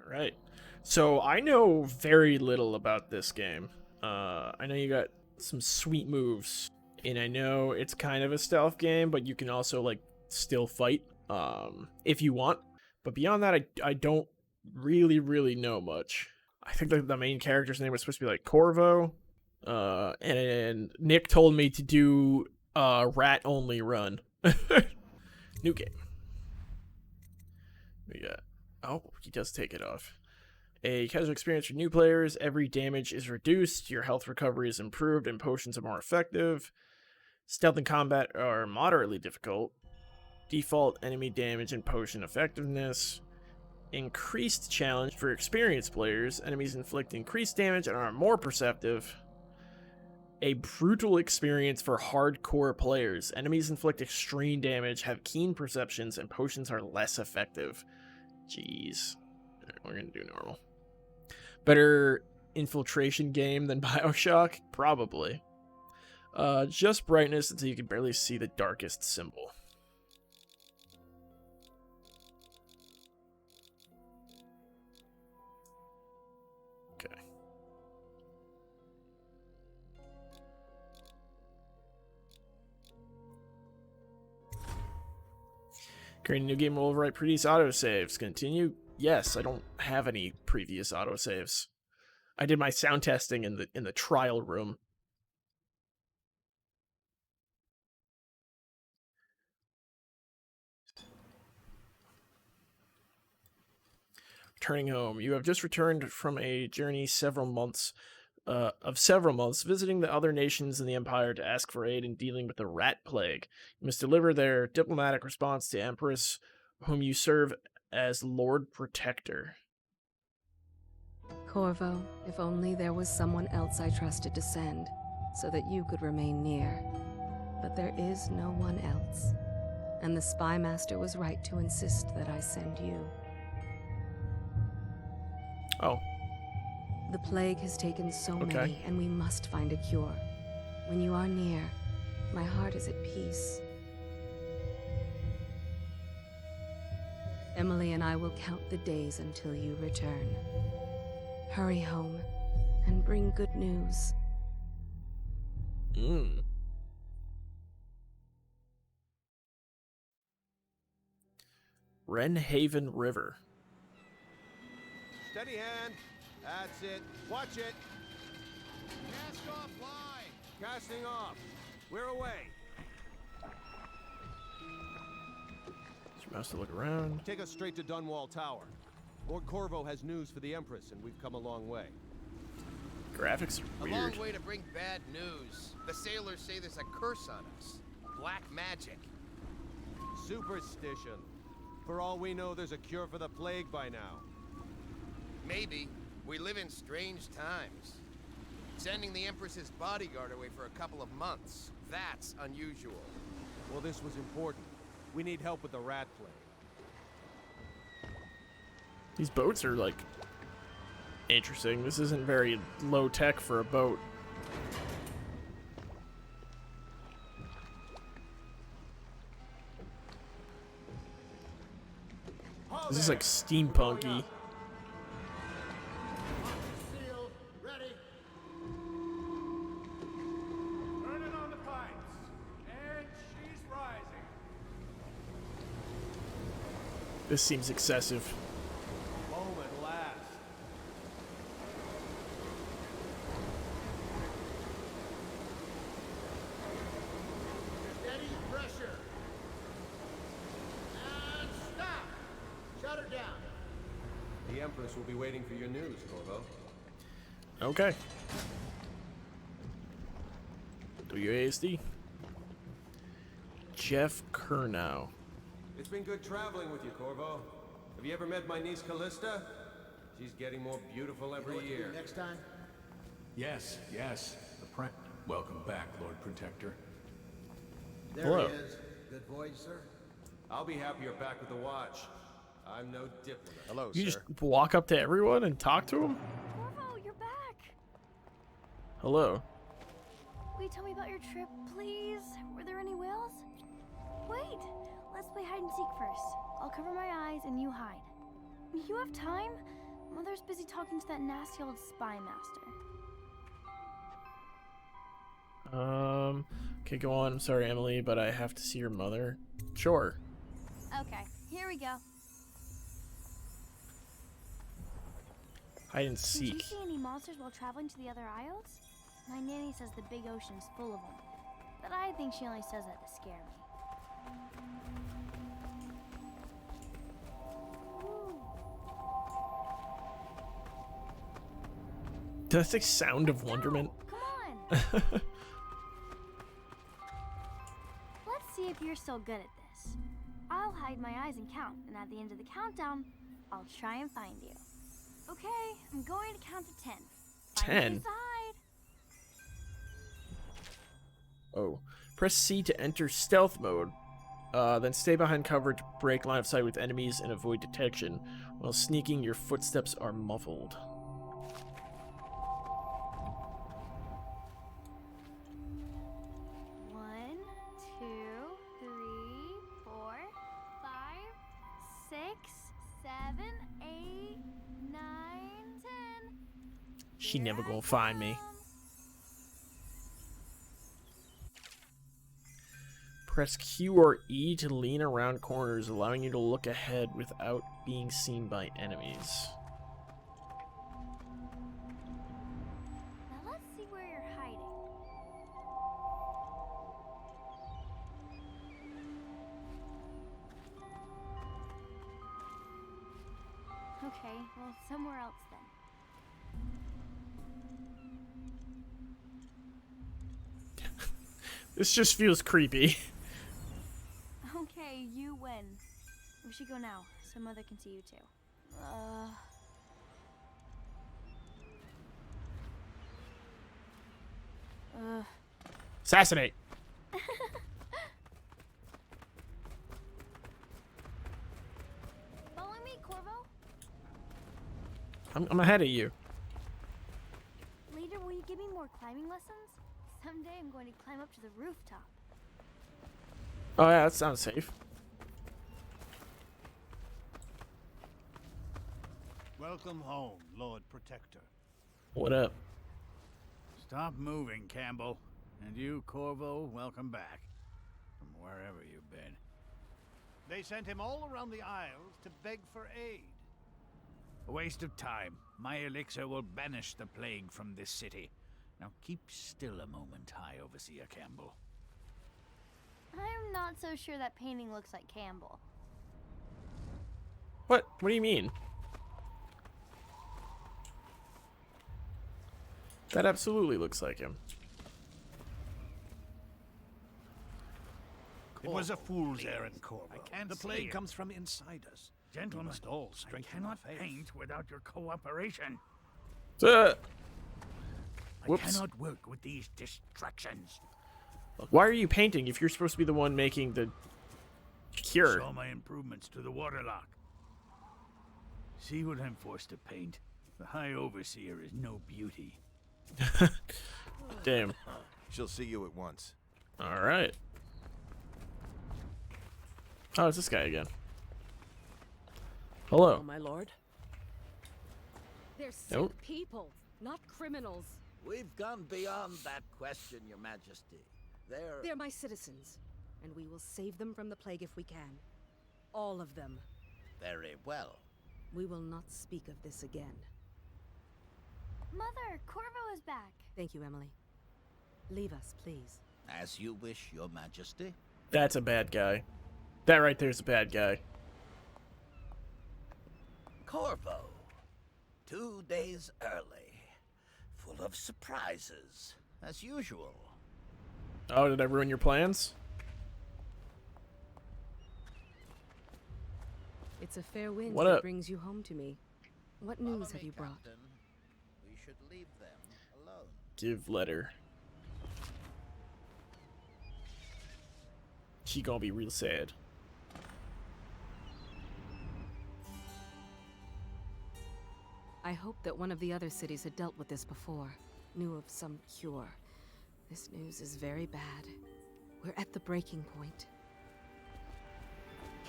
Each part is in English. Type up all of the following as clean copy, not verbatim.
Right. So I know very little about this game. I know you got some sweet moves, and I know it's kind of a stealth game, but you can also like still fight if you want. But beyond that, I don't really know much. I think the main character's name was supposed to be like Corvo. And Nick told me to do rat only run. New game. We got. Oh, he does take it off. A casual experience for new players. Every damage is reduced. Your health recovery is improved, and potions are more effective. Stealth and combat are moderately difficult. Default enemy damage and potion effectiveness. Increased challenge for experienced players. Enemies inflict increased damage and are more perceptive. A brutal experience for hardcore players. Enemies inflict extreme damage, have keen perceptions, and potions are less effective. Jeez. Alright, we're gonna do normal. Better infiltration game than BioShock? Probably. Just brightness until you can barely see the darkest symbol. Okay. Create a new game will overwrite previous autosaves. Continue? Yes, I don't have any previous autosaves. I did my sound testing in the trial room. Returning home. You have just returned from a journey of several months, visiting the other nations in the Empire to ask for aid in dealing with the rat plague. You must deliver their diplomatic response to Empress, whom you serve as Lord Protector. Corvo, if only there was someone else I trusted to send, so that you could remain near. But there is no one else, and the Spy Master was right to insist that I send you. Oh. The plague has taken so Okay. many, and we must find a cure. When you are near, my heart is at peace. Emily and I will count the days until you return. Hurry home, and bring good news. Wrenhaven River. Steady hand. That's it. Watch it. Cast off line. Casting off. We're away. You're supposed to look around. Take us straight to Dunwall Tower. Lord Corvo has news for the Empress, and we've come a long way. Graphics are weird. A long way to bring bad news. The sailors say there's a curse on us. Black magic. Superstition. For all we know, there's a cure for the plague by now. Maybe. We live in strange times. Sending the Empress's bodyguard away for a couple of months. That's unusual. Well, this was important. We need help with the rat plague. These boats are, like, interesting. This isn't very low tech for a boat. This is like steampunky. This seems excessive. Home at last. Steady pressure. And stop. Shut her down. The Empress will be waiting for your news, Corvo. Okay. WASD. Jeff Kernow. It's been good traveling with you, Corvo. Have you ever met my niece Callista? She's getting more beautiful every year. Next time. Yes, yes. Welcome back, Lord Protector. There Hello. he is. Good voyage, sir. I'll be happy you're back with the watch. I'm no diplomat. Hello, You sir. just walk up to everyone and talk to them? Corvo, you're back! Hello. Will you tell me about your trip, please? Were there any whales? Wait! Let's play hide and seek first. I'll cover my eyes and you hide. You have time? Mother's busy talking to that nasty old spy master. Okay, go on. I'm sorry, Emily, but I have to see your mother. Sure. Okay, here we go. Hide and Did seek. you see any monsters while traveling to the other isles? My nanny says the big ocean's full of them, but I think she only says that to scare me. That's like sound of wonderment. Come on! Let's see if you're still good at this. I'll hide my eyes and count, and at the end of the countdown, I'll try and find you. Okay, I'm going to count to 10. Find 10? me side. Oh. Press C to enter stealth mode. Then stay behind cover to break line of sight with enemies and avoid detection. While sneaking, your footsteps are muffled. One, two, three, 4, 5, 6, 7, 8, 9, 10. She never Here I gonna find me. come. Press Q or E to lean around corners, allowing you to look ahead without being seen by enemies. Now let's see where you're hiding. Okay, well, somewhere else then. This just feels creepy. Okay, you win. We should go now, so Mother can see you too. Assassinate. Following me, Corvo? I'm ahead of you. Later, will you give me more climbing lessons? Someday I'm going to climb up to the rooftop. Oh yeah, that sounds safe. Welcome home, Lord Protector. What up? Stop moving, Campbell. And you, Corvo, welcome back. From wherever you've been. They sent him all around the Isles to beg for aid. A waste of time. My elixir will banish the plague from this city. Now keep still a moment, High Overseer Campbell. I'm not so sure that painting looks like Campbell. What? What do you mean? That absolutely looks like him. It was a fool's errand, Corvo. I can't The see plague it. comes from inside us. Gentlemen, we must all strengthen I cannot our faith. paint without your cooperation. Whoops. I cannot work with these distractions. Why are you painting if you're supposed to be the one making the cure? Saw my improvements to the waterlock. See what I'm forced to paint. The High Overseer is no beauty. Damn. She'll see you at once. All right. Oh, it's this guy again. Hello. Oh, my lord. They're sick Nope. people, not criminals. We've gone beyond that question, Your Majesty. They're my citizens, and we will save them from the plague if we can. All of them. Very well. We will not speak of this again. Mother, Corvo is back. Thank you, Emily. Leave us, please. As you wish, Your Majesty. That's a bad guy. That right there's a bad guy. Corvo. 2 days early. Full of surprises, as usual. Oh, did I ruin your plans? It's a fair wind What that up? brings you home to me. What Follow news have me, you brought? Captain. We should leave them alone. Give letter. She gonna be real sad. I hoped that one of the other cities had dealt with this before, knew of some cure. This news is very bad. We're at the breaking point.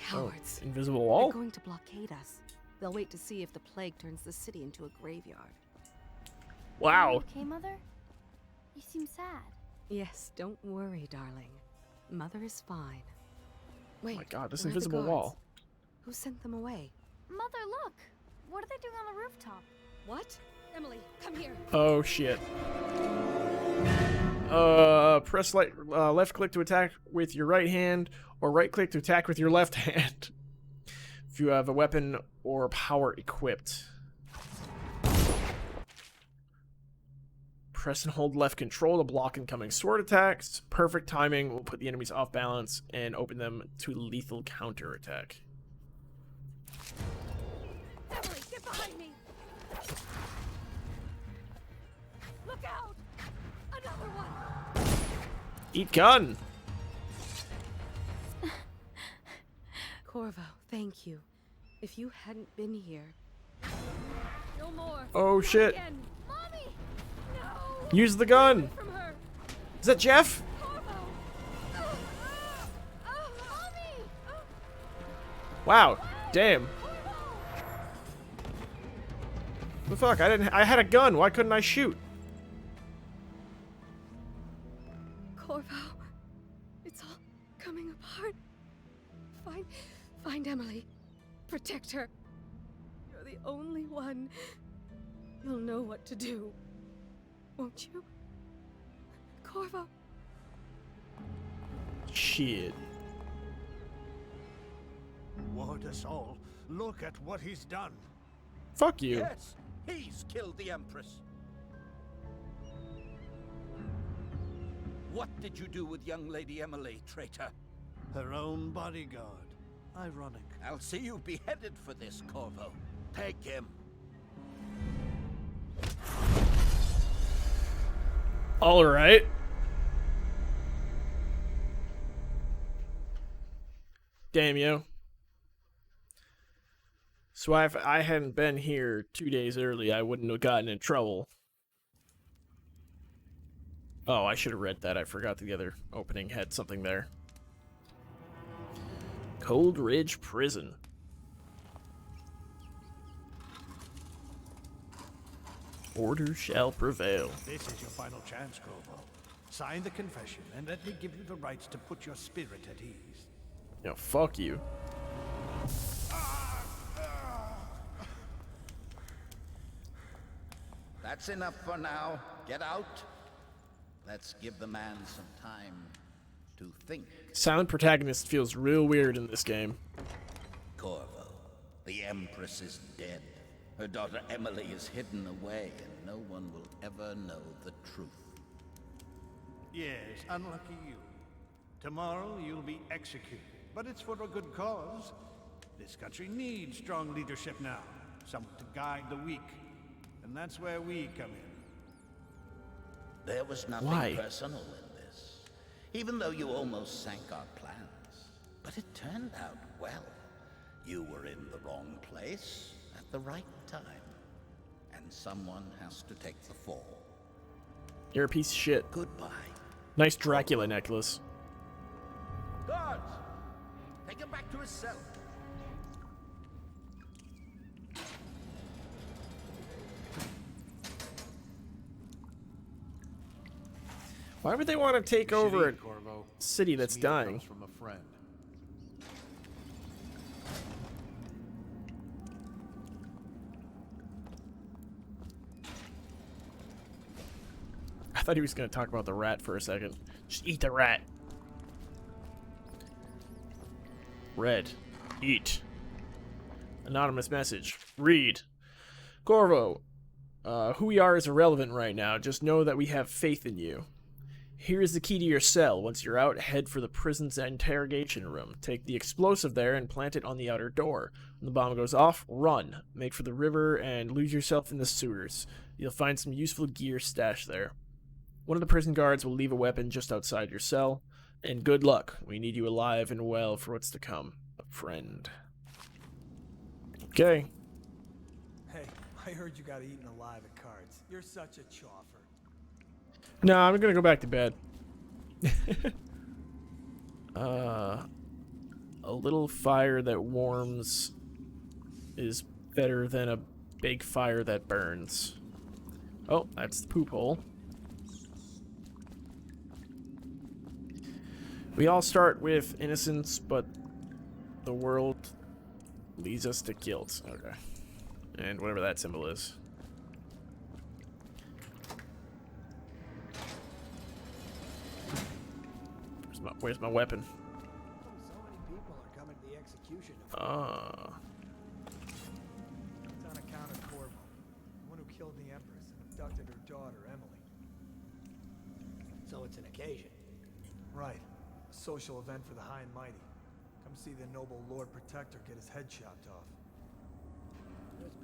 Cowards. Oh, invisible They're wall? going to blockade us. They'll wait to see if the plague turns the city into a graveyard. Wow. Are you okay, Mother? You seem sad. Yes, don't worry, darling. Mother is fine. Wait, Oh my god, this where are the invisible guards? wall. Who sent them away? Mother, look! What are they doing on the rooftop? What? Emily, come here. Oh shit. Press left click to attack with your right hand, or right click to attack with your left hand. If you have a weapon or power equipped. Press and hold left control to block incoming sword attacks. Perfect timing will put the enemies off balance and open them to lethal counter attack. Emily, get behind me! Look out! Another one! Eat gun! Corvo, thank you. If you hadn't been here... No more! Oh shit! Again. Mommy! No! Use the gun! From her! Is that Jeff? Corvo! Mommy! Wow, damn. The fuck? I had a gun. Why couldn't I shoot? Corvo, it's all coming apart. Find Emily. Protect her. You're the only one. You'll know what to do. Won't you? Corvo. Shit. Ward us all. Look at what he's done. Fuck you. Yes, he's killed the Empress. What did you do with young Lady Emily, traitor? Her own bodyguard. Ironic. I'll see you beheaded for this, Corvo. Take him. All right. Damn you. So if I hadn't been here 2 days early, I wouldn't have gotten in trouble. Oh, I should have read that. I forgot the other opening had something there. Cold Ridge Prison. Order shall prevail. This is your final chance, Corvo. Sign the confession and let me give you the rights to put your spirit at ease. No, fuck you. That's enough for now. Get out. Let's give the man some time to think. Silent protagonist feels real weird in this game. Corvo, the Empress is dead. Her daughter Emily is hidden away, and no one will ever know the truth. Yes, unlucky you. Tomorrow you'll be executed, but it's for a good cause. This country needs strong leadership now, someone to guide the weak, and that's where we come in. There was nothing Why? personal in this, even though you almost sank our plans. But it turned out well. You were in the wrong place at the right time, and someone has to take the fall. You're a piece of shit. Goodbye. Nice Dracula necklace. Guards! Take him back to his cell. Why would they want to take over a Corvo. city that's This meal dying? comes from a friend. I thought he was going to talk about the rat for a second. Just eat the rat. Red. Eat. Anonymous message. Read. Corvo, who we are is irrelevant right now. Just know that we have faith in you. Here is the key to your cell. Once you're out, head for the prison's interrogation room. Take the explosive there and plant it on the outer door. When the bomb goes off, run. Make for the river and lose yourself in the sewers. You'll find some useful gear stashed there. One of the prison guards will leave a weapon just outside your cell. And good luck. We need you alive and well for what's to come. A friend. Okay. Hey, I heard you got eaten alive at cards. You're such a choffer. No, I'm gonna go back to bed. A little fire that warms is better than a big fire that burns. Oh, that's the poop hole. We all start with innocence, but the world leads us to guilt. Okay. And whatever that symbol is. Where's my weapon? So many people are coming to the execution. It's on account of Corvo, the one who killed the Empress and abducted her daughter, Emily. So it's an occasion. Right. A social event for the high and mighty. Come see the noble Lord Protector get his head chopped off.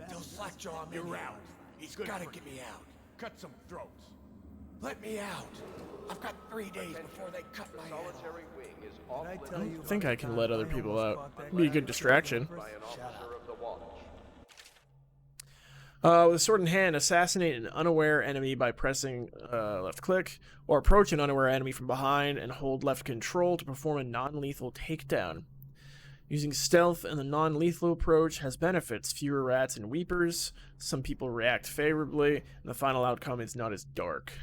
They'll slackjaw him. You're out. He's gotta get me out. Cut some throats. Let me out. I've got 3 days before they cut my head off. Solitary wing is Did off I limits tell you I think about I the can time let other I people almost out. bought that Be a guy good who distraction. killed the by an Empress? officer of the watch. With a sword in hand, assassinate an unaware enemy by pressing left click, or approach an unaware enemy from behind and hold left control to perform a non-lethal takedown. Using stealth and the non-lethal approach has benefits: fewer rats and weepers, some people react favorably, and the final outcome is not as dark.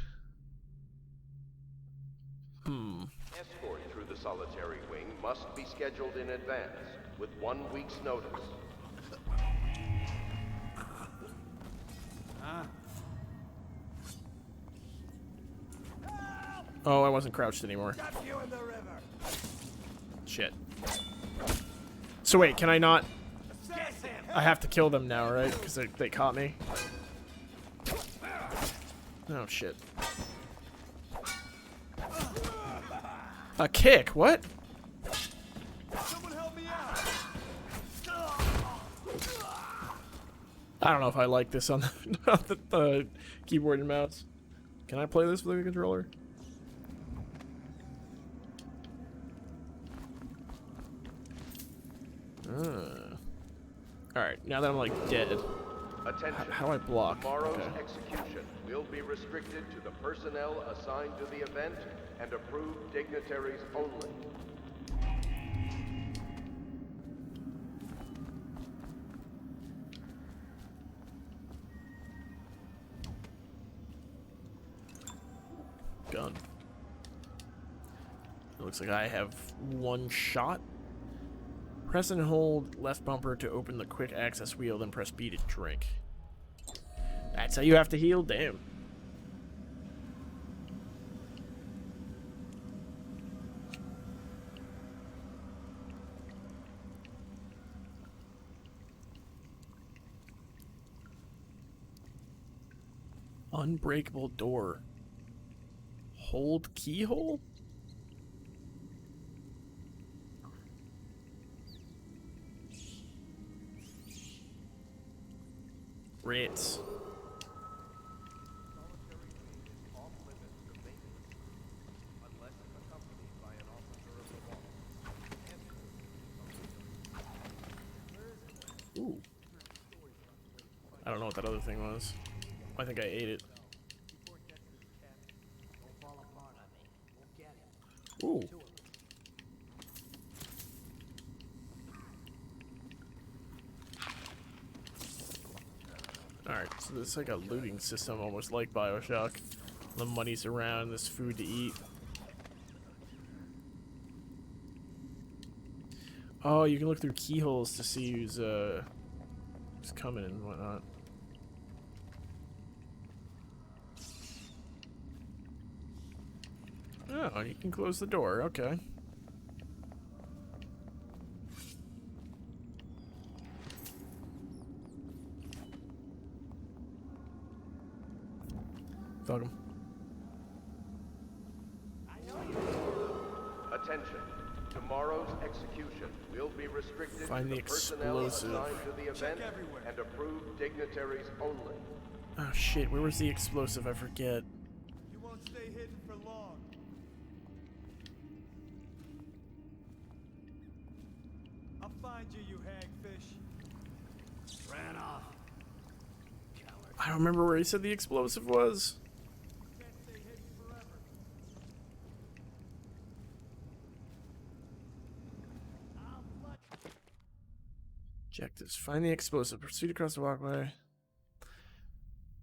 Escort through the solitary wing must be scheduled in advance, with 1 week's notice. Oh, I wasn't crouched anymore. Dump you in the river. Shit. So wait, can I not? Assassin! I have to kill them now, right? Because they caught me. Oh shit. A kick? What? Someone help me out! I don't know if I like this on the keyboard and mouse. Can I play this with a controller? Alright, now that I'm like dead. Attention. How do I block? Tomorrow's Okay. execution will be restricted to the personnel assigned to the event and approved dignitaries only. Gun. It looks like I have 1 shot. Press and hold left bumper to open the quick access wheel, then press B to drink. That's how you have to heal? Damn. Unbreakable door. Hold keyhole? Rats. Ooh. I don't know what that other thing was. I think I ate it. Ooh. Alright, so this is like a looting system, almost like BioShock. The money's around, there's food to eat. Oh, you can look through keyholes to see who's coming and whatnot. Oh, you can close the door, okay. Fuck 'em. Attention. Tomorrow's execution will be restricted Find to the the personnel explosive. assigned to the event everywhere. and approved dignitaries only. Oh shit, where was the explosive? I forget. You won't stay hidden for long. I'll find you, you hagfish. Ran off. I don't remember where he said the explosive was. Can't stay hidden forever. Objectives. Find the explosive. Proceed across the walkway.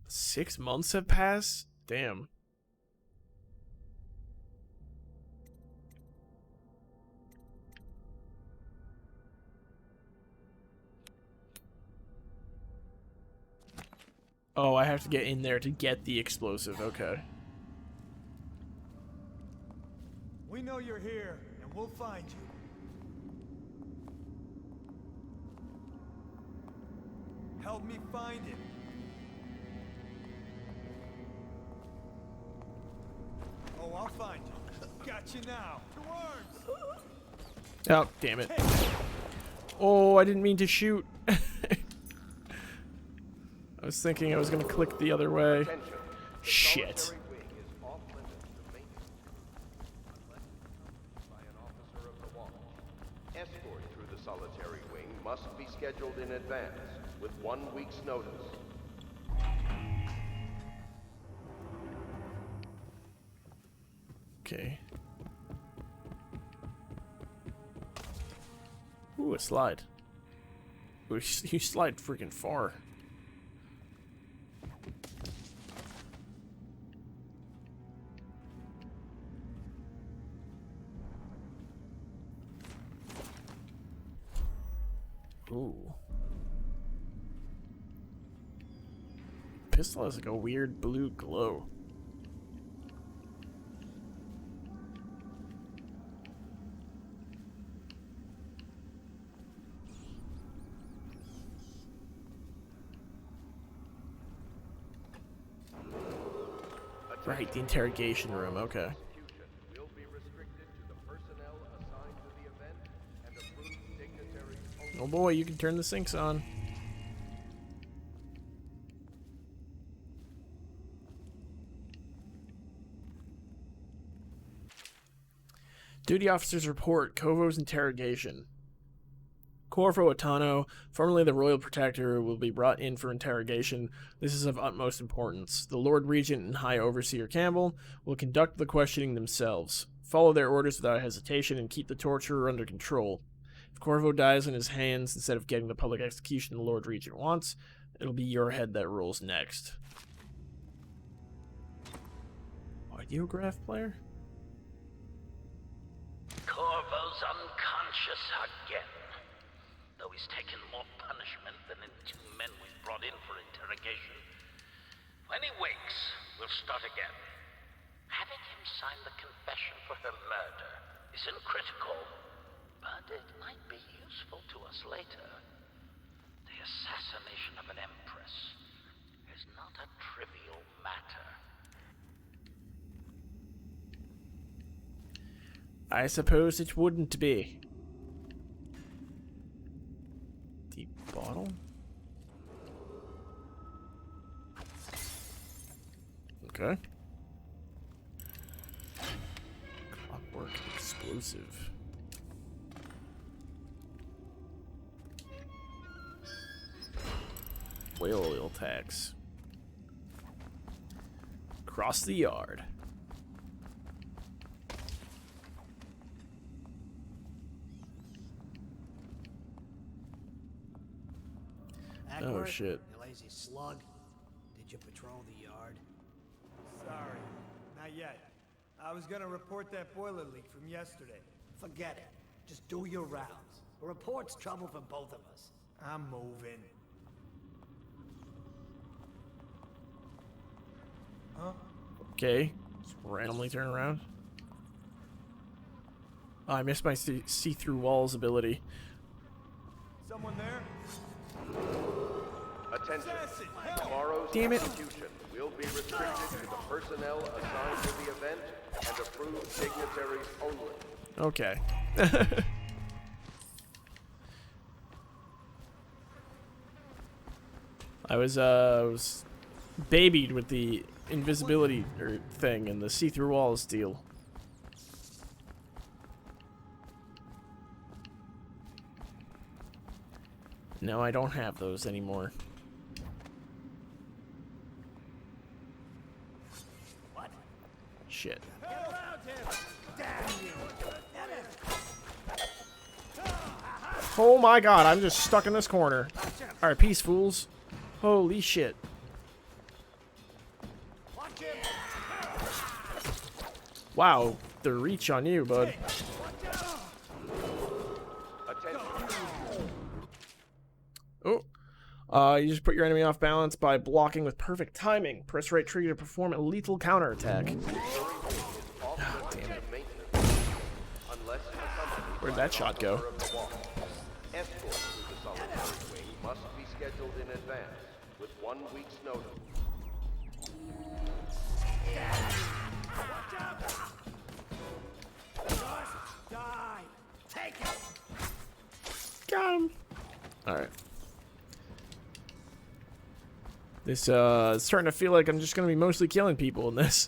6 months have passed? Damn. Oh, I have to get in there to get the explosive. Okay. We know you're here, and we'll find you. Help me find it. Oh, I'll find you. Got you now. To arms. Oh, damn it. Oh, I didn't mean to shoot. I was thinking I was going to click the other way. Shit. Escort through the solitary wing must be scheduled in advance with 1 week's notice. Okay. Ooh, a slide. Ooh, you slide freaking far. Ooh. Pistol has like a weird blue glow. Right, the interrogation room, okay. Oh boy, you can turn the sinks on. Duty officers report Kovo's interrogation. Corvo Atano, formerly the Royal Protector, will be brought in for interrogation. This is of utmost importance. The Lord Regent and High Overseer Campbell will conduct the questioning themselves. Follow their orders without hesitation and keep the torturer under control. If Corvo dies in his hands instead of getting the public execution the Lord Regent wants, it'll be your head that rolls next. Audiograph player? Corvo's unconscious again. Though he's taken more punishment than the 2 men we've brought in for interrogation. When he wakes, we'll start again. Having him sign the confession for her murder isn't critical, but it might be useful to us later. The assassination of an empress is not a trivial matter. I suppose it wouldn't be. Deep bottle? Okay. Clockwork explosive. Whale oil tax. Cross the yard. Oh shit. You lazy slug. Did you patrol the yard? Sorry, not yet. I was gonna report that boiler leak from yesterday. Forget it. Just do your rounds. A report's trouble for both of us. I'm moving. Huh? Okay. Just randomly turn around. Oh, I missed my see-through walls ability. Someone there? Attention. Tomorrow's Damn it. execution will be restricted to the personnel assigned to the event and approved dignitaries only. Okay. I was babied with the invisibility thing and the see-through walls deal. No, I don't have those anymore. What? Shit. Get around him! Damn you! Oh my god, I'm just stuck in this corner. Alright, peace, fools. Holy shit. Wow, the reach on you, bud. Oh. You just put your enemy off balance by blocking with perfect timing. Press right trigger to perform a lethal counterattack. Oh, damn it. Where'd that shot go? Escort to the solitary wing must be scheduled in advance with 1 week's notice. Die! Take it! Got him. Alright. This, it's starting to feel like I'm just gonna be mostly killing people in this.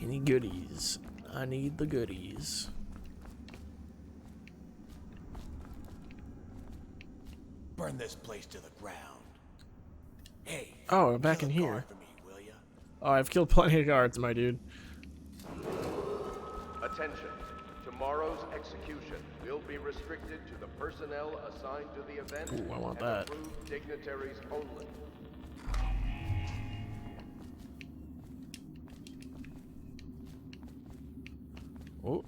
Any goodies? I need the goodies. Burn this place to the ground. Hey. Oh, I'm back in here. For me, will ya? Oh, I've killed plenty of guards, my dude. Attention. Tomorrow's execution will be restricted to the personnel assigned to the event Ooh, I want and that. approved dignitaries only. Oh.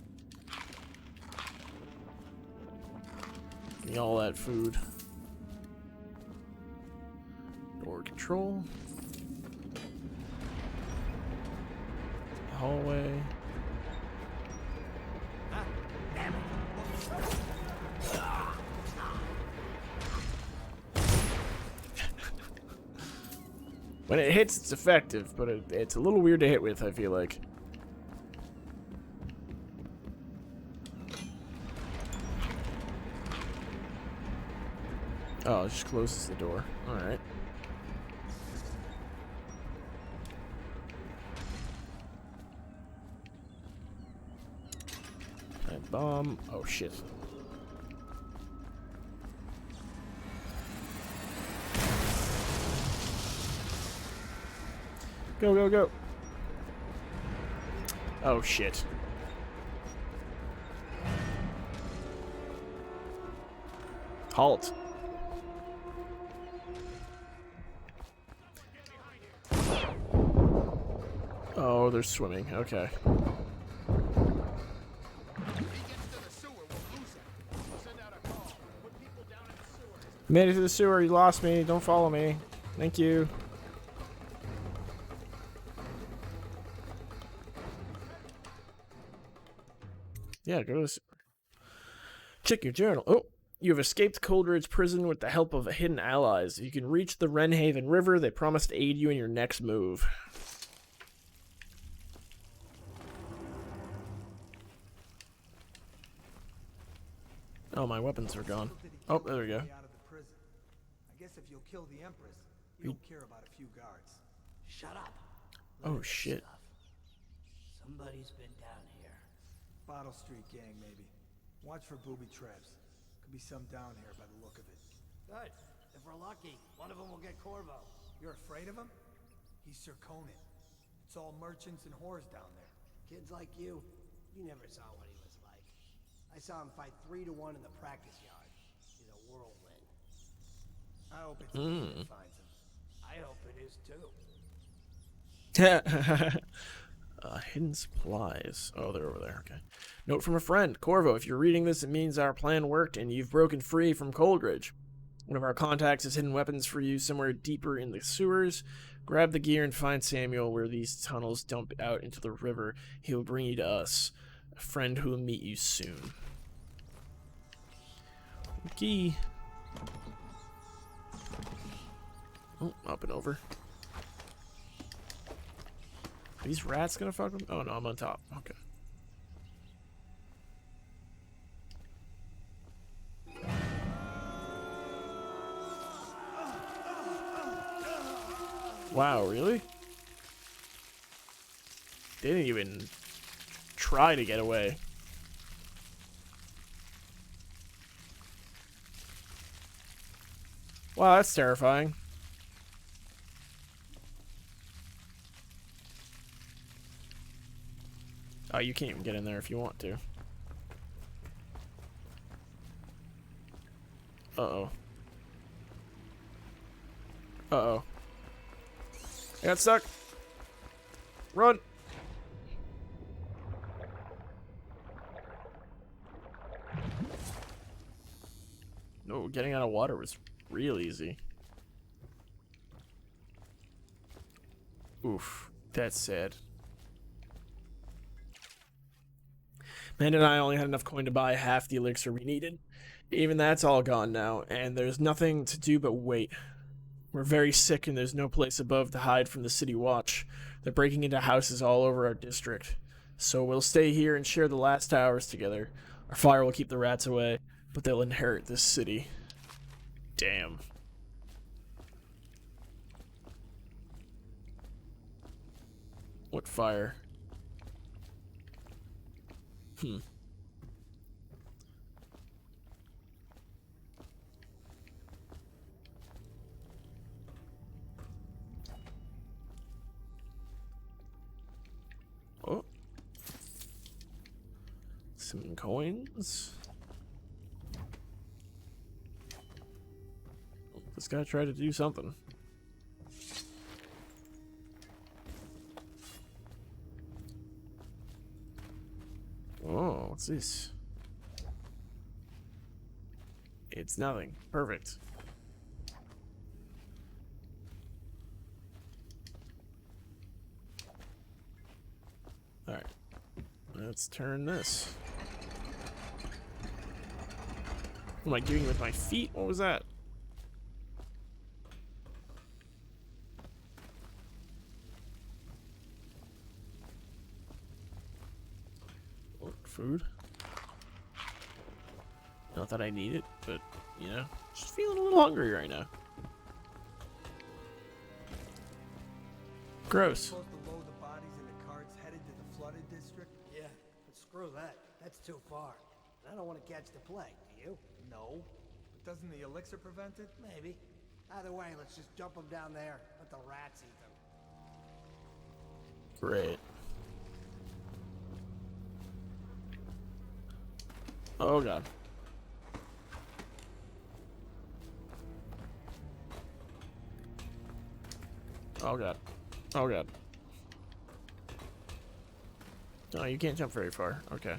Give me all that food. Door control. Hallway. When it hits, it's effective, but it's a little weird to hit with, I feel like. Oh, it just closes the door. Alright. That bomb. Oh, shit. Go, go, go. Oh, shit. Halt. Oh, they're swimming. Okay. Made it to the sewer. You lost me. Don't follow me. Thank you. Yeah, go to the sewer. Check your journal. Oh, you have escaped Coldridge Prison with the help of hidden allies. If you can reach the Wrenhaven River, they promise to aid you in your next move. Oh, my weapons are gone. Oh, there we go. I guess if you'll kill the Empress, you don't care about a few guards. Shut up. Oh, shit. Somebody's been down here. Bottle Street gang, maybe. Watch for booby traps. Could be some down here by the look of it. Good. If we're lucky, one of them will get Corvo. You're afraid of him? He's Sir Conan. It's all merchants and whores down there. Kids like you never saw what he was like. I saw him fight 3-to-1 in the practice yard. He's a whirlwind. I hope it's me that finds him. I hope it is too. Hidden supplies. Oh, they're over there. Okay. Note from a friend. Corvo, if you're reading this, it means our plan worked and you've broken free from Coldridge. One of our contacts has hidden weapons for you somewhere deeper in the sewers. Grab the gear and find Samuel where these tunnels dump out into the river. He will bring you to us. A friend who will meet you soon. Okay. Oh, up and over. Are these rats gonna fuck with me? Oh no, I'm on top. Okay. Wow, really? They didn't even try to get away. Wow, that's terrifying. Oh, you can't even get in there if you want to. Uh-oh. Uh-oh. I got stuck. Run. No, getting out of water was real easy. Oof, that's sad. Man and I only had enough coin to buy half the elixir we needed. Even that's all gone now, and there's nothing to do but wait. We're very sick and there's no place above to hide from the city watch. They're breaking into houses all over our district. So we'll stay here and share the last hours together. Our fire will keep the rats away, but they'll inherit this city. Damn. What fire? Oh. Some coins. This guy tried to do something. Oh, what's this? It's nothing. Perfect. Alright. Let's turn this. What am I doing with my feet? What was that? Oh, food. Not that I need it, but, you know, just feeling a little hungry right now. Gross. Supposed to load the bodies into carts headed to the flooded district? Yeah, but screw that. That's too far. And I don't want to catch the plague, do you? No. But doesn't the elixir prevent it? Maybe. Either way, let's just dump them down there. Let the rats eat them. Great. Oh god. Oh god. Oh god. No, you can't jump very far. Okay.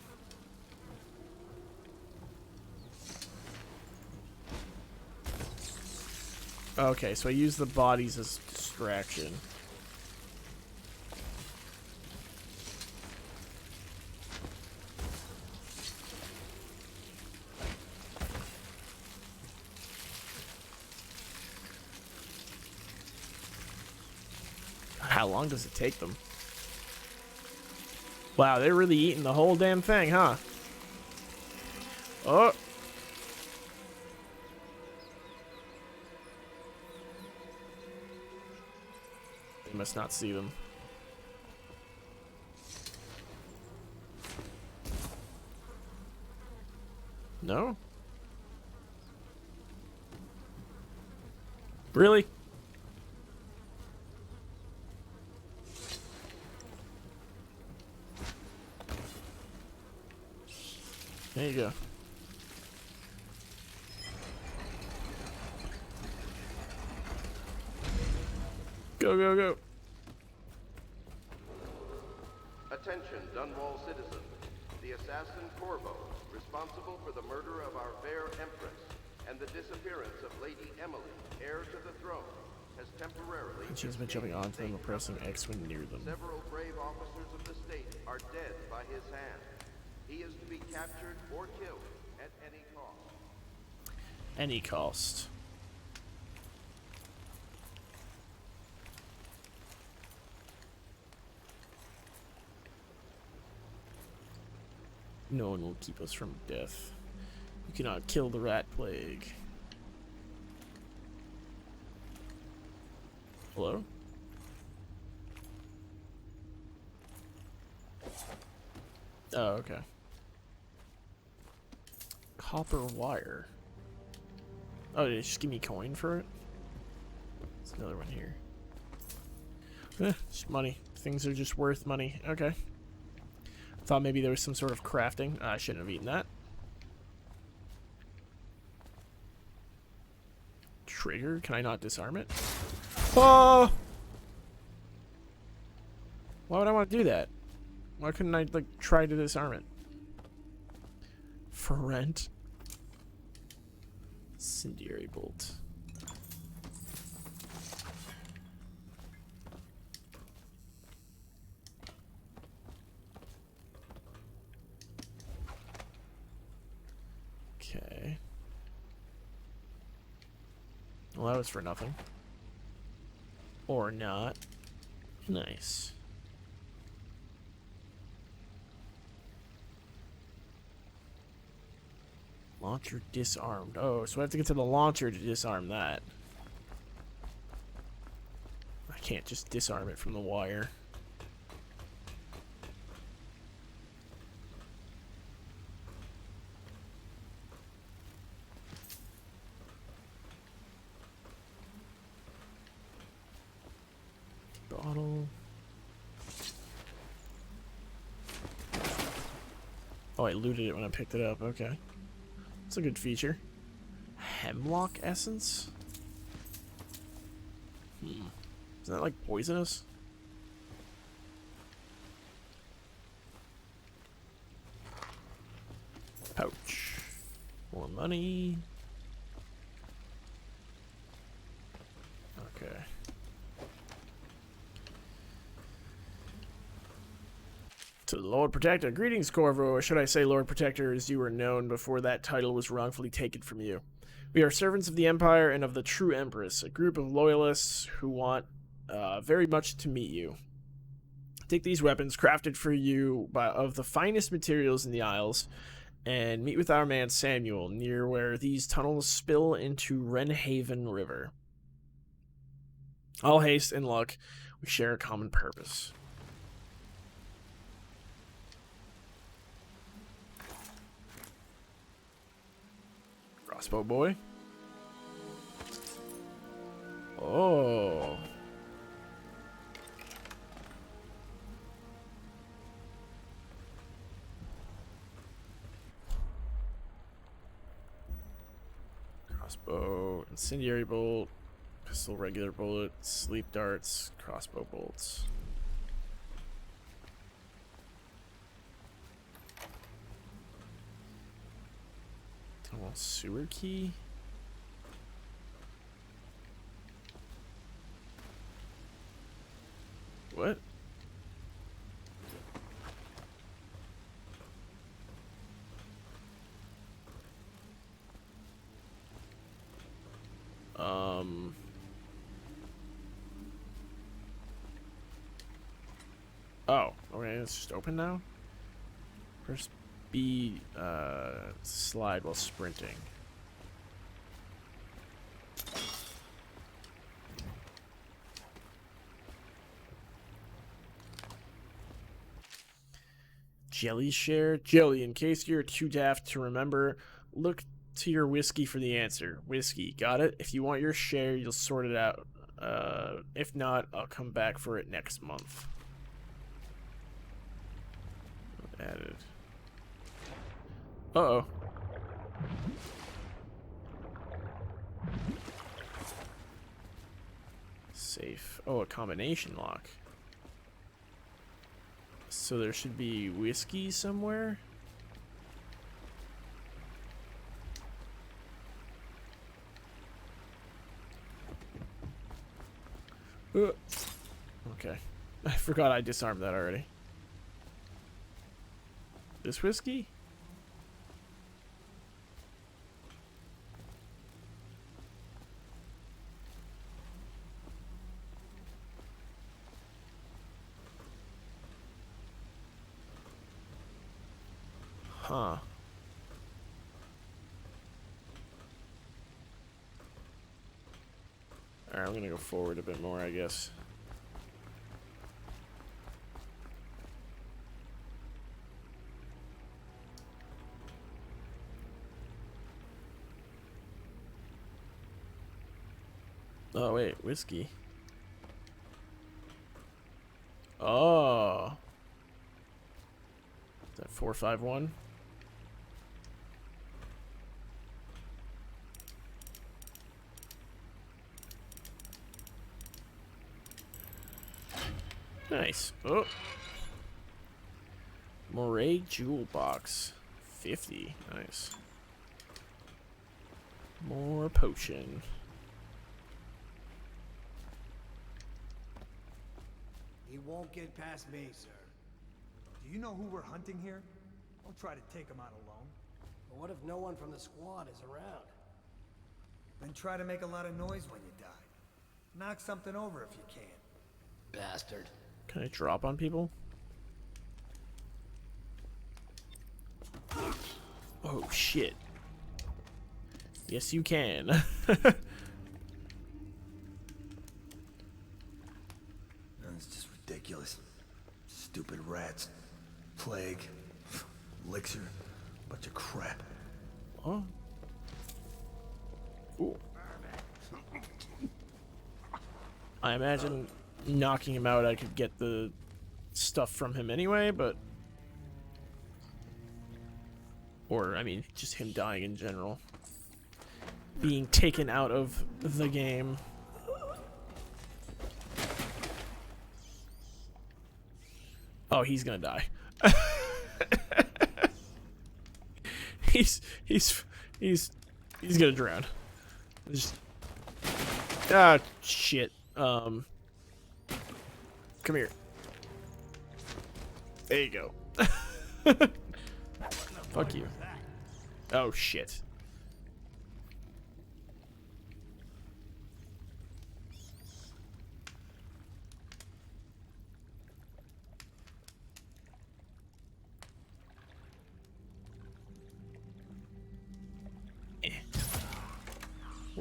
Okay, so I use the bodies as distraction. How long does it take them? Wow, they're really eating the whole damn thing, huh? Oh. They must not see them. No? Really? There you go. Go, go, go. Attention, Dunwall citizens. The assassin Corvo, responsible for the murder of our fair Empress and the disappearance of Lady Emily, heir to the throne, has temporarily... She's been jumping onto them and pressing X when near them. Several brave officers of the state are dead by his hand. He is to be captured or killed at any cost. Any cost. No one will keep us from death. You cannot kill the rat plague. Hello? Oh, okay. Copper wire. Oh, did it just give me coin for it? There's another one here. Just money. Things are just worth money. Okay. Thought maybe there was some sort of crafting. I shouldn't have eaten that. Trigger? Can I not disarm it? Oh! Why would I want to do that? Why couldn't I, like, try to disarm it? For rent? Incendiary bolt. Okay. Well, that was for nothing. Or not. Nice. Launcher disarmed. Oh, so I have to get to the launcher to disarm that. I can't just disarm it from the wire. Bottle. Oh, I looted it when I picked it up. Okay. That's a good feature. Hemlock essence? Is that like poisonous? Pouch. More money. Okay. To the Lord Protector. Greetings, Corvo, or should I say Lord Protector, as you were known before that title was wrongfully taken from you. We are servants of the Empire and of the True Empress, a group of loyalists who want very much to meet you. Take these weapons, crafted for you of the finest materials in the Isles, and meet with our man Samuel, near where these tunnels spill into Wrenhaven River. All haste and luck, we share a common purpose. Crossbow boy. Oh. Crossbow, incendiary bolt, pistol, regular bullet, sleep darts, crossbow bolts. Tunnel sewer key. What? Oh, okay, it's just open now? Press B, slide while sprinting. Jelly share? Jelly, in case you're too daft to remember, look to your whiskey for the answer. Whiskey, got it? If you want your share, you'll sort it out. If not, I'll come back for it next month. Added. Uh-oh. Safe. Oh, a combination lock. So there should be whiskey somewhere? Okay. I forgot I disarmed that already. This whiskey? Huh. Alright, I'm gonna go forward a bit more, I guess. Oh, wait. Whiskey. Oh. Is that 451? Nice. Oh. Moray Jewel Box. 50. Nice. More potion. He won't get past me, sir. Do you know who we're hunting here? Don't try to take him out alone. But what if no one from the squad is around? Then try to make a lot of noise when you die. Knock something over if you can. Bastard. Can I drop on people? Oh, shit. Yes, you can. It's just ridiculous. Stupid rats. Plague. Elixir. Bunch of crap. Oh. Ooh. I imagine knocking him out, I could get the stuff from him anyway, but... Or, I mean, just him dying in general. Being taken out of the game. Oh, he's gonna die. he's gonna drown. Just... Ah, shit. Come here. There you go. Fuck you. Oh, shit.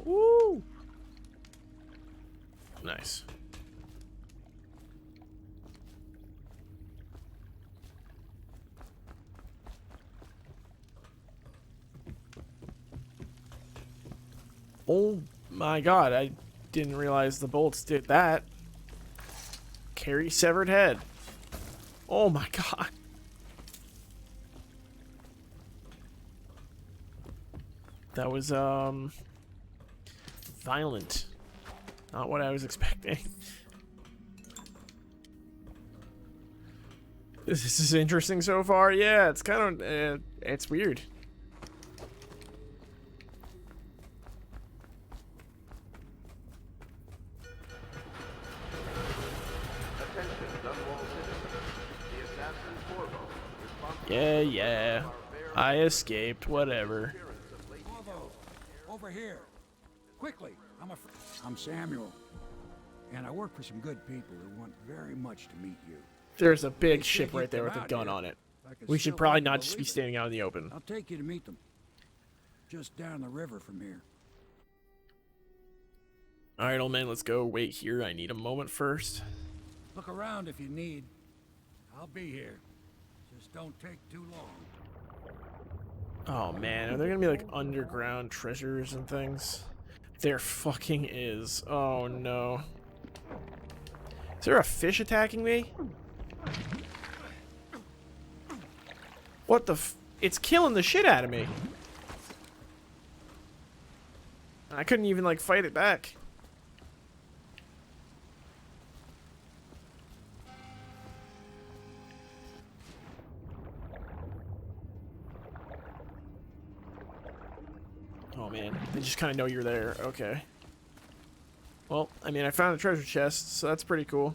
Woo! Nice. Oh my god, I didn't realize the bolts did that. Carry severed head. Oh my god. That was, violent. Not what I was expecting. This is interesting so far. Yeah, it's kind of, it's weird. Yeah. I escaped, whatever. Corvo, over here. Quickly, I'm Samuel. And I work for some good people who want very much to meet you. There's a big ship right there with a gun on it. We should probably not just be standing out in the open. I'll take you to meet them. Just down the river from here. Alright, old man, let's go. Wait here. I need a moment first. Look around if you need. I'll be here. Just don't take too long. Oh man, are there gonna be like underground treasures and things? There fucking is. Oh no. Is there a fish attacking me? What the f- It's killing the shit out of me. I couldn't even like fight it back. Oh man, they just kind of know you're there. Okay. Well, I mean, I found a treasure chest, so that's pretty cool.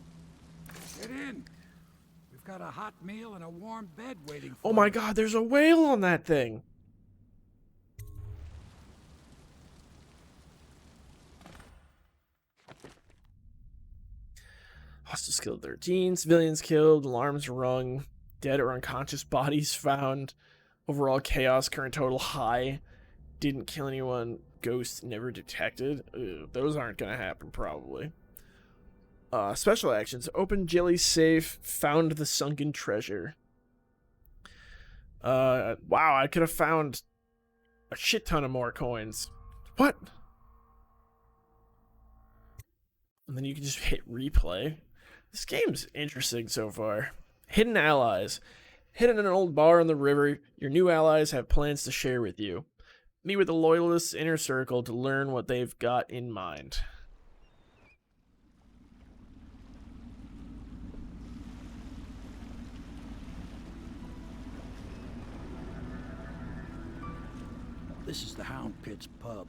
Get in. We've got a hot meal and a warm bed waiting for Oh my god, there's a whale on that thing. Hostiles killed 13, civilians killed, alarms rung, dead or unconscious bodies found, overall chaos, current total high, didn't kill anyone, ghost never detected. Ugh, those aren't gonna happen probably. Special actions, open Jelly's safe, found the sunken treasure. Wow, I could have found a shit ton of more coins. What? And then you can just hit replay. This game's interesting so far. Hidden allies. Hidden in an old bar on the river, your new allies have plans to share with you. Meet with the Loyalists' inner circle to learn what they've got in mind. This is the Hound Pit's pub.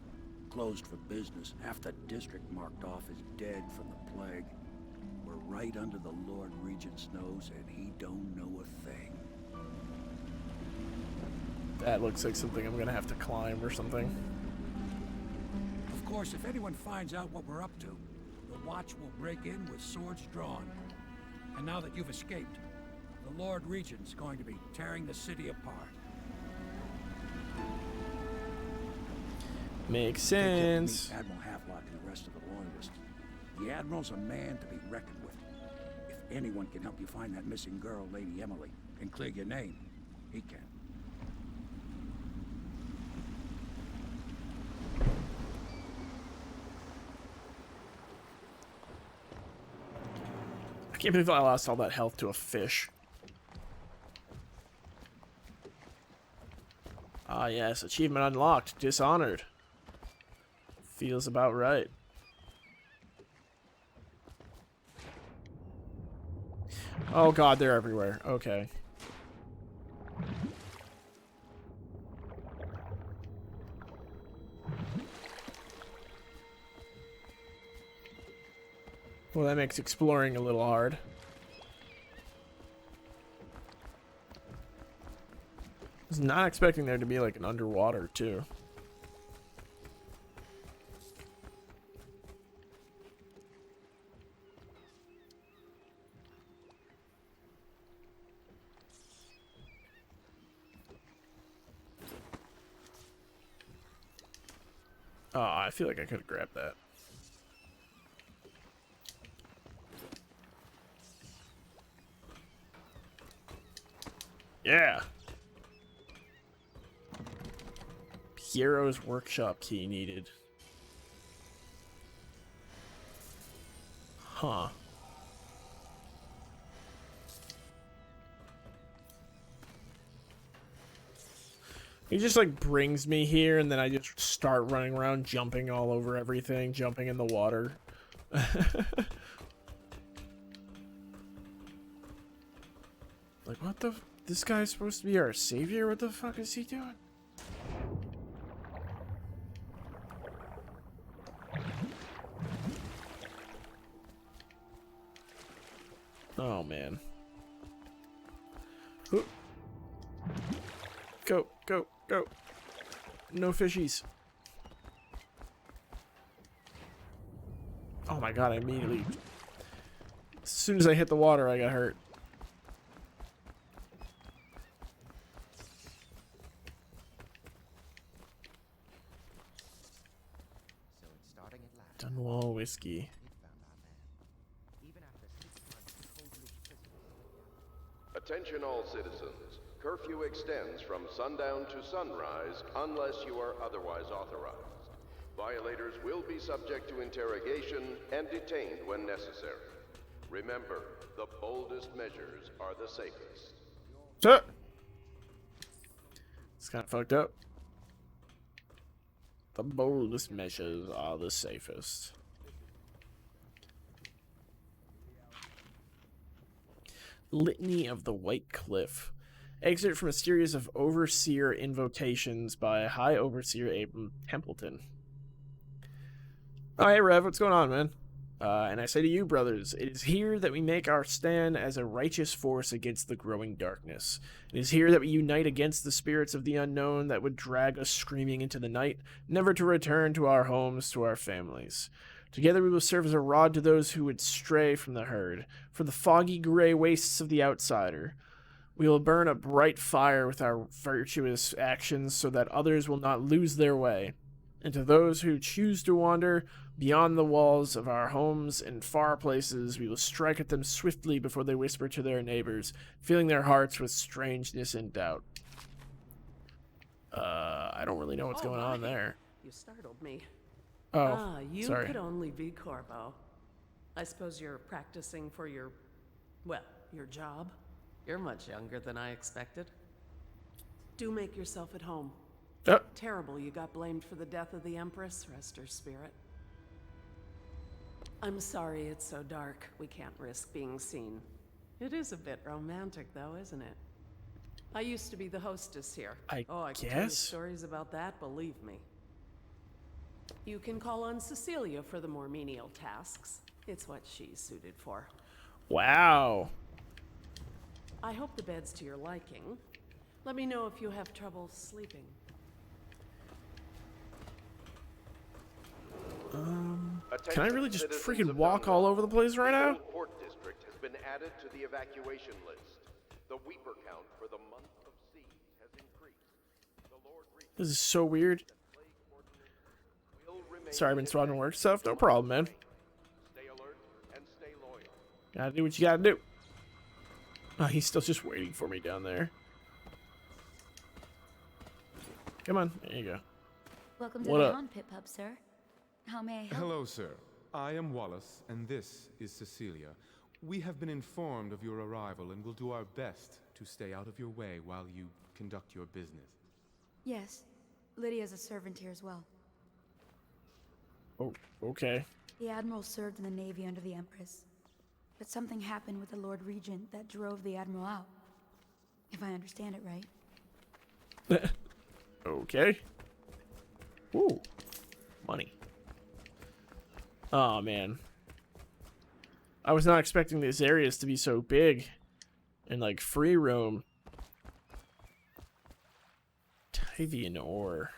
Closed for business. Half the district marked off as dead from the plague. We're right under the Lord Regent's nose, and he don't know a thing. That looks like something I'm gonna have to climb or something. Of course, if anyone finds out what we're up to, the Watch will break in with swords drawn. And now that you've escaped, the Lord Regent's going to be tearing the city apart. Makes sense. Admiral Havelock and the rest of the Loyalists. The Admiral's a man to be reckoned with. If anyone can help you find that missing girl, Lady Emily, and clear your name, he can. I can't believe I lost all that health to a fish. Ah yes, achievement unlocked, Dishonored. Feels about right. Oh god, they're everywhere. Okay. Well, that makes exploring a little hard. I was not expecting there to be like an underwater too. Oh, I feel like I could have grabbed that. Yeah. Piero's workshop key needed. Huh. He just like brings me here and then I just start running around jumping all over everything, jumping in the water. Like what the this guy's supposed to be our savior? What the fuck is he doing? Oh man. Ooh. Go, go, go. No fishies. Oh my god, I immediately... As soon as I hit the water, I got hurt. Dunwall whiskey. Attention all citizens. Curfew extends from sundown to sunrise unless you are otherwise authorized. Violators will be subject to interrogation and detained when necessary. Remember, the boldest measures are the safest. It's kind of fucked up. The boldest measures are the safest. Litany of the White Cliff. Excerpt from a series of Overseer invocations by High Overseer Abram Templeton. Oh, hey Rev, what's going on, man? And I say to you, brothers, it is here that we make our stand as a righteous force against the growing darkness. It is here that we unite against the spirits of the unknown that would drag us screaming into the night, never to return to our homes, to our families. Together we will serve as a rod to those who would stray from the herd, for the foggy gray wastes of the outsider. We will burn a bright fire with our virtuous actions so that others will not lose their way. And to those who choose to wander beyond the walls of our homes and far places, we will strike at them swiftly before they whisper to their neighbors, filling their hearts with strangeness and doubt. I don't really know what's going on there. You startled me. Oh, you sorry. could only be Corvo. I suppose you're practicing for your, well, your job? You're much younger than I expected. Do make yourself at home. Terrible you got blamed for the death of the Empress. Rest her spirit. I'm sorry it's so dark. We can't risk being seen. It is a bit romantic, though, isn't it? I used to be the hostess here. I can tell you stories about that, believe me. You can call on Cecilia for the more menial tasks. It's what she's suited for. Wow. I hope the bed's to your liking. Let me know if you have trouble sleeping. Can I really just freaking walk all over the place right now? The Port District has been added to the evacuation list. The Weeper count for the month of siege has increased. The Lord This is so weird. Sorry, I've been swapping work stuff. No problem, man. Stay alert and stay loyal. Gotta do what you gotta do. Oh, he's still just waiting for me down there. Come on, there you go. Welcome to the Hound Pit Pub, sir. How may I help? Hello, sir. I am Wallace, and this is Cecilia. We have been informed of your arrival and will do our best to stay out of your way while you conduct your business. Yes. Lydia's a servant here as well. Oh, okay. The Admiral served in the Navy under the Empress. But something happened with the Lord Regent that drove the Admiral out. If I understand it right. Okay. Ooh. Money. Oh, man. I was not expecting these areas to be so big. And, like, free roam. Tyvian ore.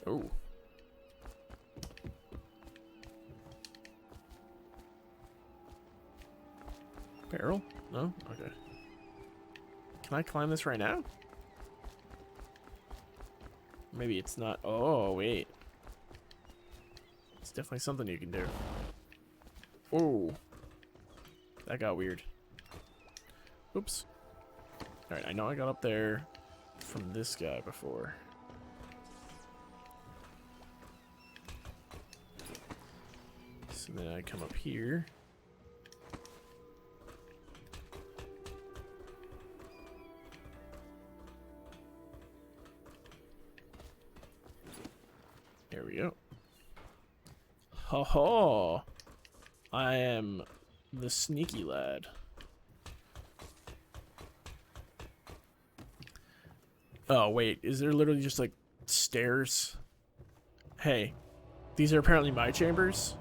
Oh. Barrel? No? Okay. Can I climb this right now? Maybe it's not. Oh, wait. It's definitely something you can do. Oh. That got weird. Oops. Alright, I know I got up there from this guy before. So then I come up here. There we go. Ho ho! I am the sneaky lad. Oh wait, is there literally just like stairs? Hey, these are apparently my chambers.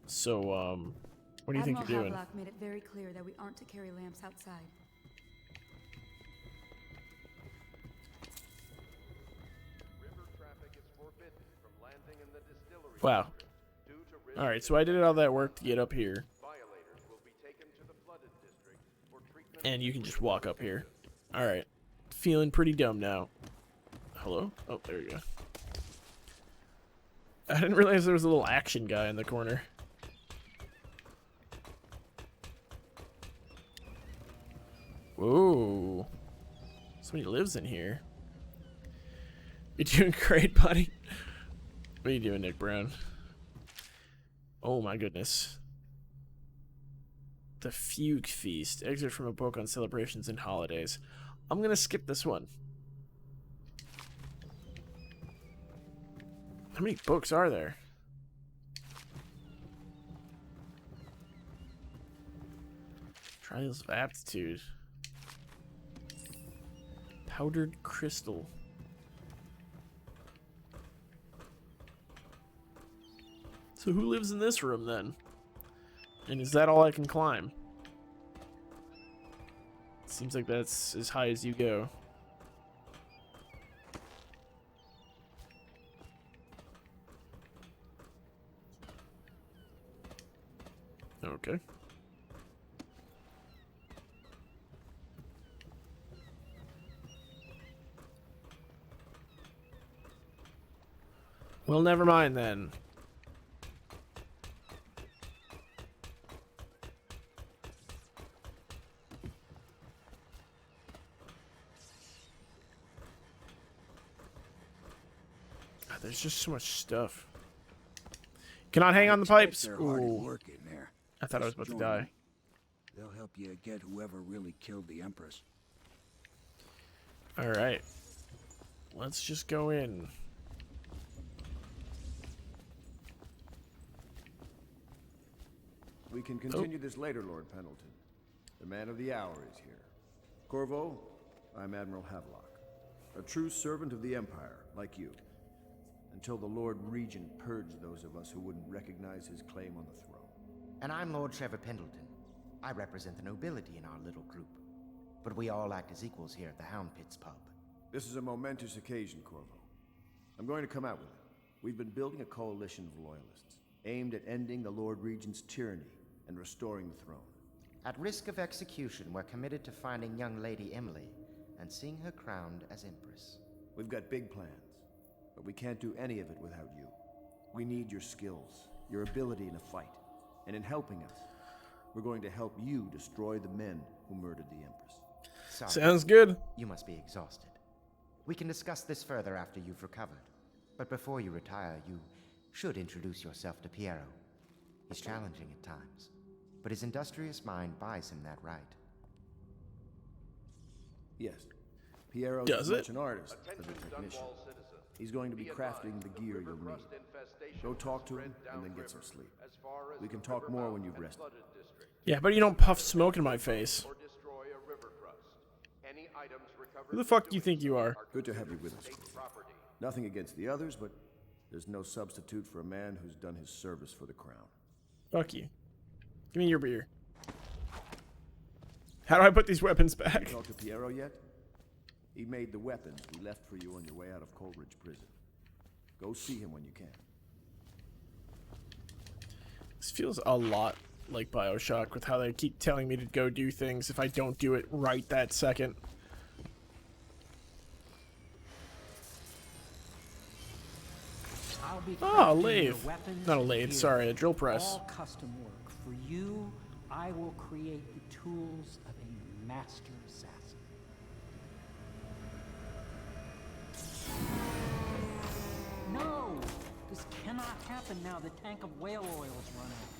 So, what do you think you're doing? Admiral Havelock made it very clear that we aren't to carry lamps outside. River traffic is forbidden from landing in the distillery. Wow. Alright, so I did all that work to get up here. Violators will be taken to the flooded district for treatment. And you can just walk up here. Alright. Feeling pretty dumb now. Hello? Oh, there you go. I didn't realize there was a little action guy in the corner. Whoa. Somebody lives in here. You're doing great, buddy. What are you doing, Nick Brown? Oh my goodness. The Fugue Feast. Excerpt from a book on celebrations and holidays. I'm gonna skip this one. How many books are there? Trials of Aptitude. Powdered Crystal. So who lives in this room then? And is that all I can climb? Seems like that's as high as you go. Okay. Well, never mind then. God, there's just so much stuff. Cannot hang on the pipes. Ooh. I thought I was about to die. They'll help you get whoever really killed the Empress. All right. Let's just go in. We can continue this later, Lord Pendleton. The man of the hour is here. Corvo, I'm Admiral Havelock. A true servant of the Empire, like you. Until the Lord Regent purged those of us who wouldn't recognize his claim on the throne. And I'm Lord Trevor Pendleton. I represent the nobility in our little group. But we all act as equals here at the Hound Pits pub. This is a momentous occasion, Corvo. I'm going to come out with it. We've been building a coalition of loyalists, aimed at ending the Lord Regent's tyranny and restoring the throne. At risk of execution, we're committed to finding young Lady Emily and seeing her crowned as Empress. We've got big plans, but we can't do any of it without you. We need your skills, your ability in a fight, and in helping us, we're going to help you destroy the men who murdered the Empress. Sorry, sounds good. You must be exhausted. We can discuss this further after you've recovered. But before you retire, you should introduce yourself to Piero. He's challenging at times, but his industrious mind buys him that right. Yes. Piero is much an artist as a technician. He's going to be crafting the gear you'll need. Go talk to him and then get some sleep. We can talk more when you've rested. Yeah, but you don't puff smoke in my face. Who the fuck do you think you are? Good to have you with us. Nothing against the others, but there's no substitute for a man who's done his service for the crown. Fuck you. Give me your beer. How do I put these weapons back? You talked to Piero yet? He made the weapons we left for you on your way out of Coleridge Prison. Go see him when you can. This feels a lot like BioShock with how they keep telling me to go do things if I don't do it right that second. Oh, a lathe. Not a lathe, sorry, a drill press. All custom work. For you, I will create the tools of a master assassin. No! This cannot happen now. The tank of whale oil is run out.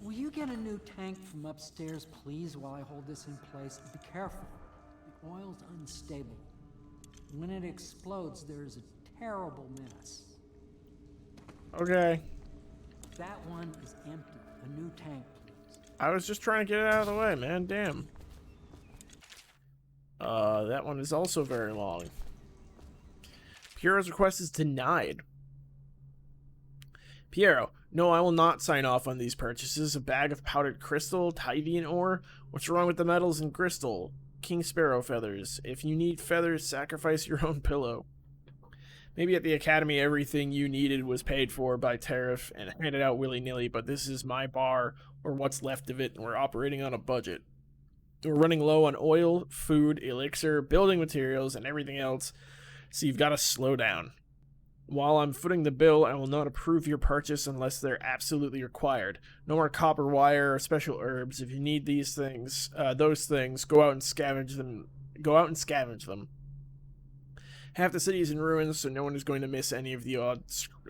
Will you get a new tank from upstairs, please, while I hold this in place? Be careful. The oil's unstable. When it explodes, there's a terrible mess. Okay. That one is empty. A new tank, please. I was just trying to get it out of the way, man. Damn. That one is also very long. Piero's request is denied. Piero, no, I will not sign off on these purchases. A bag of powdered crystal, Tidian ore. What's wrong with the metals and crystal? King Sparrow feathers. If you need feathers, sacrifice your own pillow. Maybe at the academy everything you needed was paid for by tariff and handed out willy-nilly, but this is my bar, or what's left of it, and we're operating on a budget. We're running low on oil, food, elixir, building materials, and everything else, so you've got to slow down. While I'm footing the bill, I will not approve your purchase unless they're absolutely required. No more copper wire or special herbs. If you need these things, those things, go out and scavenge them. Half the city is in ruins, so no one is going to miss any of the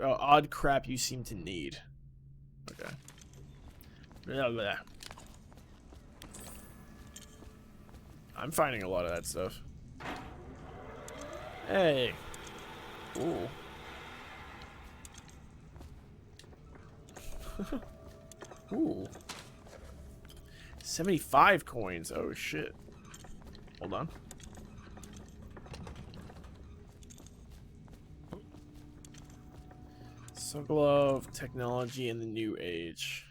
odd crap you seem to need. Okay. Blah, blah. I'm finding a lot of that stuff. Hey. Ooh. Ooh. 75 coins. Oh, shit. Hold on. Glove, technology, in the new age.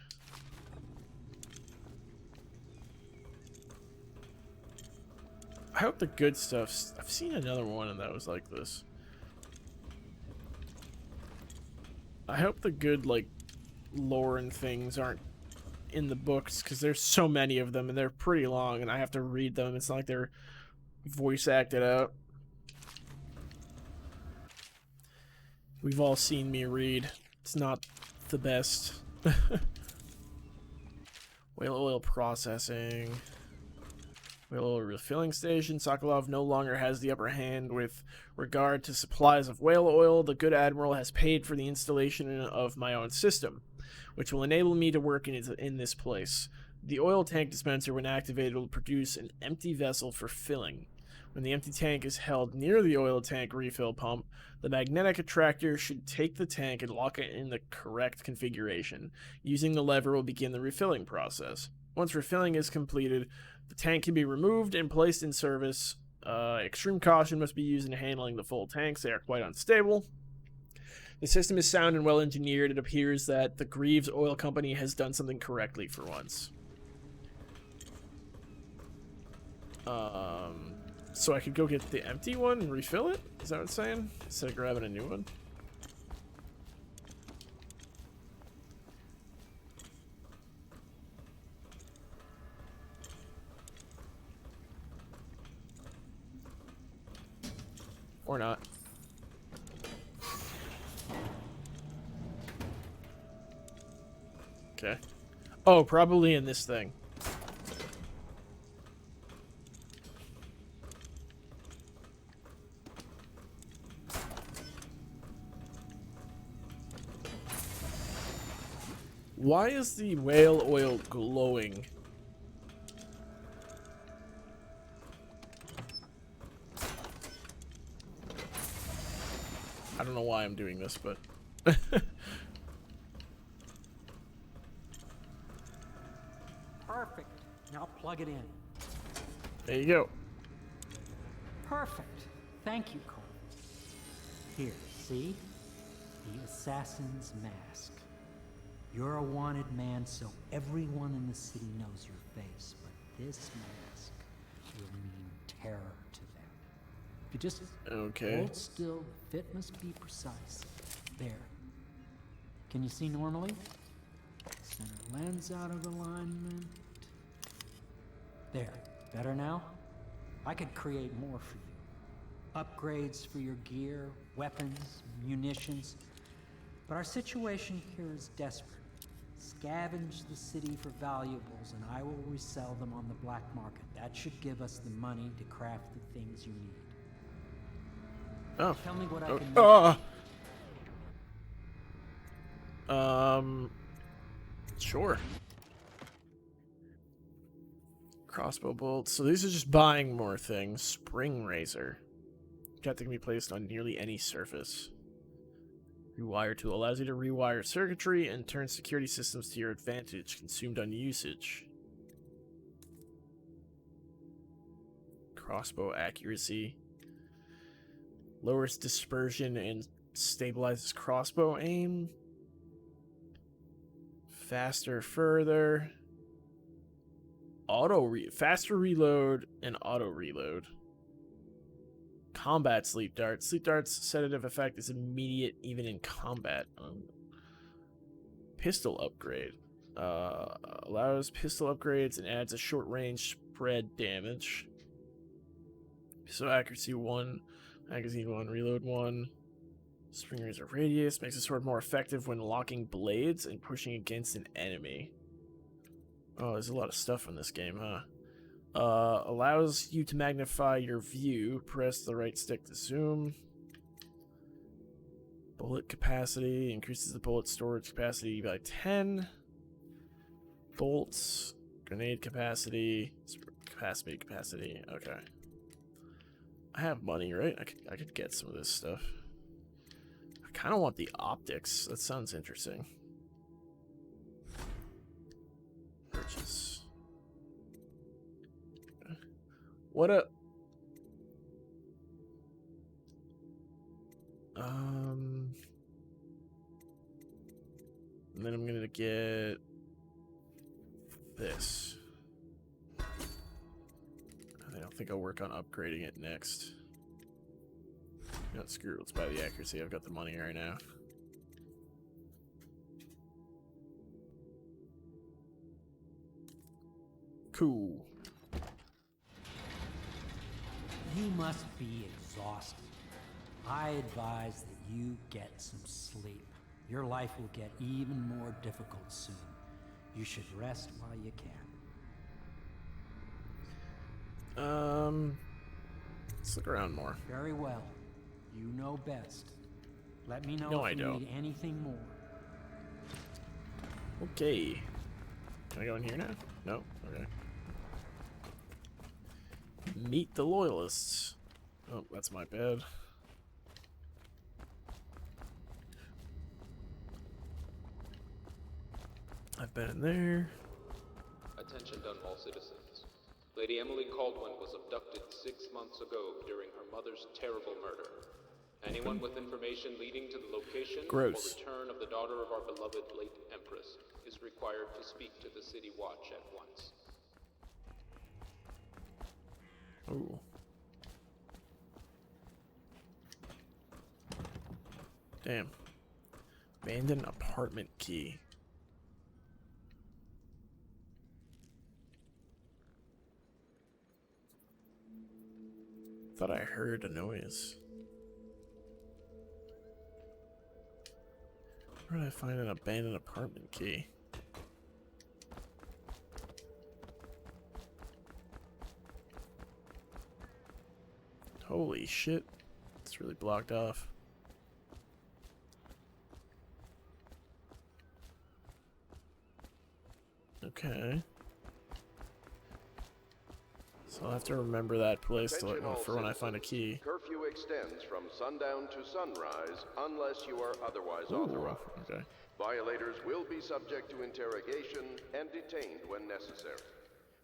I hope the good stuff. I've seen another one and that was like this. I hope the good, like, lore and things aren't in the books, because there's so many of them and they're pretty long and I have to read them. It's not like they're voice acted out. We've all seen me read. It's not the best. Whale oil processing. Whale oil refilling station. Sokolov no longer has the upper hand with regard to supplies of whale oil. The good admiral has paid for the installation of my own system, which will enable me to work in this place. The oil tank dispenser, when activated, will produce an empty vessel for filling. When the empty tank is held near the oil tank refill pump, the magnetic attractor should take the tank and lock it in the correct configuration. Using the lever will begin the refilling process. Once refilling is completed, the tank can be removed and placed in service. Extreme caution must be used in handling the full tanks. They are quite unstable. The system is sound and well engineered. It appears that the Greaves Oil Company has done something correctly for once. So I could go get the empty one and refill it? Is that what it's saying? Instead of grabbing a new one? Or not. Okay. Oh, probably in this thing. Why is the whale oil glowing? I don't know why I'm doing this, but... Perfect. Now plug it in. There you go. Perfect. Thank you, Cole. Here, see? The assassin's mask. You're a wanted man, so everyone in the city knows your face, but this mask will mean terror to them. If you just hold still, the fit must be precise. There. Can you see normally? Center lens out of alignment. There. Better now? I could create more for you. Upgrades for your gear, weapons, munitions. But our situation here is desperate. Scavenge the city for valuables, and I will resell them on the black market. That should give us the money to craft the things you need. Oh. Tell me what I can do. Sure. Crossbow bolts. So these are just buying more things. Spring razor. Got to be placed on nearly any surface. Rewire tool allows you to rewire circuitry and turn security systems to your advantage, consumed on usage. Crossbow accuracy. Lowers dispersion and stabilizes crossbow aim. Faster, further. Faster reload and auto reload. Combat sleep dart. Sleep dart's sedative effect is immediate even in combat. Pistol upgrade. Allows pistol upgrades and adds a short range spread damage. Pistol accuracy 1, magazine 1, reload 1. Spring razor radius makes the sword more effective when locking blades and pushing against an enemy. Oh, there's a lot of stuff in this game, huh? Allows you to magnify your view. Press the right stick to zoom. Bullet capacity. Increases the bullet storage capacity by 10. Bolts. Grenade capacity. Capacity. Okay. I have money, right? I could get some of this stuff. I kind of want the optics. That sounds interesting. Purchase. What a... And then I'm gonna get this. I don't think I'll work on upgrading it next. You know, screw it, let's buy the accuracy. I've got the money right now. Cool. You must be exhausted. I advise that you get some sleep. Your life will get even more difficult soon. You should rest while you can. Let's look around more. Very well. You know best. Let me know No, I if you don't. need anything more. Okay. Can I go in here now? No? Okay. Meet the Loyalists. Oh, that's my bad. I've been in there. Attention Dunwall citizens. Lady Emily Caldwin was abducted 6 months ago during her mother's terrible murder. Anyone with information leading to the location or return of the daughter of our beloved late Empress is required to speak to the City Watch at once. Ooh. Damn. Abandoned apartment key. Thought I heard a noise. Where did I find an abandoned apartment key? Holy shit. It's really blocked off. Okay. So I'll have to remember that place to, for when I find a key. Curfew extends from sundown to sunrise unless you are otherwise authorized. Okay. Violators will be subject to interrogation and detained when necessary.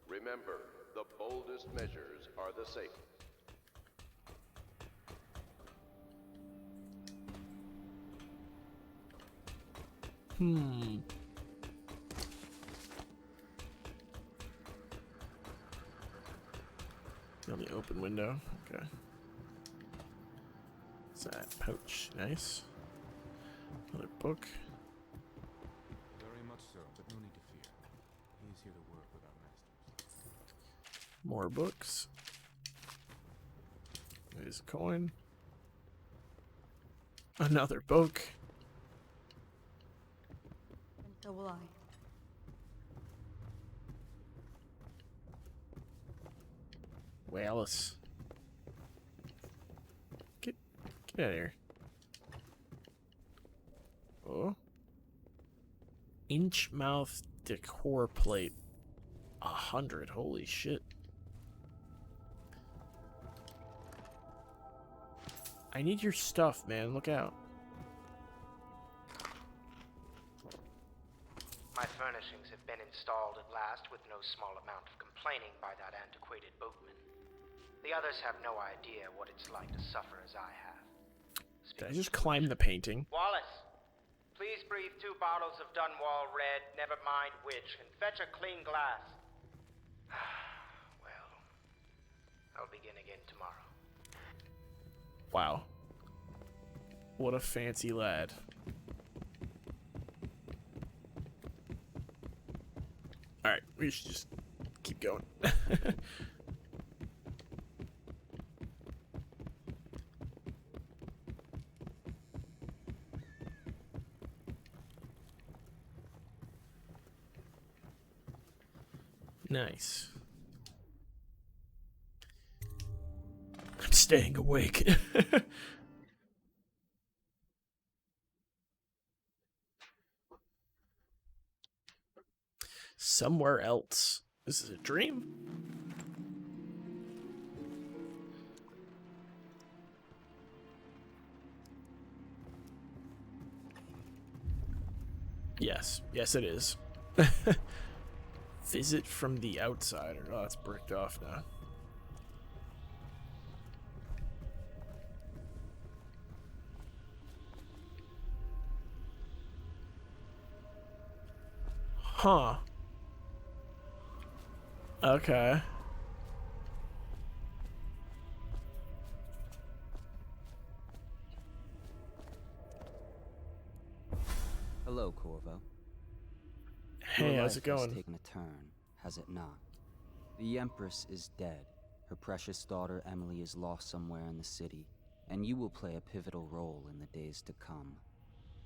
Remember, the boldest measures are the safest. On the open window. Okay. What's that? Pouch. Nice. Another book. Very much so, but no need to fear. He is here to work with our masters. More books. There's a coin. Another book. And so will I. Wallace. Get out of here. Oh. Inch mouth decor plate. 100. Holy shit. I need your stuff, man. Look out. My furnishings have been installed at last with no small amount of complaining by that antiquated boatman. The others have no idea what it's like to suffer as I have. Did I just climb the painting? Wallace, please breathe 2 bottles of Dunwall Red, never mind which, and fetch a clean glass. Well, I'll begin again tomorrow. Wow. What a fancy lad. Alright, we should just keep going. Nice. I'm staying awake. Somewhere else. This is a dream? Yes. Yes, it is. Visit from the outsider. Oh, it's bricked off now. Huh. Okay. Hello, Corvo. Hey, how's it going? Has taken a turn, has it not? The Empress is dead. Her precious daughter Emily is lost somewhere in the city, and you will play a pivotal role in the days to come.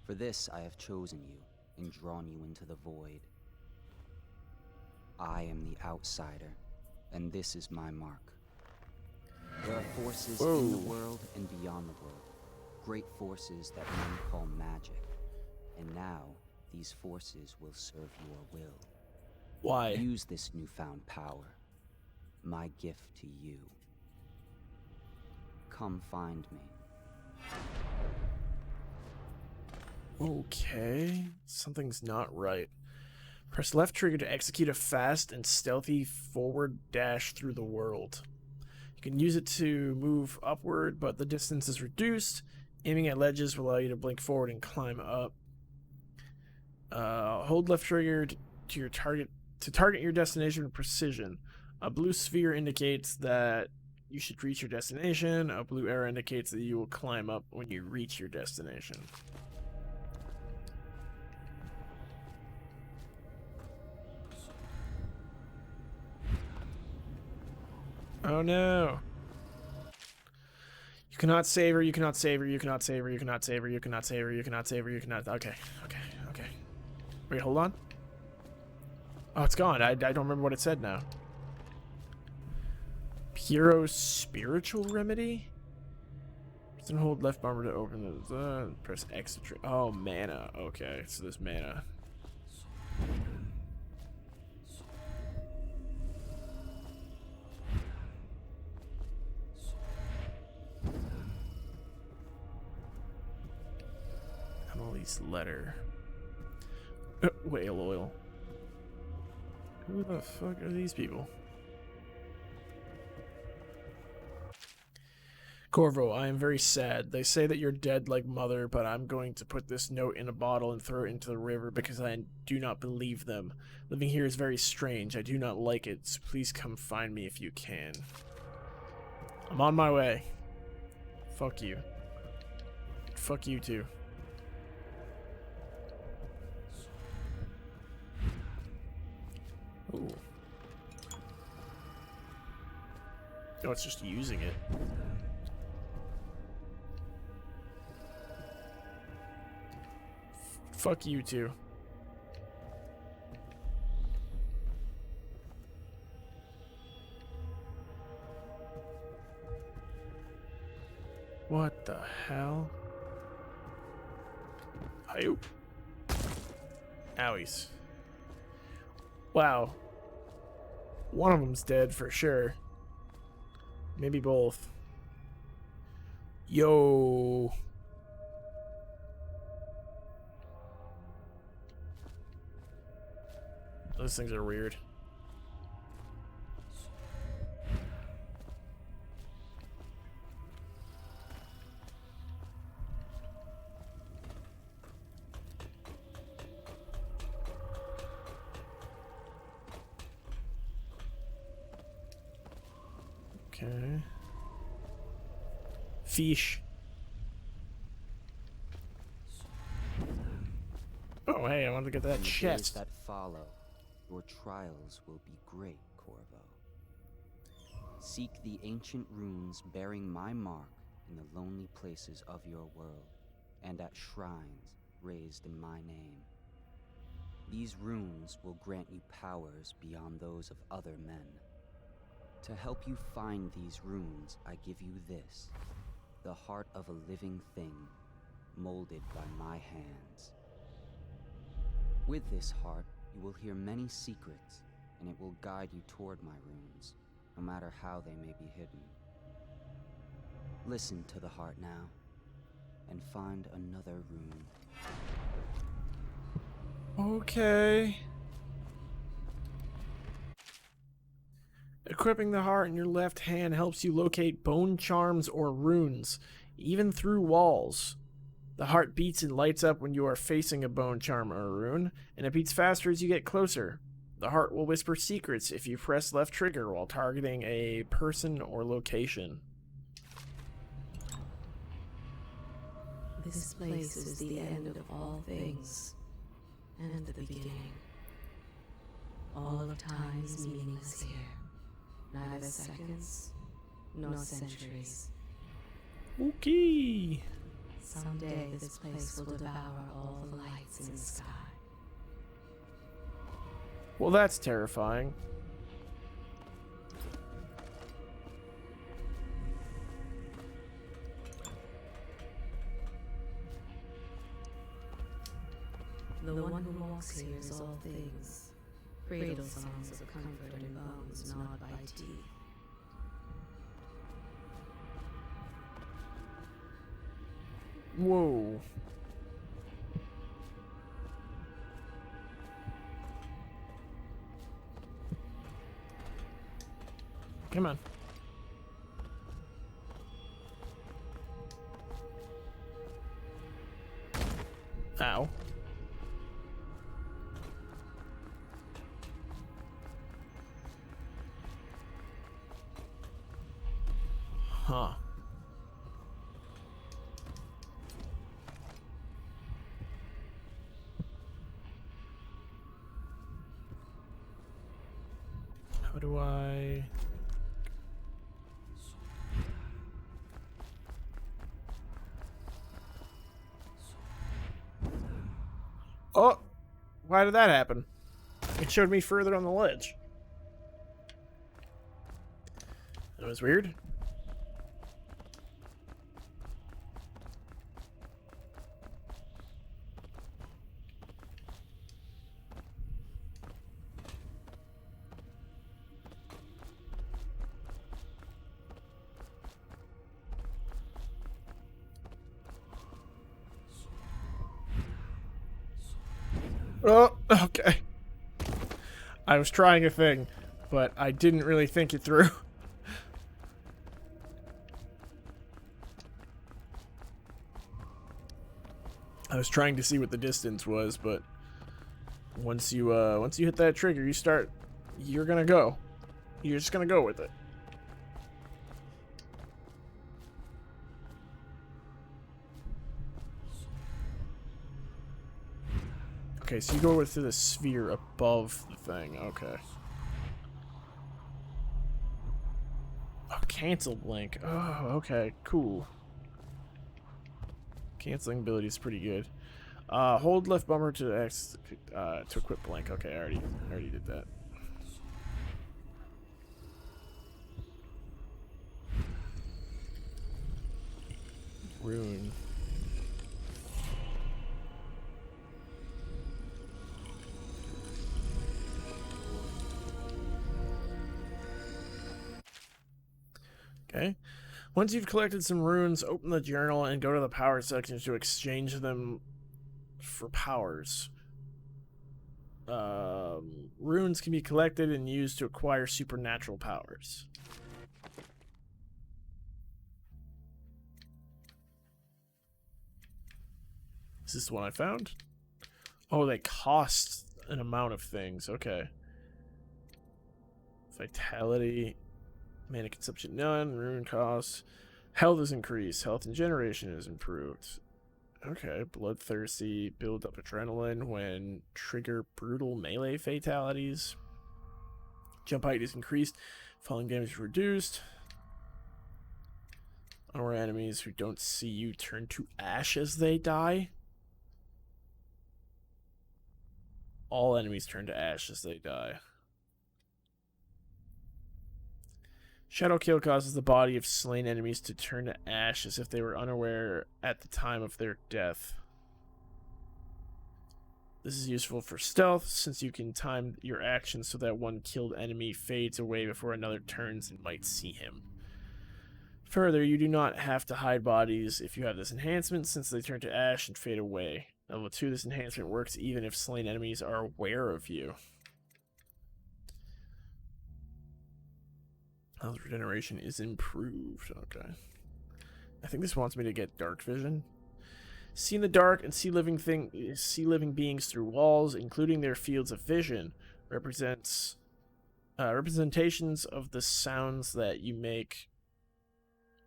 For this I have chosen you and drawn you into the void. I am the outsider, and this is my mark. There are forces in the world and beyond the world, great forces that men call magic. And now, these forces will serve your will. Why? Use this newfound power, my gift to you. Come find me. Okay, something's not right. Press left trigger to execute a fast and stealthy forward dash through the world. You can use it to move upward, but the distance is reduced. Aiming at ledges will allow you to blink forward and climb up. Hold left trigger to target your destination with precision. A blue sphere indicates that you should reach your destination. A blue arrow indicates that you will climb up when you reach your destination. Oh no. You cannot save her, you cannot save her, you cannot save her, you cannot save her, you cannot save her, you cannot save her, you cannot. Okay. Wait, hold on. Oh, it's gone. I don't remember what it said now. Piero's spiritual remedy? Press and hold left bumper to open the press X to trigger. Oh, mana. Okay, so there's mana. Emily's letter. Whale oil. Who the fuck are these people? Corvo, I am very sad. They say that you're dead like mother, but I'm going to put this note in a bottle and throw it into the river because I do not believe them. Living here is very strange. I do not like it, so please come find me if you can. I'm on my way. Fuck you. Fuck you too. Ooh. Oh, it's just using it. Fuck you too. What the hell? Ayo. Owies. Wow. One of them's dead for sure. Maybe both. Yo. Those things are weird. Okay. Fish. Oh, hey, I wanted to get that chest. That follow, your trials will be great, Corvo. Seek the ancient runes bearing my mark in the lonely places of your world, and at shrines raised in my name. These runes will grant you powers beyond those of other men. To help you find these runes, I give you this, the heart of a living thing, molded by my hands. With this heart, you will hear many secrets, and it will guide you toward my runes, no matter how they may be hidden. Listen to the heart now, and find another rune. Okay. Equipping the heart in your left hand helps you locate bone charms or runes, even through walls. The heart beats and lights up when you are facing a bone charm or a rune, and it beats faster as you get closer. The heart will whisper secrets if you press left trigger while targeting a person or location. This place is the end of all things, and the beginning. All of time is meaningless here. Neither seconds, nor centuries. Okay. Someday this place will devour all the lights in the sky. Well, that's terrifying. The one who walks here is all things. Cradle songs of comfort and bones gnawed by teeth. Whoa. Come on. Ow. Huh. How do I... Oh! Why did that happen? It showed me further on the ledge. That was weird. Oh, okay. I was trying a thing, but I didn't really think it through. I was trying to see what the distance was, but once you hit that trigger, you're gonna go. You're just gonna go with it. Okay, so you go with the sphere above the thing. Okay. Oh, cancel blink. Oh, okay, cool. Canceling ability is pretty good. Hold left bumper to X to equip blink. Okay, I already did that. Rune. Okay. Once you've collected some runes, open the journal and go to the power section to exchange them for powers. Runes can be collected and used to acquire supernatural powers. Is this the one I found? Oh, they cost an amount of things. Okay. Vitality. Mana consumption none. Rune cost. Health is increased. Health and generation is improved. Okay. Bloodthirsty. Build up adrenaline when trigger brutal melee fatalities. Jump height is increased. Falling damage reduced. Unaware enemies who don't see you turn to ash as they die. All enemies turn to ash as they die. Shadow Kill causes the body of slain enemies to turn to ash as if they were unaware at the time of their death. This is useful for stealth, since you can time your actions so that one killed enemy fades away before another turns and might see him. Further, you do not have to hide bodies if you have this enhancement, since they turn to ash and fade away. Level 2, this enhancement works even if slain enemies are aware of you. Health regeneration is improved. Okay. I think this wants me to get dark vision. See in the dark and see living beings through walls, including their fields of vision. Representations of the sounds that you make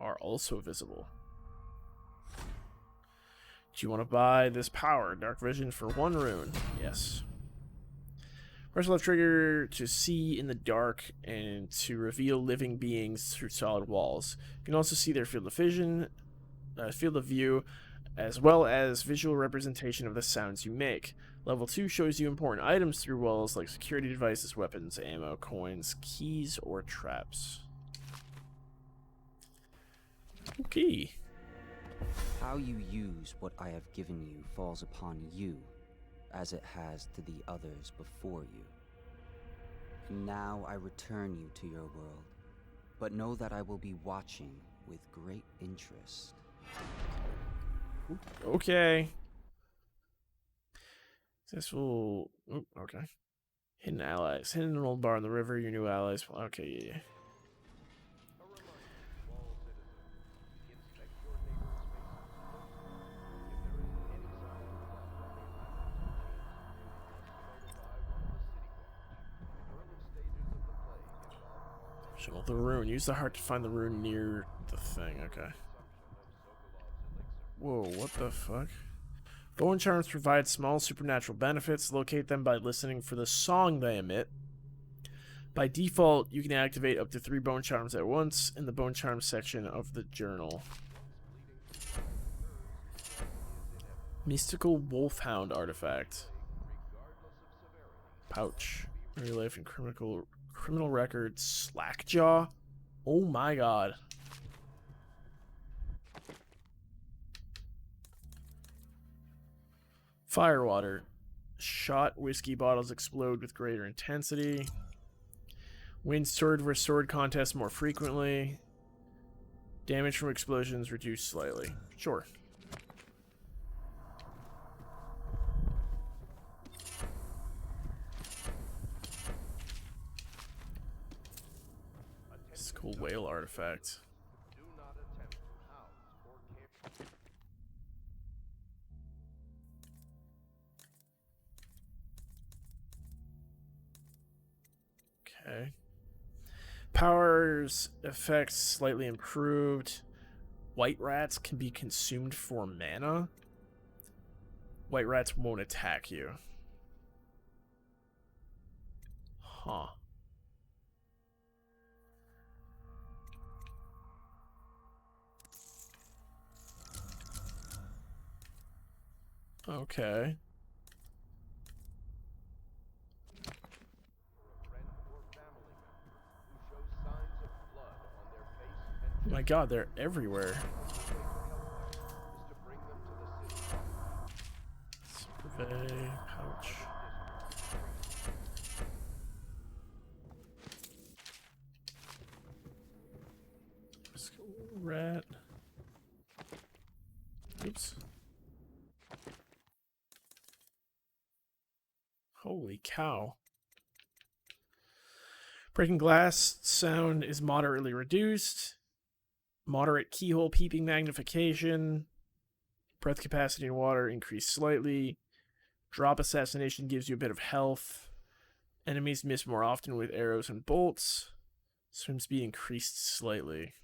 are also visible. Do you want to buy this power? Dark vision for 1 rune. Yes. Press left trigger to see in the dark and to reveal living beings through solid walls. You can also see their field of vision field of view, as well as visual representation of the sounds you make. Level 2 shows you important items through walls like security devices, weapons, ammo, coins, keys, or traps. Okay. How you use what I have given you falls upon you, as it has to the others before you. And now I return you to your world, but know that I will be watching with great interest. Okay. Successful. Okay. Hidden allies. Hidden an old bar in the river. Your new allies. Okay, yeah. Show the rune. Use the heart to find the rune near the thing. Okay. Whoa, what the fuck? Bone charms provide small supernatural benefits. Locate them by listening for the song they emit. By default, you can activate up to 3 bone charms at once in the bone charms section of the journal. Mystical Wolfhound artifact. Pouch. Early life and criminal record. Slackjaw. Oh my god. Firewater. Shot whiskey bottles explode with greater intensity. Win sword vs sword contests more frequently. Damage from explosions reduced slightly. Sure. This is a cool whale artifact. Okay. Powers effects slightly improved. White rats can be consumed for mana. White rats won't attack you. Huh. Okay. Oh my god, they're everywhere. Survey, pouch. Rat. Oops. Holy cow. Breaking glass sound is moderately reduced. Moderate keyhole peeping magnification. Breath capacity in water increased slightly. Drop assassination gives you a bit of health. Enemies miss more often with arrows and bolts. Swim speed increased slightly.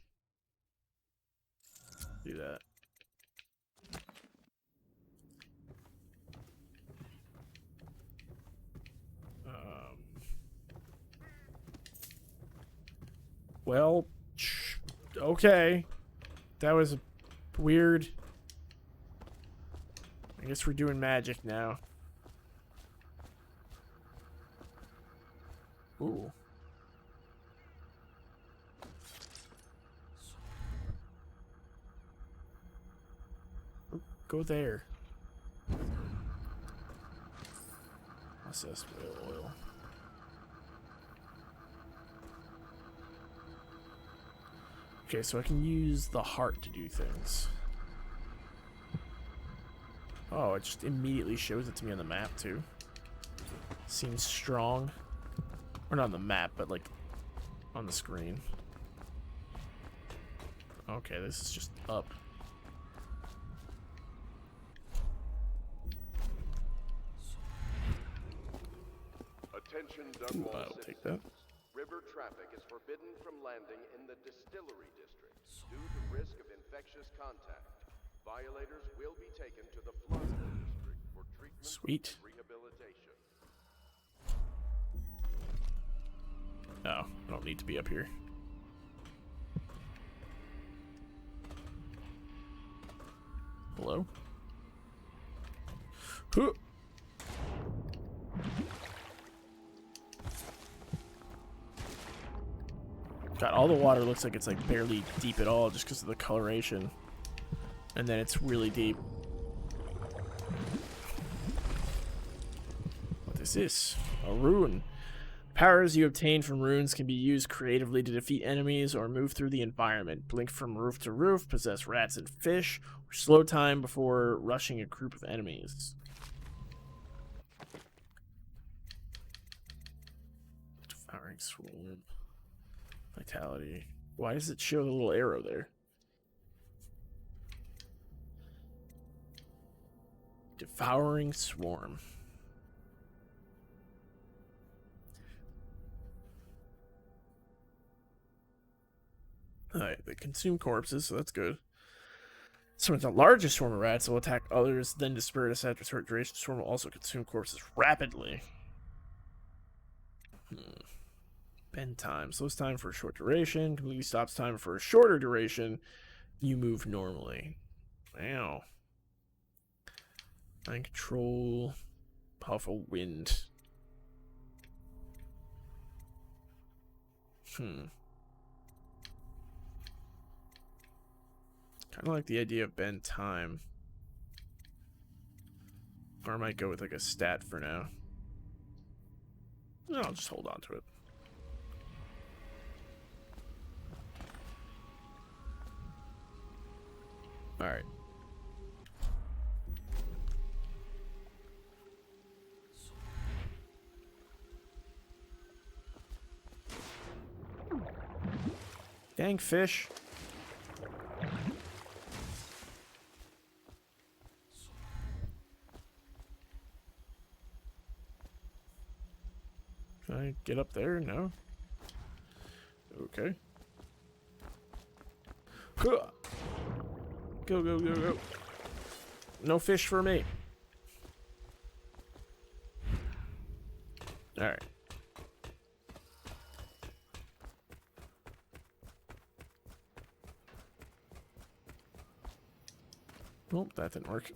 Do that. Well, okay. That was weird. I guess we're doing magic now. Ooh. Go there. Processed whale oil. Okay, so I can use the heart to do things. Oh, it just immediately shows it to me on the map, too. Seems strong. Or not on the map, but, like, on the screen. Okay, this is just up. Attention, Ooh, I'll take that. River traffic is forbidden from landing in the distillery district due to risk of infectious contact. Violators will be taken to the Florida district for treatment Sweet. and rehabilitation. Oh, I don't need to be up here. Hello? Huh. God, all the water looks like it's like barely deep at all just because of the coloration. And then it's really deep. What is this? A rune. Powers you obtain from runes can be used creatively to defeat enemies or move through the environment. Blink from roof to roof, possess rats and fish, or slow time before rushing a group of enemies. Devouring Swarm. Vitality. Why does it show the little arrow there? Devouring Swarm. Alright, they consume corpses, so that's good. So it's the largest swarm of rats will attack others, then dispiritus after a short duration. The swarm will also consume corpses rapidly. Bend time. Slows time for a short duration. Completely stops time for a shorter duration. You move normally. Wow. Mind control. Powerful wind. Kind of like the idea of bend time. Or I might go with like a stat for now. No, I'll just hold on to it. Alright. Dang fish. Can I get up there? No. Okay. Go, go, go, go. No fish for me. Alright. Oh, that didn't work.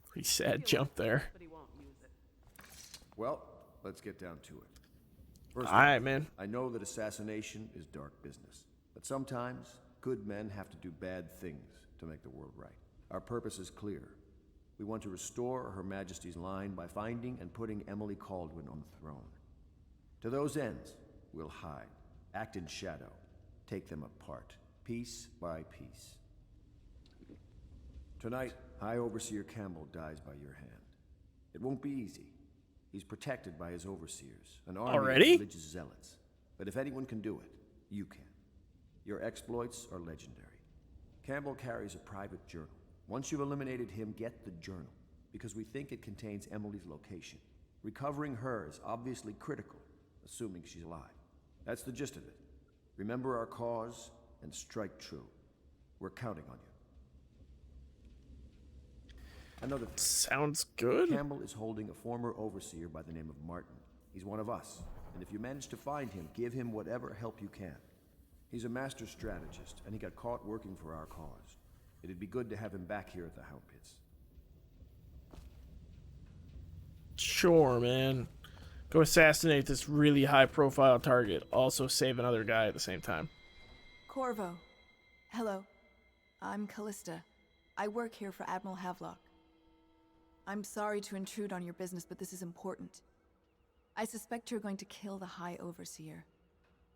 Pretty sad jump there. Well, let's get down to it. First Alright, man. I know that assassination is dark business, but sometimes good men have to do bad things to make the world right. Our purpose is clear. We want to restore Her Majesty's line by finding and putting Emily Caldwin on the throne. To those ends, we'll hide, act in shadow, take them apart, piece by piece. Tonight, High Overseer Campbell dies by your hand. It won't be easy. He's protected by his overseers, an army of religious zealots. But if anyone can do it, you can. Your exploits are legendary. Campbell carries a private journal. Once you've eliminated him, get the journal, because we think it contains Emily's location. Recovering her is obviously critical, assuming she's alive. That's the gist of it. Remember our cause and strike true. We're counting on you. Another thing. Sounds good. Campbell is holding a former overseer by the name of Martin. He's one of us, and if you manage to find him, give him whatever help you can. He's a master strategist, and he got caught working for our cause. It'd be good to have him back here at the Hound Pits. Sure, man. Go assassinate this really high-profile target. Also save another guy at the same time. Corvo. Hello. I'm Callista. I work here for Admiral Havelock. I'm sorry to intrude on your business, but this is important. I suspect you're going to kill the High Overseer.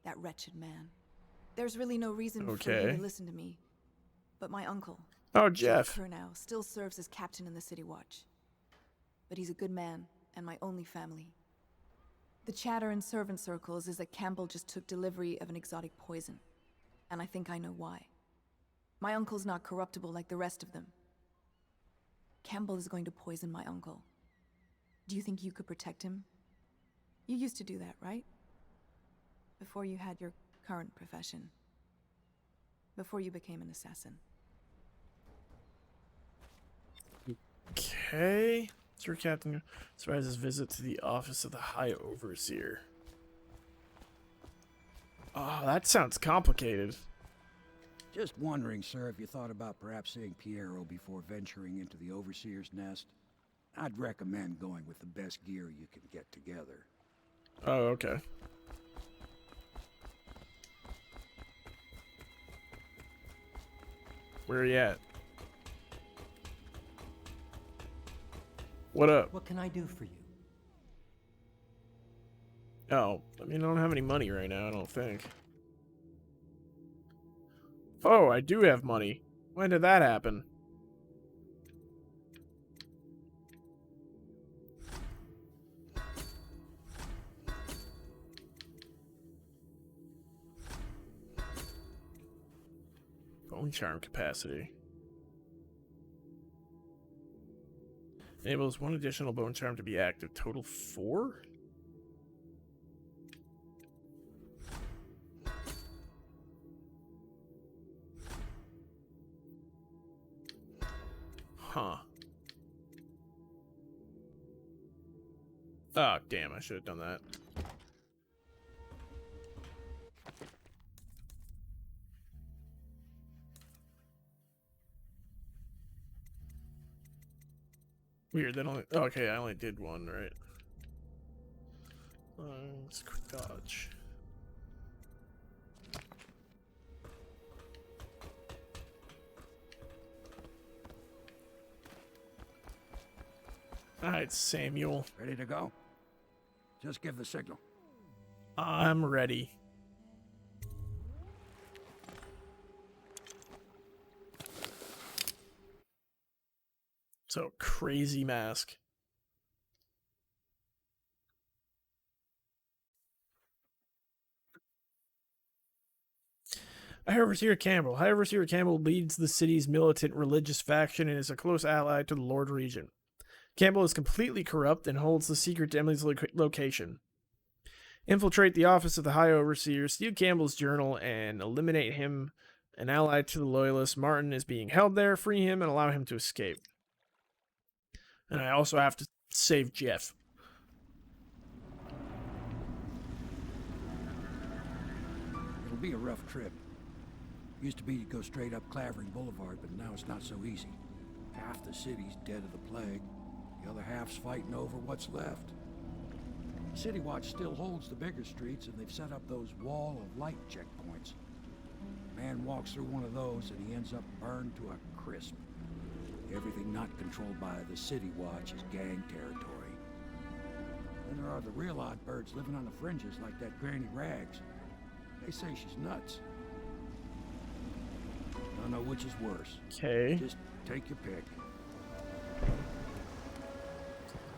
That wretched man. There's really no reason for you to listen to me. But my uncle, Jeff Kurnow, still serves as captain in the City Watch. But he's a good man, and my only family. The chatter in servant circles is that Campbell just took delivery of an exotic poison. And I think I know why. My uncle's not corruptible like the rest of them. Campbell is going to poison my uncle. Do you think you could protect him? You used to do that, right? Before you had your current profession. Before you became an assassin. Okay. Sir Captain surprises visit to the office of the High Overseer. Oh, that sounds complicated. Just wondering, sir, if you thought about perhaps seeing Piero before venturing into the Overseer's nest. I'd recommend going with the best gear you can get together. Oh, okay. Where are you at? What up? What can I do for you? Oh, I mean, I don't have any money right now, I don't think. Oh, I do have money. When did that happen? Bone charm capacity. Enables one additional bone charm to be active. Total 4? Huh. Oh, damn, I should have done that. Weird, that only... Okay, I only did one, right? Let's quick dodge. Alright, Samuel. Ready to go? Just give the signal. I'm ready. So, crazy mask. High Overseer Campbell. High Overseer Campbell leads the city's militant religious faction and is a close ally to the Lord Regent. Campbell is completely corrupt and holds the secret to Emily's location. Infiltrate the office of the High Overseer, steal Campbell's journal, and eliminate him. An ally to the Loyalists, Martin is being held there. Free him and allow him to escape. And I also have to save Jeff. It'll be a rough trip. Used to be to go straight up Clavering Boulevard, but now it's not so easy. Half the city's dead of the plague. The other half's fighting over what's left. City Watch still holds the bigger streets, and they've set up those wall of light checkpoints. Man walks through one of those, and he ends up burned to a crisp. Everything not controlled by the City Watch is gang territory. Then there are the real odd birds living on the fringes, like that Granny Rags. They say she's nuts. Don't know which is worse. Okay. Just take your pick.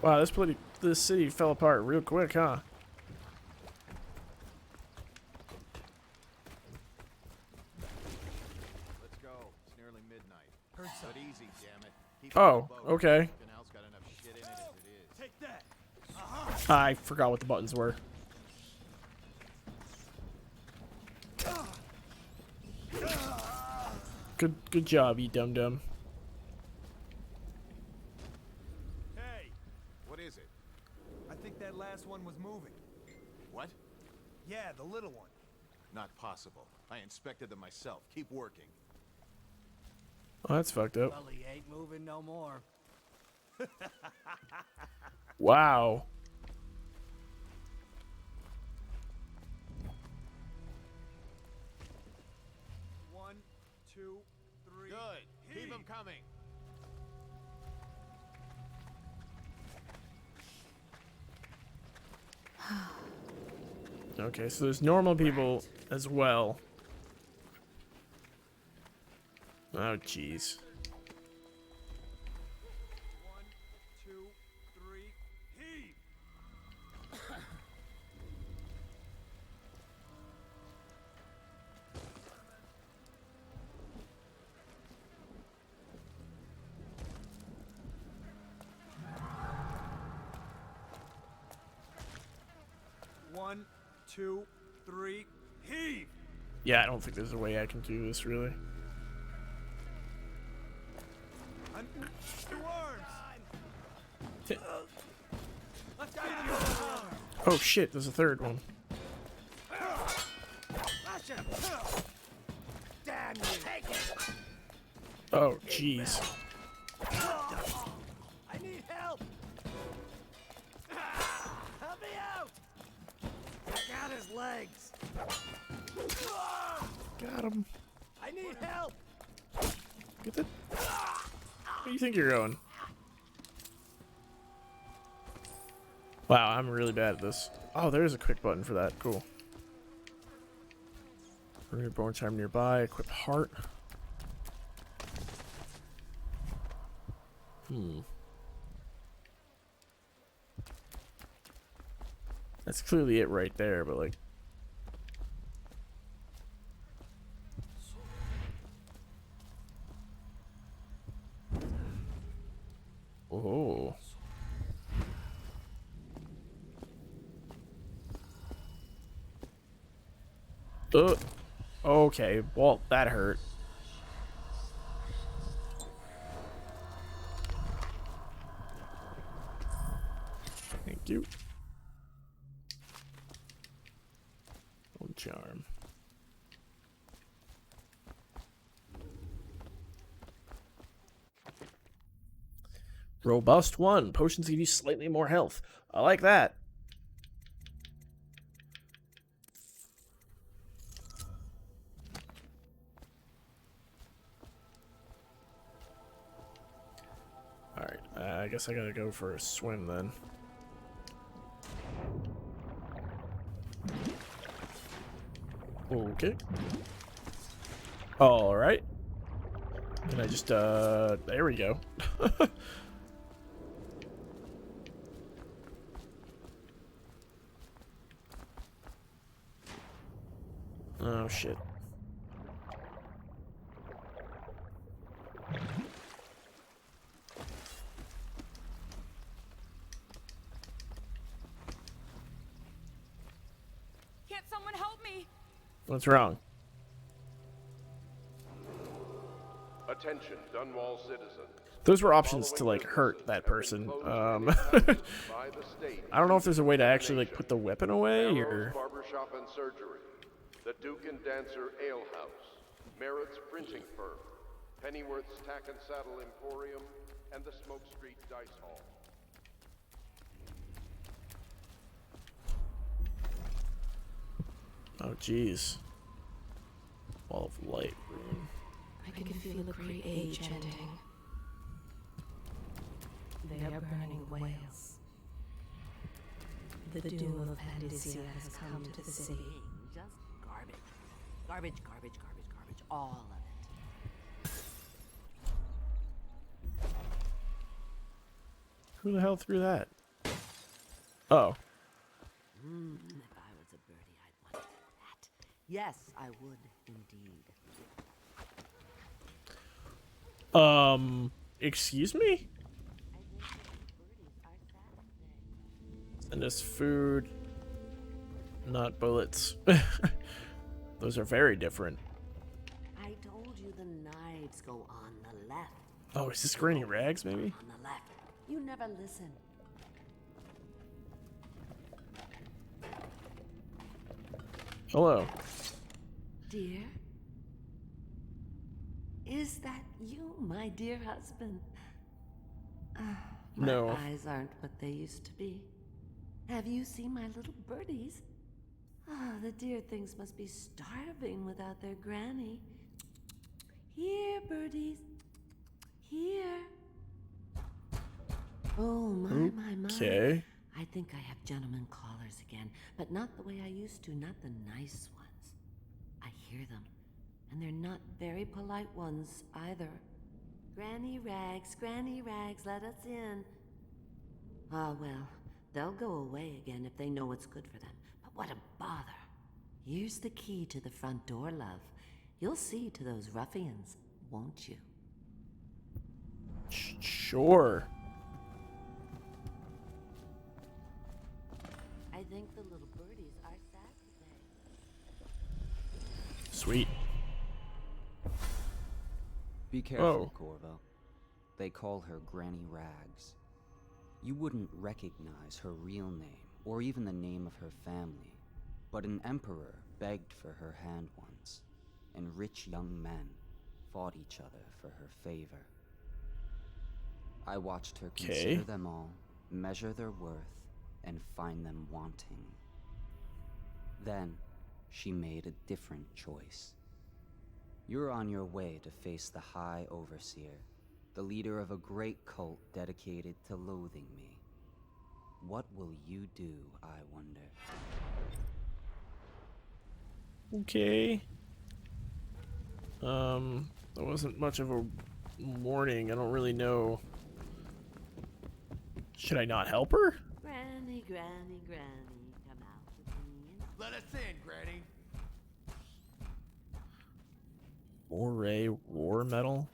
Wow, this city fell apart real quick, huh? Let's go. It's nearly midnight. But easy, damn it. Oh, okay. Canal's got enough shit in it as it is. Take that. I forgot what the buttons were. Good job, you dum-dum. Hey, What is it? I think that last one was moving. What? Yeah, the little one. Not possible. I inspected them myself. Keep working. Oh, that's fucked up. Well, he ain't moving no more. Wow. One, two, three. Good. Keep them coming. Okay, so there's normal people as well. Oh, jeez. One, two, three. Heave. One, two, three. Heave. Yeah, I don't think there's a way I can do this, really. Two arms. Let's go. Oh shit, there's a third one. Damn you! Oh, jeez. I need help! Help me out! Check out his legs! Got him. I need help! Get the... Where do you think you're going? Wow, I'm really bad at this. Oh, there's a quick button for that. Cool. Reborn time nearby. Equip heart. That's clearly it right there, but like... Oh. Okay, well, that hurt. Thank you. One charm. Robust 1. Potions give you slightly more health. I like that. Alright, I guess I gotta go for a swim then. Okay. Alright. Can I just, there we go. Oh, shit. Can't someone help me? What's wrong? Attention, Dunwall citizens. Those were options to, like, hurt that person. I don't know if there's a way to actually, like, put the weapon away, or... Barbershop and surgery. The Duke and Dancer Ale House. Merritt's Printing Firm. Pennyworth's Tack and Saddle Emporium. And the Smoke Street Dice Hall. Oh, jeez. Wall of Light rune. I can feel a great age ending. They are burning whales. The doom of Pandacia has come to the city. Just garbage. Garbage, garbage, garbage, garbage. All of it. Who the hell threw that? Oh. If I was a birdie, I'd want that. Yes, I would indeed. Excuse me? Send us food, not bullets. Those are very different. I told you the knives go on the left. Oh, is this Granny Rags, maybe? On the left. You never listen. Hello. Dear? Is that you, my dear husband? No. My eyes aren't what they used to be. Have you seen my little birdies? The dear things must be starving without their granny. Here, birdies. Here. Oh, my. Okay. I think I have gentlemen callers again, but not the way I used to, not the nice ones. I hear them, and they're not very polite ones either. Granny Rags, let us in. Ah, well, they'll go away again if they know what's good for them. But what a bother. Here's the key to the front door, love. You'll see to those ruffians, won't you? Sure. I think the little birdies are sad today. Sweet. Be careful, Corvo. They call her Granny Rags. You wouldn't recognize her real name, or even the name of her family, but an emperor begged for her hand once, and rich young men fought each other for her favor. I watched her consider them all, measure their worth, and find them wanting. Then, she made a different choice. You're on your way to face the High Overseer, the leader of a great cult dedicated to loathing me. What will you do, I wonder? Okay. That wasn't much of a warning. I don't really know. Should I not help her? Granny, Granny, Granny, come out with me. Let us in, Granny. Moray war metal.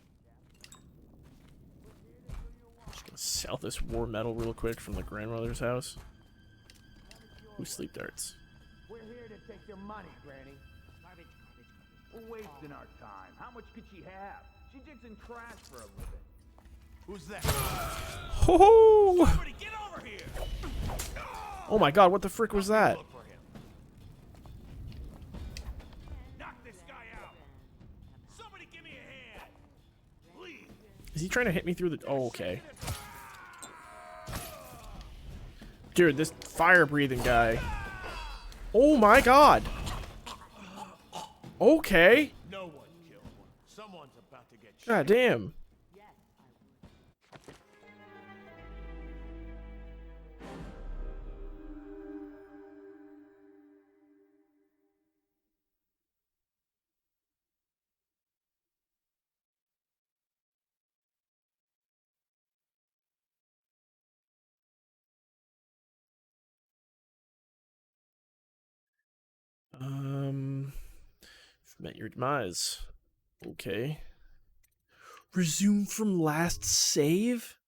Just gonna sell this war metal real quick from the grandmother's house. Who sleep darts? We're here to take your money, Granny. Garbage. We're wasting our time. How much could she have? She digs in trash for a living. Who's that? Ho! Somebody get over here! Oh my god, what the frick was that? Knock this guy out! Somebody give me a hand! Please! Is he trying to hit me through the... Oh, okay. Dude, this fire-breathing guy. Oh my god! Okay. No one killed one. Someone's about to get shot. God damn. Met your demise. Okay. Resume from last save?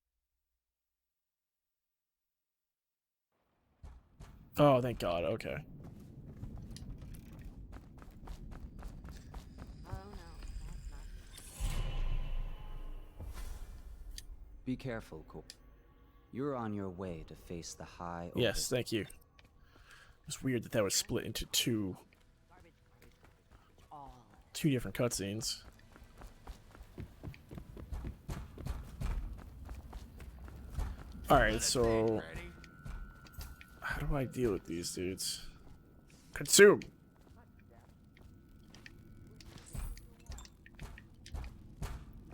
Oh, thank God. Okay. Be careful, Cole. You're on your way to face the High. Yes, thank you. It's weird that that was split into two different cutscenes. Alright, so how do I deal with these dudes? Consume!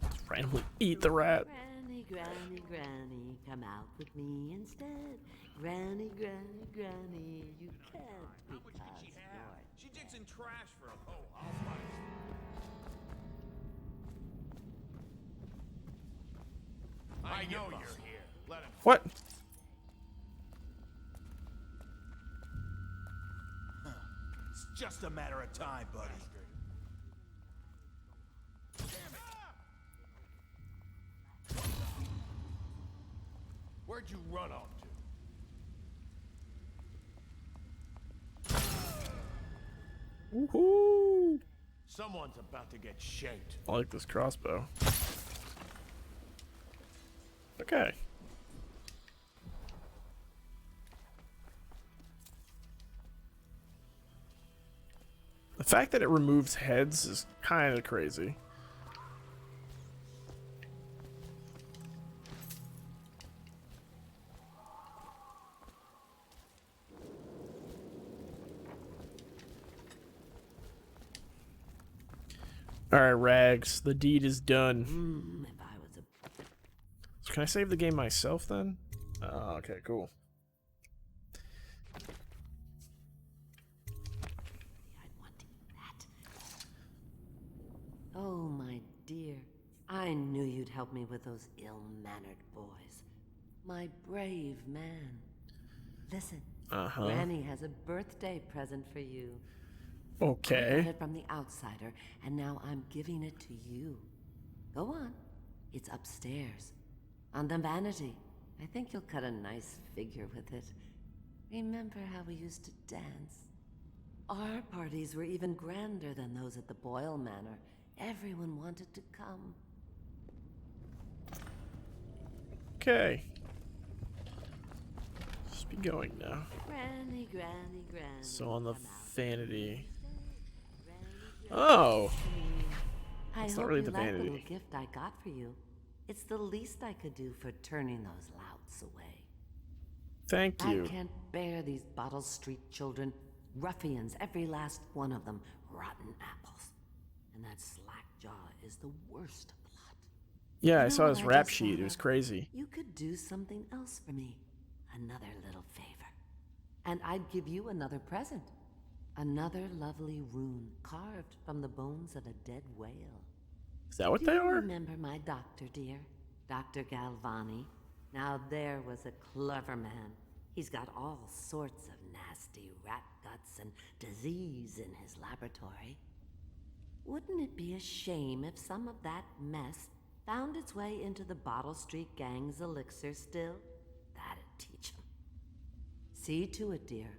Just randomly eat the rat. Granny, Granny, Granny, come out with me instead. Granny, Granny, Granny, you can't because you're... She digs in trash for a housewife. I know you're here. Let him. What? It's just a matter of time, buddy. Where'd you run off to? Woohoo! Someone's about to get shanked. I like this crossbow. Okay. The fact that it removes heads is kind of crazy. Alright, Rags. The deed is done. If I was a... So can I save the game myself then? Oh, okay, cool. Oh, my dear. I knew you'd help me with those ill-mannered boys. My brave man. Listen, Granny has a birthday present for you. Okay. I got it from the outsider, and now I'm giving it to you. Go on. It's upstairs. On the vanity. I think you'll cut a nice figure with it. Remember how we used to dance? Our parties were even grander than those at the Boyle Manor. Everyone wanted to come. Okay. Just be going now. Granny, Granny, Granny. So on the vanity. Oh. I It's hope not really you the like the vanity. little gift I got for you. It's the least I could do for turning those louts away. Thank you. I can't bear these Bottle Street children. Ruffians, every last one of them. Rotten apples. And that slack jaw is the worst of the lot. Yeah, You I know saw what his I rap just sheet. thought It was of? crazy. You could do something else for me. Another little favor. And I'd give you another present. Another lovely rune carved from the bones of a dead whale. Is that what Do they you are? remember my doctor, dear? Dr. Galvani? Now there was a clever man. He's got all sorts of nasty rat guts and disease in his laboratory. Wouldn't it be a shame if some of that mess found its way into the Bottle Street Gang's elixir still? That'd teach him. See to it, dear.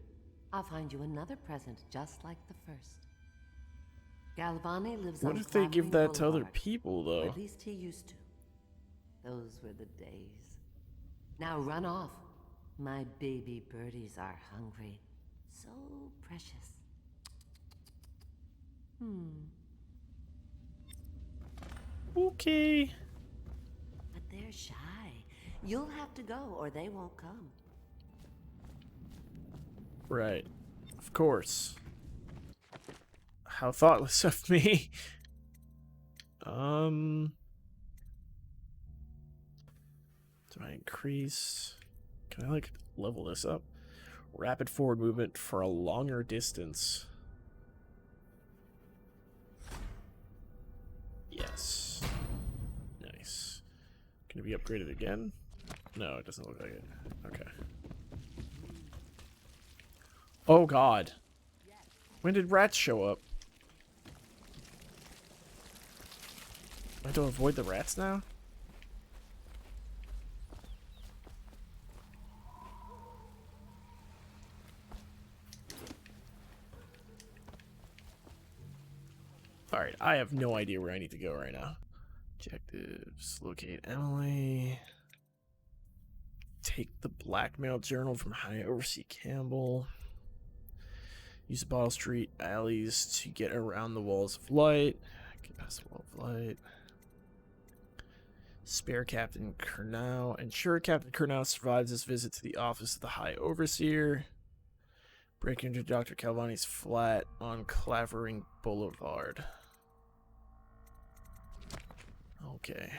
I'll find you another present just like the first. Galvani lives on What if they give that to other Boulevard, people, or though? at least he used to. Those were the days. Now run off. My baby birdies are hungry. So precious. Okay. But they're shy. You'll have to go or they won't come. Right. Of course. How thoughtless of me. Do I increase? Can I, like, level this up? Rapid forward movement for a longer distance. Yes. Nice. Can it be upgraded again? No, it doesn't look like it. Okay. Oh god. When did rats show up? I have to avoid the rats now? Alright, I have no idea where I need to go right now. Objectives. Locate Emily. Take the blackmail journal from High Overseer Campbell. Use the Bottle Street alleys to get around the walls of light. Get past the wall of light. Spare Captain Kurnow. Ensure Captain Kurnow survives his visit to the office of the High Overseer. Break into Dr. Calvani's flat on Clavering Boulevard. Okay.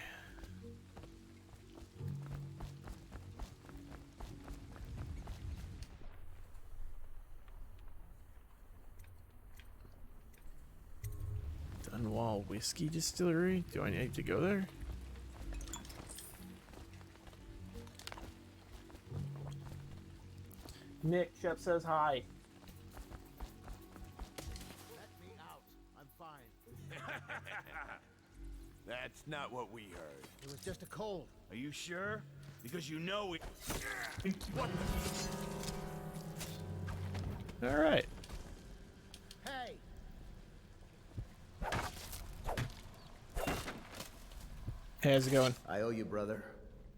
Dunwall Whiskey Distillery? Do I need to go there? Nick, Shep says hi. Let me out. I'm fine. That's not what we heard. It was just a cold. Are you sure? Because you know it. What? All right. Hey. Hey, how's it going? I owe you, brother.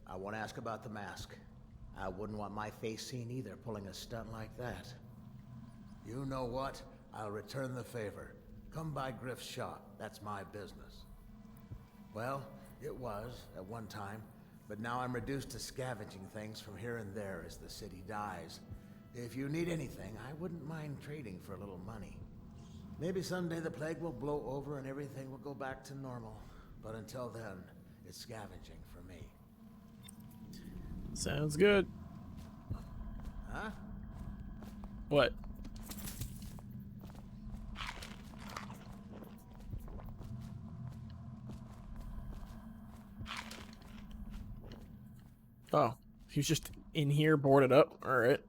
I want to ask about the mask. I wouldn't want my face seen either, pulling a stunt like that. You know what? I'll return the favor. Come by Griff's shop. That's my business. Well, it was, at one time, but now I'm reduced to scavenging things from here and there as the city dies. If you need anything, I wouldn't mind trading for a little money. Maybe someday the plague will blow over and everything will go back to normal. But until then, it's scavenging for me. Sounds good. Huh? What? Oh, he was just in here, boarded up. All right.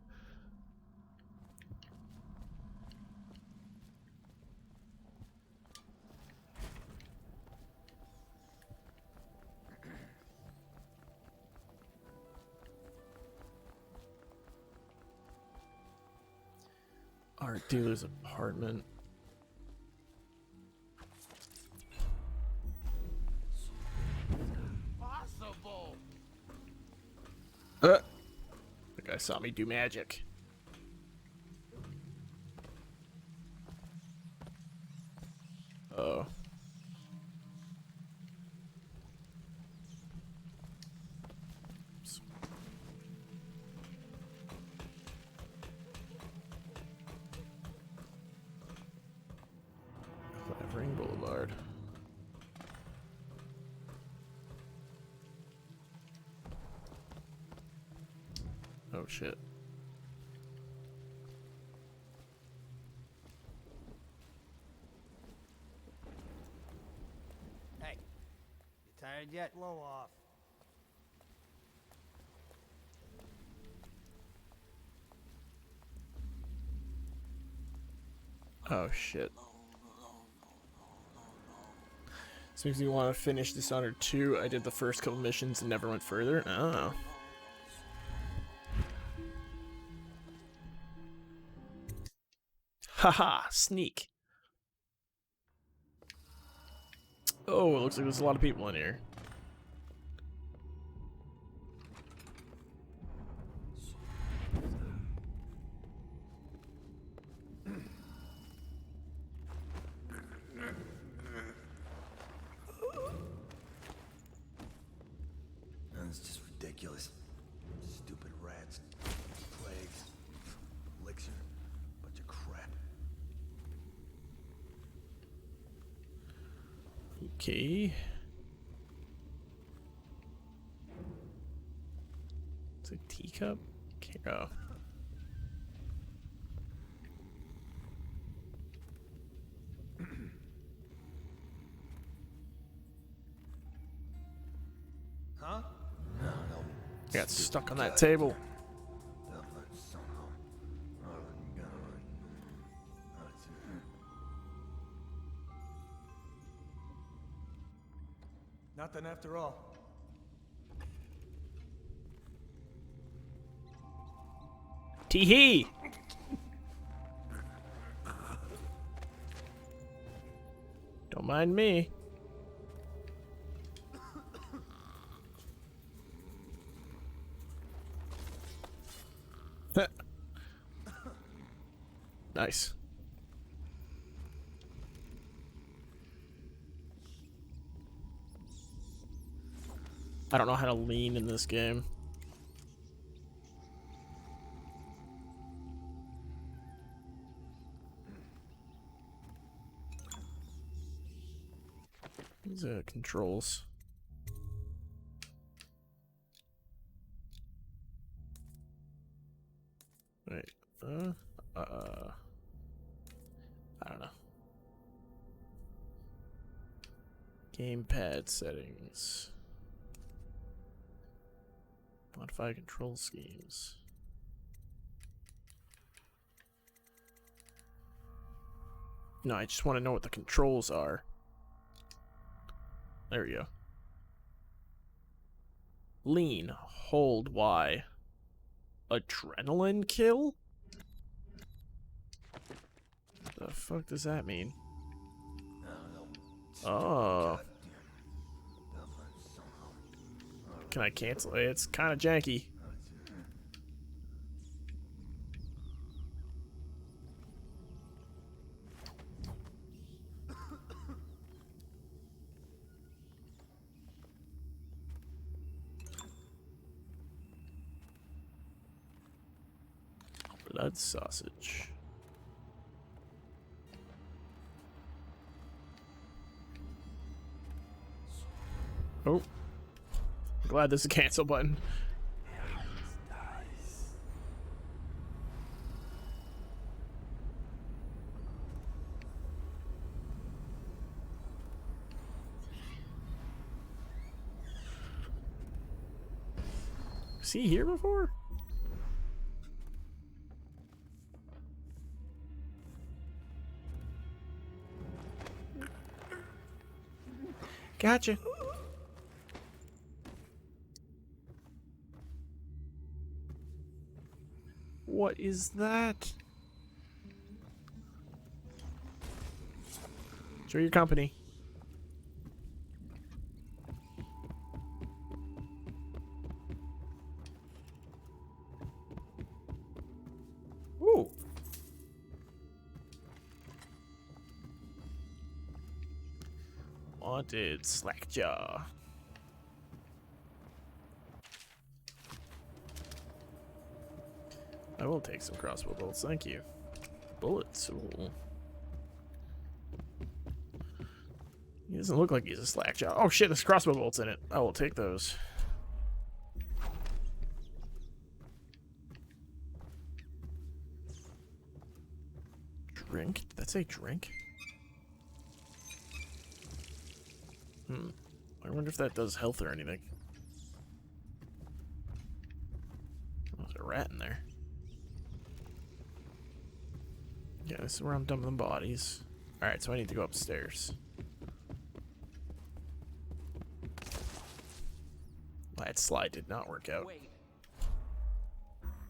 Art dealer's apartment. Possible. The guy saw me do magic. Oh. shit. Hey, you tired yet? Blow off. Oh shit. So makes me want to finish Dishonored 2. I did the first couple missions and never went further. Oh. Haha, sneak. Oh, it looks like there's a lot of people in here. It's just ridiculous. Stupid rats, plagues, elixir, bunch of crap. Okay. It's a teacup? Okay, oh. Huh? I got stuck on that table. Nothing after all. Tee-hee! Don't mind me. Nice. I don't know how to lean in this game. These are controls. Wait, I don't know. Gamepad settings. Modify control schemes. No, I just want to know what the controls are. There we go. Lean. Hold Y. Adrenaline kill? The fuck does that mean? Oh. Can I cancel it? It's kind of janky. Blood sausage. Oh. Glad there's a cancel button. Was he here before? Gotcha. What is that? Show your company. Ooh. Wanted Slackjaw. I will take some crossbow bolts, thank you. Bullets, ooh. He doesn't look like he's a slackjaw. Oh shit, there's crossbow bolts in it. I will take those. that say drink? I wonder if that does health or anything. Oh, there's a rat in there. Yeah, this is where I'm dumping the bodies. Alright, so I need to go upstairs. That slide did not work out. Wait.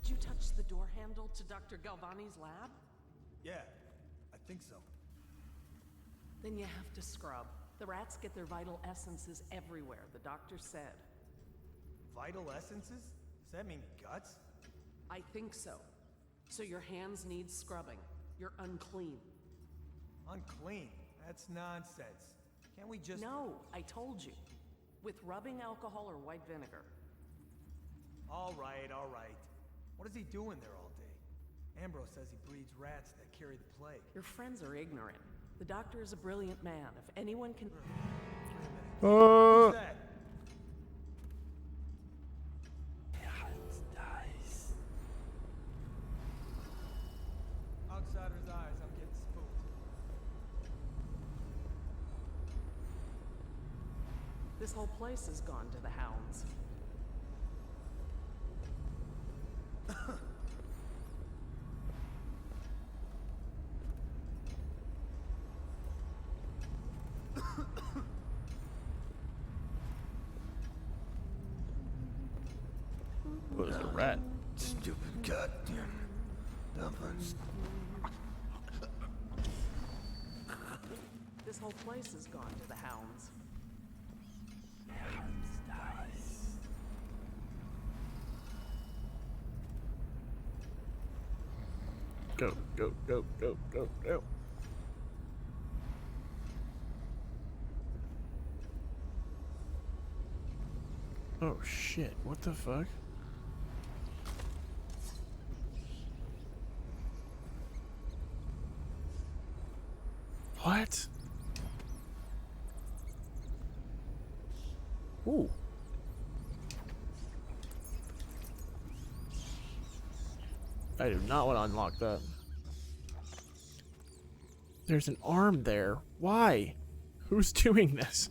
Did you touch the door handle to Dr. Galvani's lab? Yeah, I think so. Then you have to scrub. The rats get their vital essences everywhere, the doctor said. Vital essences? Does that mean guts? I think so. So your hands need scrubbing. You're unclean. Unclean? That's nonsense. Can't we just... No, I told you. With rubbing alcohol or white vinegar. All right, all right. What is he doing there all day? Ambrose says he breeds rats that carry the plague. Your friends are ignorant. The doctor is a brilliant man. If anyone can... Who's that? Outsider's eyes, I'm getting spooked. This whole place has gone to the hounds. What is a rat? Stupid goddamn dumplings. This whole place has gone to the hounds. Go, go, go, go, go, go. Oh shit, what the fuck? What? Ooh. I do not want to unlock that. There's an arm there. Why? Who's doing this?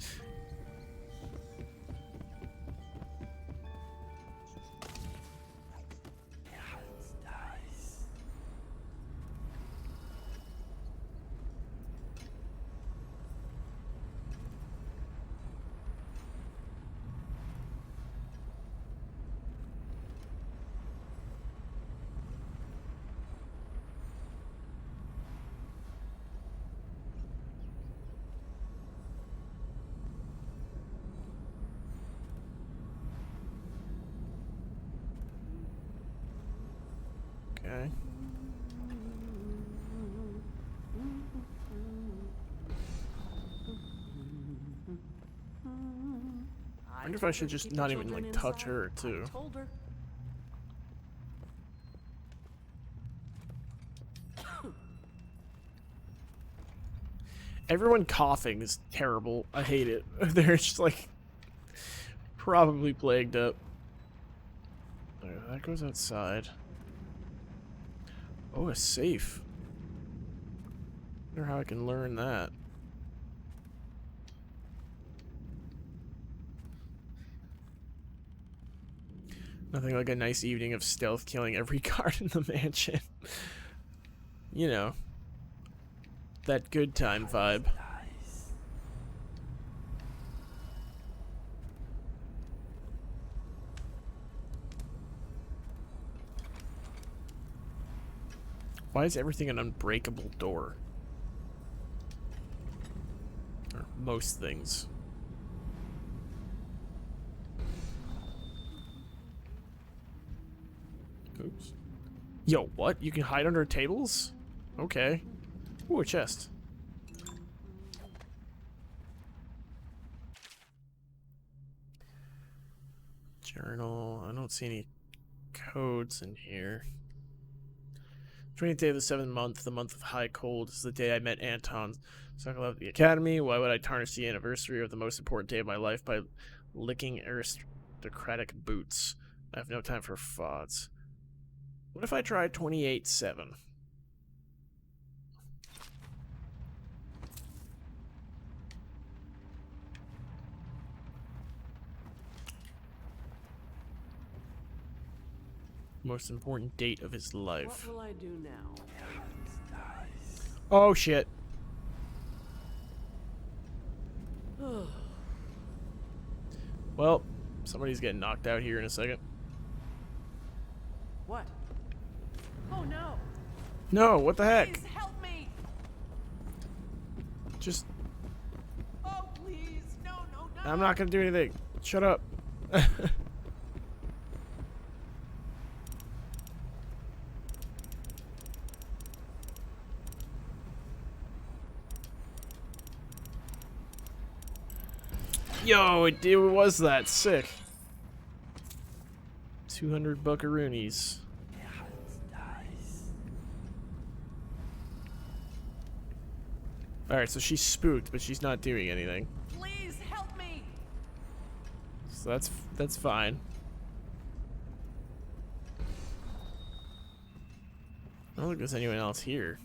Okay. I wonder if I should just not even like touch her too. Told her. Everyone coughing is terrible. I hate it. They're just like probably plagued up. There, that goes outside. Oh, a safe. I wonder how I can learn that. Nothing like a nice evening of stealth killing every guard in the mansion. You know, that good time vibe. Why is everything an unbreakable door? Or most things. Oops. Yo, what? You can hide under tables? Okay. Ooh, a chest. Journal. I don't see any codes in here. 20th day of the 7th month, the month of high cold, is the day I met Anton. Sokolov at the academy. Why would I tarnish the anniversary of the most important day of my life by licking aristocratic boots? I have no time for FODs. What if I tried 28-7? Most important date of his life. What will I do now? Oh shit. Well, somebody's getting knocked out here in a second. What? Oh no. No, what the heck? Please help me. Just Oh please. No, no, no. I'm not gonna do anything. Shut up. Yo, it was that sick. 200 buckaroonies. Alright, so she's spooked, but she's not doing anything. Please help me. So that's fine. I don't think there's anyone else here.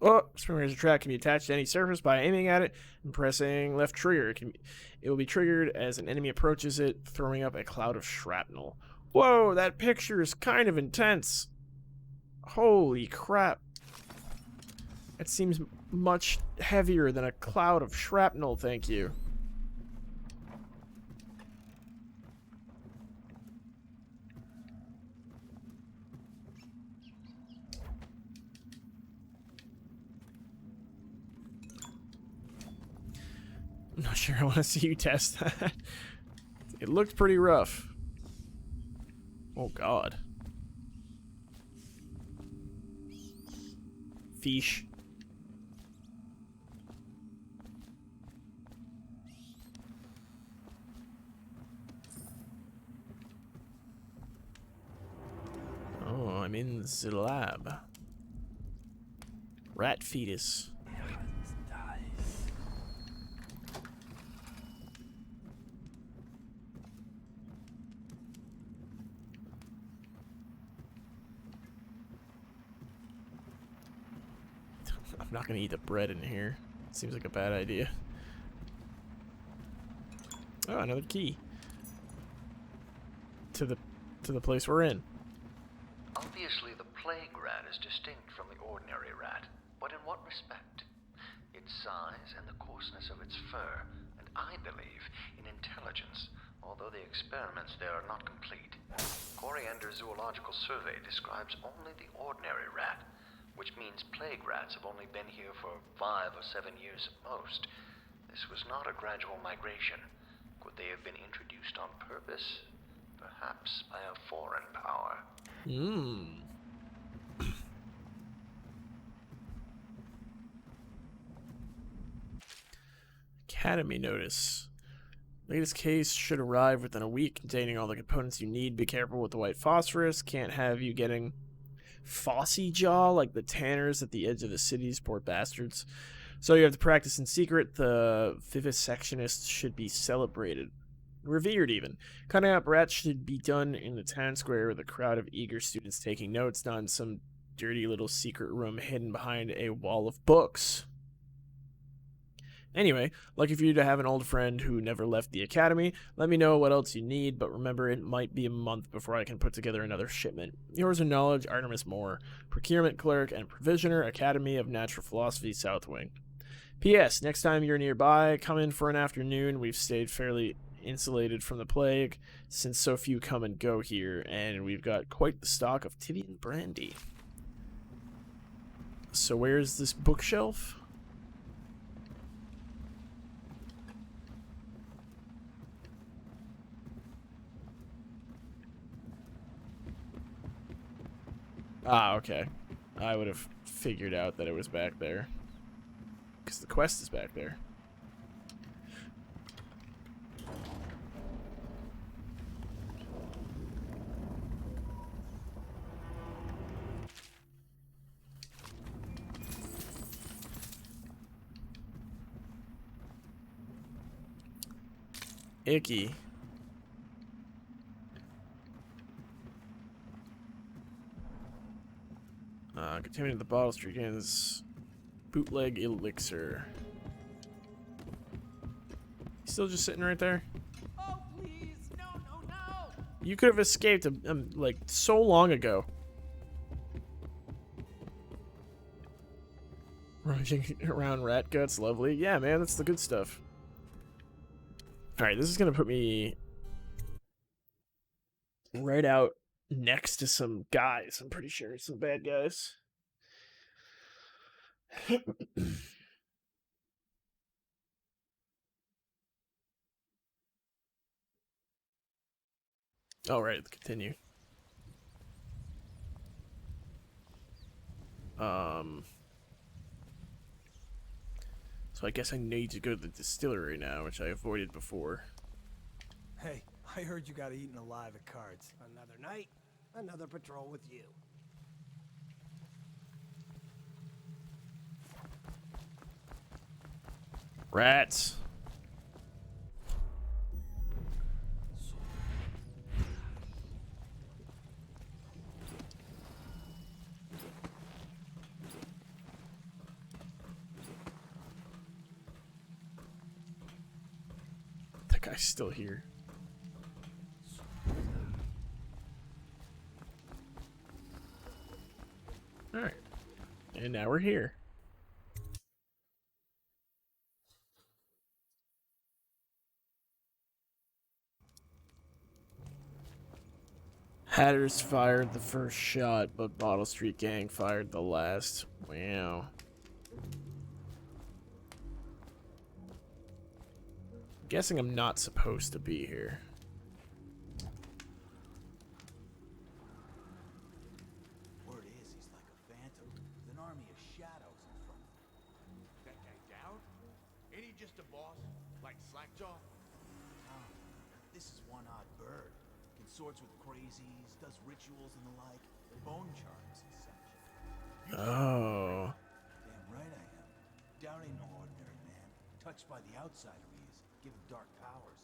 Oh, spring razor track can be attached to any surface by aiming at it and pressing left trigger. It will be triggered as an enemy approaches it, throwing up a cloud of shrapnel. Whoa, that picture is kind of intense. Holy crap. It seems much heavier than a cloud of shrapnel, thank you. I'm not sure I want to see you test that. It looked pretty rough. Oh god. Fish. Oh, I'm in the lab. Rat fetus. I'm not gonna eat the bread in here. Seems like a bad idea. Oh, another key. To the place we're in. Obviously, the plague rat is distinct from the ordinary rat, but in what respect? Its size and the coarseness of its fur, and I believe in intelligence, although the experiments there are not complete. Coriander's Zoological Survey describes only the ordinary rat, which means plague rats have only been here for 5 or 7 years at most. This was not a gradual migration. Could they have been introduced on purpose? Perhaps by a foreign power. Academy notice. Latest case should arrive within a week, containing all the components you need. Be careful with the white phosphorus. Can't have you getting Fossy jaw like the tanners at the edge of the cities, poor bastards. So you have to practice in secret. The vivisectionists should be celebrated. Revered even. Cutting up rats should be done in the town square with a crowd of eager students taking notes, not in some dirty little secret room hidden behind a wall of books. Anyway, lucky for you to have an old friend who never left the academy. Let me know what else you need, but remember it might be a month before I can put together another shipment. Yours in knowledge, Artemis Moore, Procurement Clerk and Provisioner, Academy of Natural Philosophy, South Wing. P.S. Next time you're nearby, come in for an afternoon. We've stayed fairly insulated from the plague since so few come and go here, and we've got quite the stock of Tivian brandy. So where's this bookshelf? Ah, okay. I would have figured out that it was back there. Because the quest is back there. Icky. Contaminated the bottle against bootleg elixir. He's still just sitting right there? Oh, please. You could have escaped like so long ago. Rushing around rat guts, lovely. Yeah, man, that's the good stuff. Alright, this is gonna put me right out next to some guys, I'm pretty sure. Some bad guys. Alright, continue. So I guess I need to go to the distillery now, which I avoided before. Hey, I heard you got eaten alive at cards. Another night, another patrol with you. Rats. That guy's still here. Alright. And now we're here. Hatters fired the first shot, but Bottle Street Gang fired the last. Wow. I'm guessing I'm not supposed to be here. Word is he's like a phantom with an army of shadows in front of him. That guy down? Ain't he just a boss? Like Slackjaw? This is one odd bird. Consorts with crazies, does rituals and the like, bone charms and such. Oh. Damn right I am. Down ain't no ordinary man. Touched by the outsider he is, given dark powers.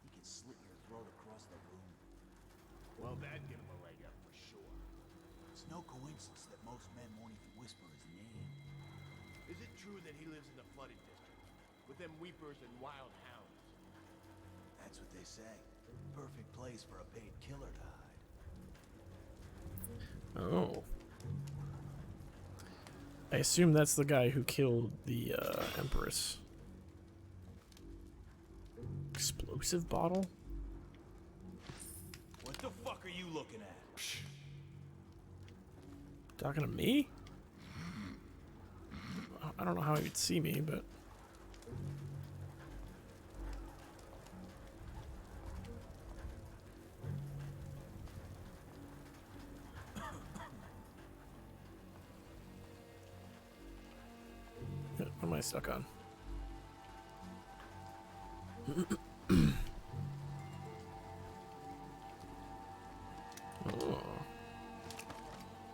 He can slit your throat across the room. Well, that'd give him a leg up for sure. It's no coincidence that most men won't even whisper his name. Is it true that he lives in the flooded district? With them weepers and wild hounds? That's what they say. Perfect place for a paid killer to hide. Oh. I assume that's the guy who killed the Empress. Explosive bottle? What the fuck are you looking at? Talking to me? I don't know how he would see me, but... What am I stuck on? Oh.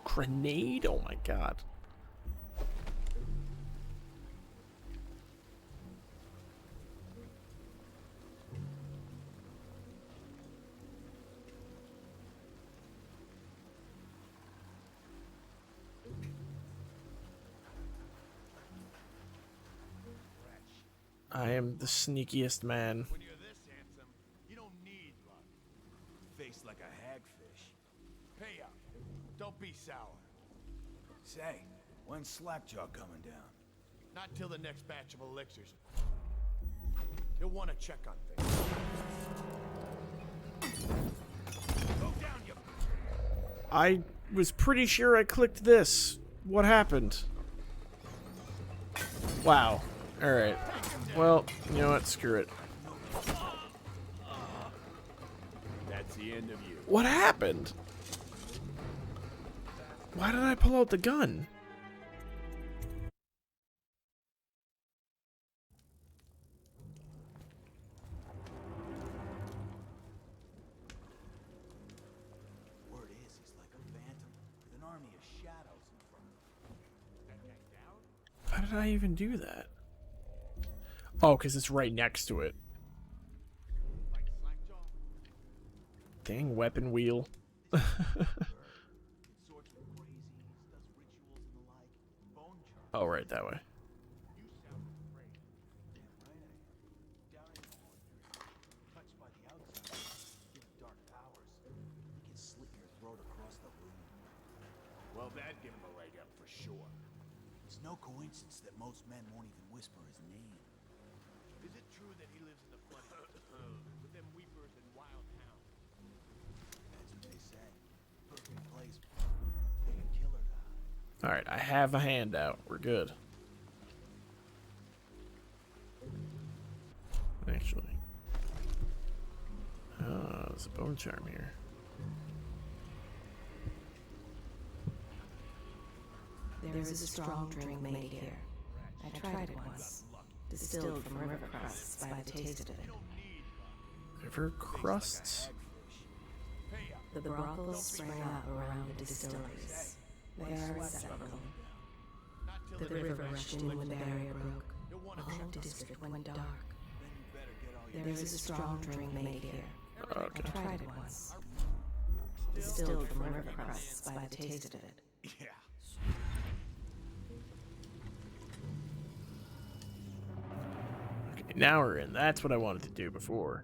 Grenade? Oh my god. I am the sneakiest man. When you're this handsome, you don't need luck. Face like a hagfish. Pay up. Don't be sour. Say, when's Slackjaw coming down? Not till the next batch of elixirs. You'll want to check on things. Go down, you... I was pretty sure I clicked this. What happened? Wow. Alright. Well, you know what? Screw it. That's the end of you. What happened? Why did I pull out the gun? Word is he's like a phantom with an army of shadows in front of him. That guy down? How did I even do that? Oh, because it's right next to it. Like Slackjaw? Dang weapon wheel. Consorts with crazies, does rituals and the like, bone charms. Oh, right, that way. You sound afraid. Damn right I am. Down ain't no ordinary. Touched by the outside, given dark powers. It's no coincidence that most men won't even whisper his name. Is it true that he lives in the flooded with them weepers and wild hounds? That's what they say. Perfect place for a killer to hide. All right, I have a handout. We're good. Actually, there's a bone charm here. There is a strong drink made here. I tried it once. Distilled from river crusts by the taste of it. River crusts? The brothels sprang up around the distilleries. They are inseparable. The river rushed in when the barrier broke. The whole district went dark. There is a strong drink made here. Okay. I tried it once. Distilled from river crusts by the taste of it. Yeah. Okay, now we're in. That's what I wanted to do before.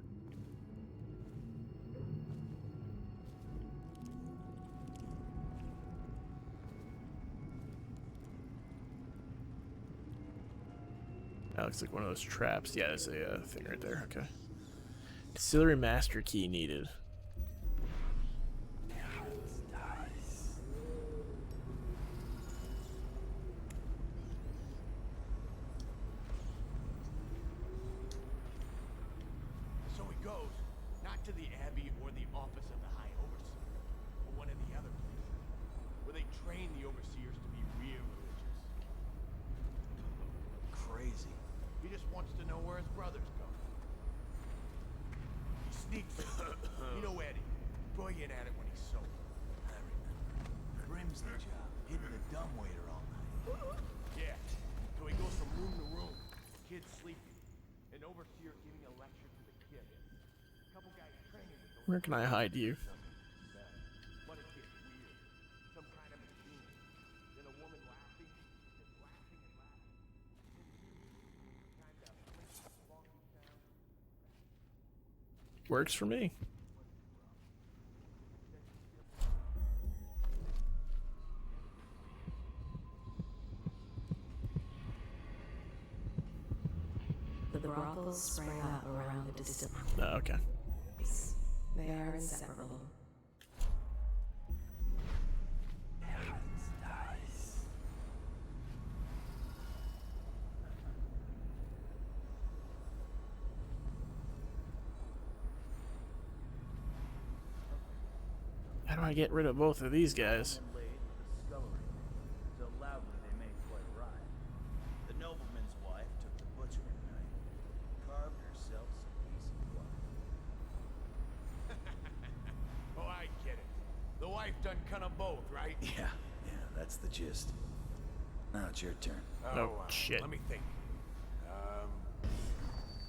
That looks like one of those traps. Yeah, there's a thing right there. Okay. Distillery master key needed. So he goes, not to the Abbey or the office of the High Overseer, but one of the other places, where they train the Overseers to be real religious. Crazy. He just wants to know where his brothers go. He sneaks in. You know Eddie. Brilliant at it when he's sober. I remember. Grim's the job. Hitting the dumbwaiter all night. Yeah. So he goes from room to room. Kids sleeping. An overseer giving a lecture to the kids. A couple guys training with the Where can I hide you? But it gets weird. Some kind of machine. Then a woman laughing. Just laughing and laughing. Kind of funky sound. Works for me. The brothels sprang up around the distillery. Oh, okay. They are inseparable. How do I get rid of both of these guys? So loudly they made quite a riot. The nobleman's wife took the butchering knife, carved herself some peace and quiet. Oh, I get it. The wife done kind of both, right? Yeah, that's the gist. Now it's your turn. Oh, shit. Let me think.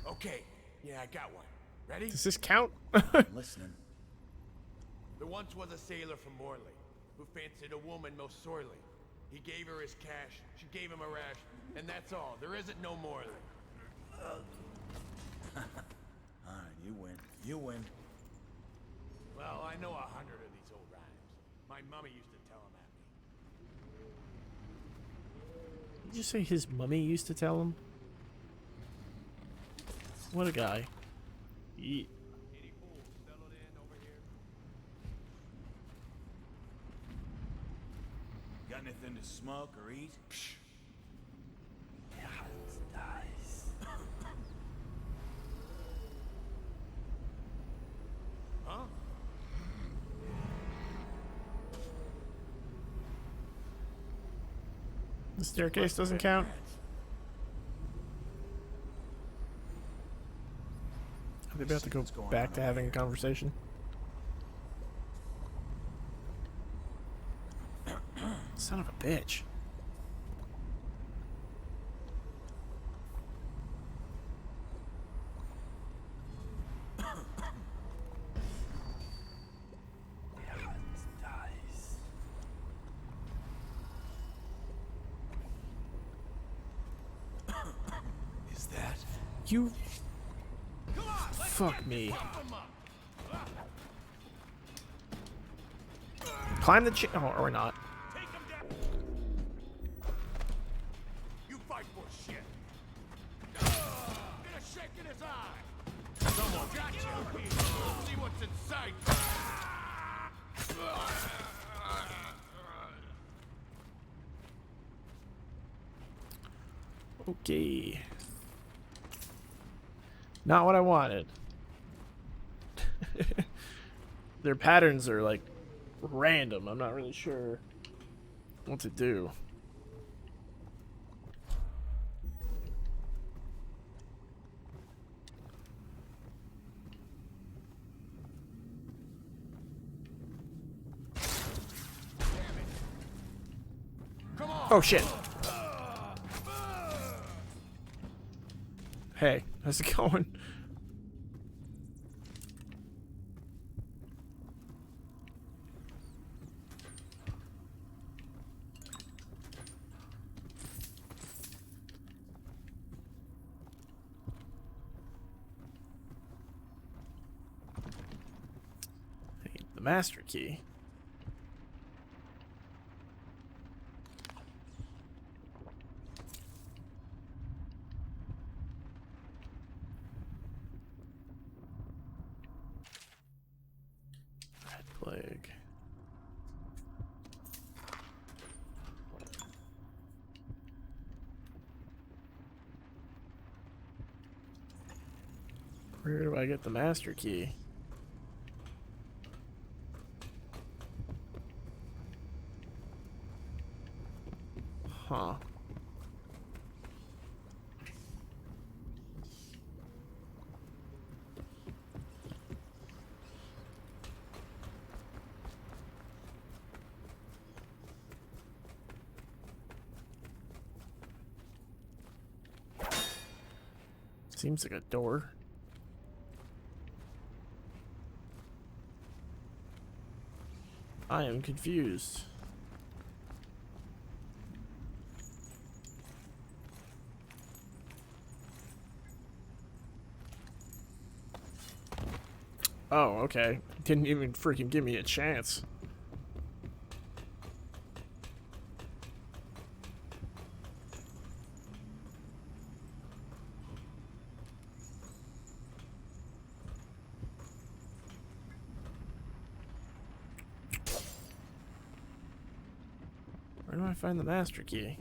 Okay. Yeah, I got one. Ready? Does this count? I'm listening. There once was a sailor from Morley who fancied a woman most sorely. He gave her his cash, she gave him a rash, and that's all. There isn't no Morley. Alright, you win. You win. Well, I know 100 of these old rhymes. My mummy used to tell them at me. Did you say his mummy used to tell him? What a guy. Ye Any fools settled in over here? Got anything to smoke or eat? Huh? The staircase doesn't count. Are they about to go back to having a conversation? Son of a bitch. Is that? You. Fuck me. Climb the oh, or not. in sight! Okay. Not what I wanted. Their patterns are like random. I'm not really sure what to do. Oh shit. Hey, how's it going? The master key. Red plague. Where do I get the master key? Huh. Seems like a door. I am confused. Oh, okay. Didn't even freaking give me a chance. Where do I find the master key?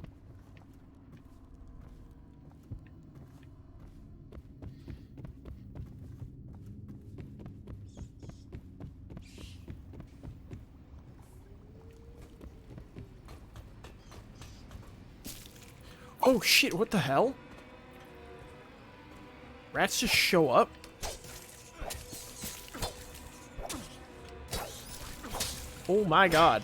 Oh shit, what the hell? Rats just show up? Oh my god.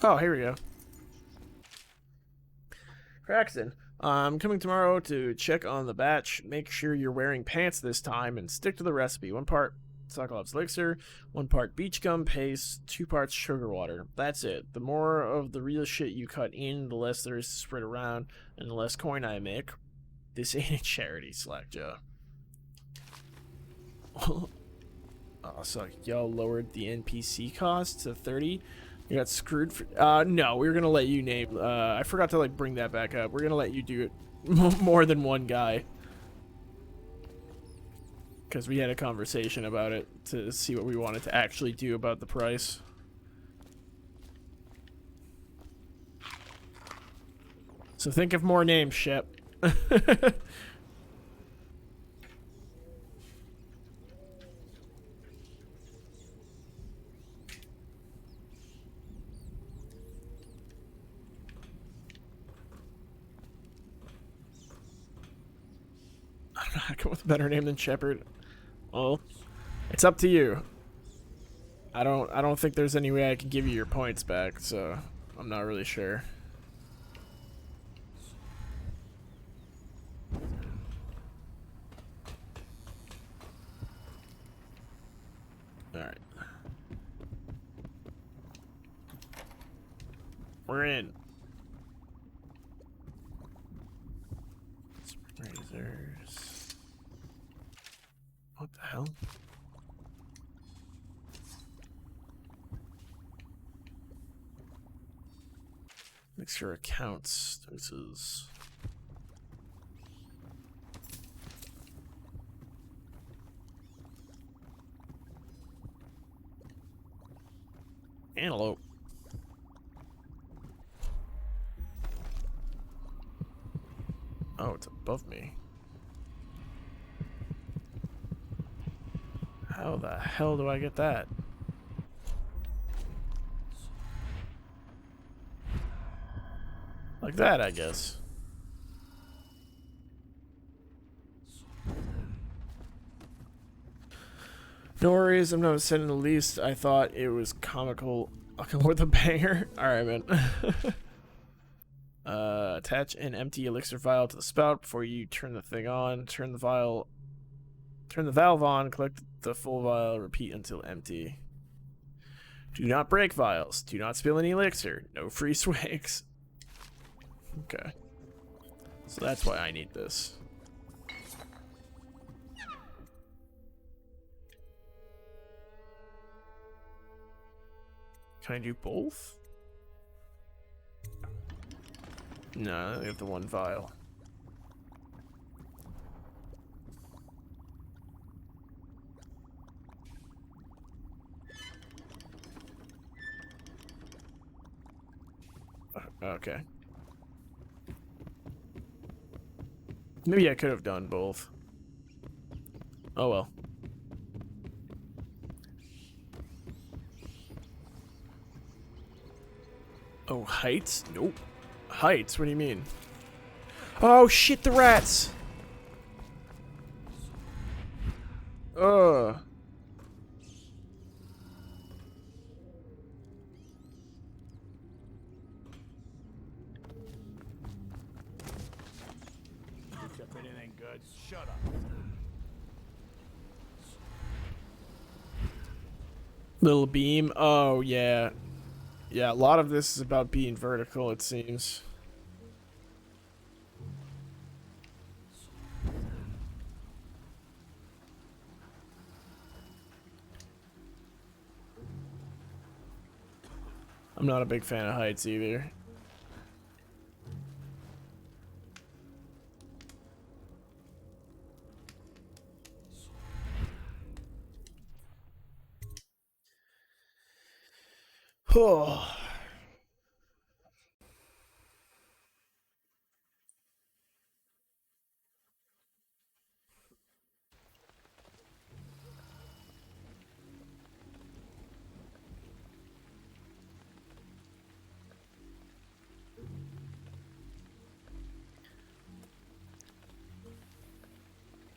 Oh, here we go. Craxton, I'm coming tomorrow to check on the batch. Make sure you're wearing pants this time and stick to the recipe. 1 part Cyclops elixir, 1 part beach gum paste, 2 parts sugar water. That's it. The more of the real shit you cut in, the less there is to spread around, and the less coin I make. This ain't a charity, Slackjaw. Oh, so y'all lowered the NPC cost to 30. You got screwed for, no, we were gonna let you name, I forgot to, like, bring that back up. We're gonna let you do it more than one guy. Because we had a conversation about it to see what we wanted to actually do about the price. So think of more names, Shep. I come with a better name than Shepard. Well, it's up to you. I don't think there's any way I can give you your points back, so I'm not really sure. Alright. We're in. Razors. What the hell? Elixir accounts. This is antelope. Oh, it's above me. How the hell do I get that? Like that, I guess. No worries, I'm not upset in the least. I thought it was comical. I'll come with a banger. Alright, man. Attach an empty elixir vial to the spout before you turn the thing on. Turn the valve on, collect the full vial, repeat until empty. Do not break vials. Do not spill any elixir. No free swigs. Okay. So that's why I need this. Can I do both? No, I have the one vial. Okay. Maybe I could have done both. Oh well. Oh, heights? Nope. Heights? What do you mean? Oh shit, the rats! Ugh. Picked up anything good? Shut up. Little beam? Oh, yeah. Yeah, a lot of this is about being vertical, it seems. I'm not a big fan of heights either. Oh.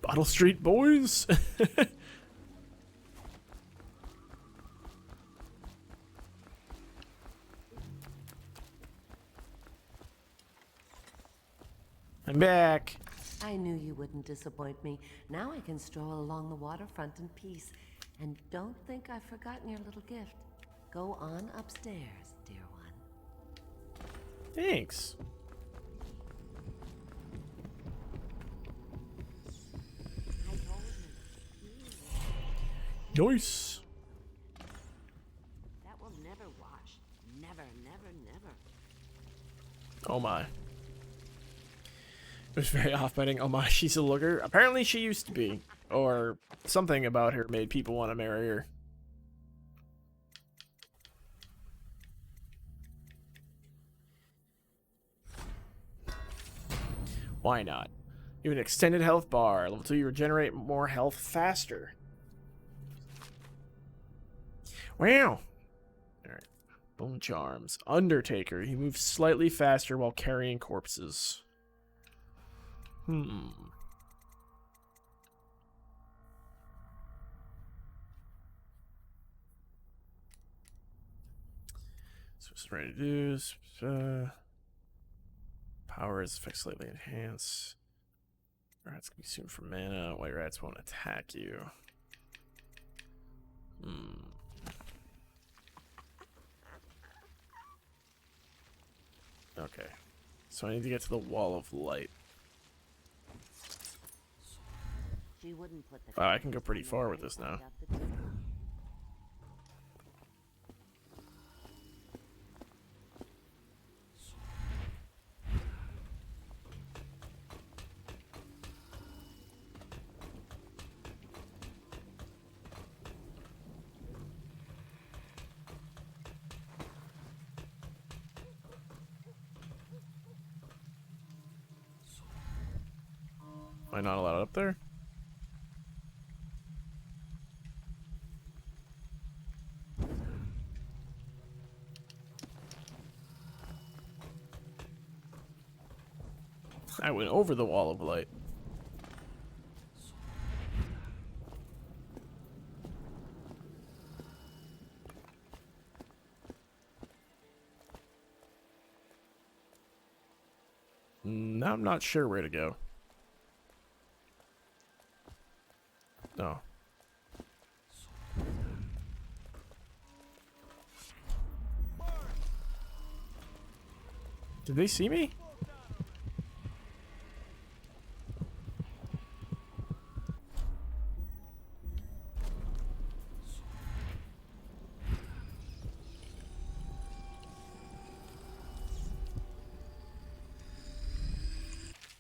Bottle Street boys. I'm back. I knew you wouldn't disappoint me. Now I can stroll along the waterfront in peace. And don't think I've forgotten your little gift. Go on upstairs, dear one. Thanks. Nice. That will never wash. Never, never, never. Oh my. It was very off-putting. Oh my, she's a looker. Apparently she used to be. Or something about her made people want to marry her. Why not? You have an extended health bar. Level 2, you regenerate more health faster. Wow. Alright. Bone charms. Undertaker. He moves slightly faster while carrying corpses. So it's ready to do. Power is effect slightly enhanced. Rats can be consumed for mana. White rats won't attack you. Okay. So I need to get to the wall of light. She wouldn't put the Wow, I can go pretty far with this now. Am I not allowed up there? I went over the wall of light. Now I'm not sure where to go. No. Did they see me?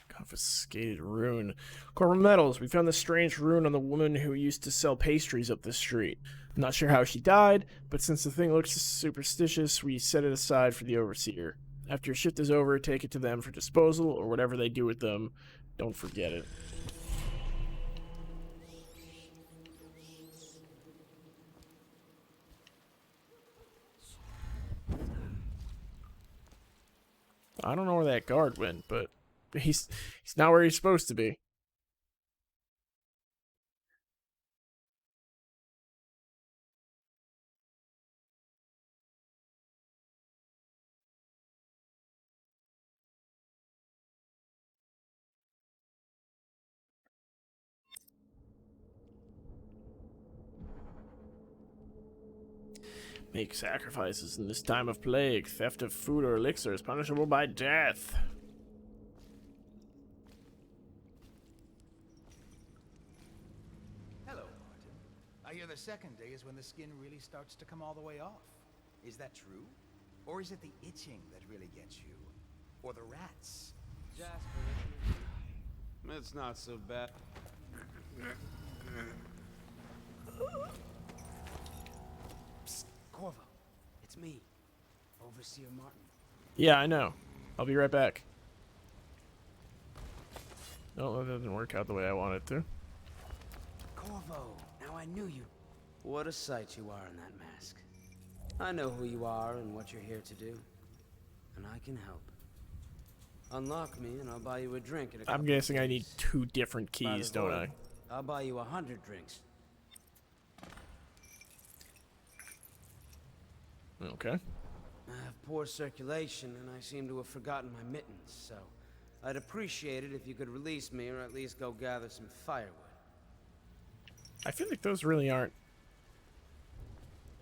Confiscated rune. Corporal Metals, we found this strange rune on the woman who used to sell pastries up the street. I'm not sure how she died, but since the thing looks superstitious, we set it aside for the Overseer. After your shift is over, take it to them for disposal, or whatever they do with them. Don't forget it. I don't know where that guard went, but he's not where he's supposed to be. Make sacrifices in this time of plague. Theft of food or elixir is punishable by death. Hello, Martin. I hear the second day is when the skin really starts to come all the way off. Is that true? Or is it the itching that really gets you? Or the rats? Jasper, it's not so bad. Psst, Corvo. It's me, Overseer Martin. Yeah, I know. I'll be right back. No, that didn't work out the way I wanted to. Corvo, now I knew you. What a sight you are in that mask. I know who you are and what you're here to do. And I can help. Unlock me and I'll buy you a drink at a I'm guessing I need 2 different keys, don't I? I'll buy you 100 drinks. Okay. I have poor circulation and I seem to have forgotten my mittens, so I'd appreciate it if you could release me or at least go gather some firewood. I feel like those really aren't,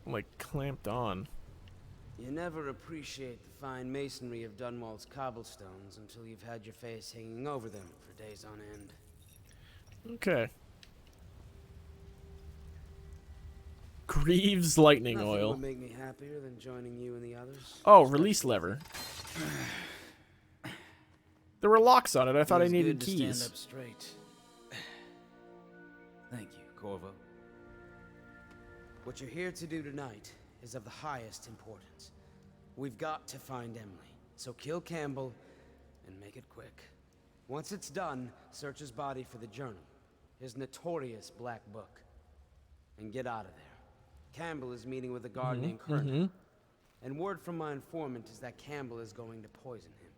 like, clamped on. You never appreciate the fine masonry of Dunwall's cobblestones until you've had your face hanging over them for days on end. Okay. Greaves lightning Nothing oil. would make me happier than joining you and the others. Oh, release lever. There were locks on it. I thought I Feels needed good to keys. stand up straight. Thank you, Corvo. What you're here to do tonight is of the highest importance. We've got to find Emily, so kill Campbell and make it quick. Once it's done, search his body for the journal, his notorious black book, and get out of there. Campbell is meeting with a guard named Colonel, and word from my informant is that Campbell is going to poison him.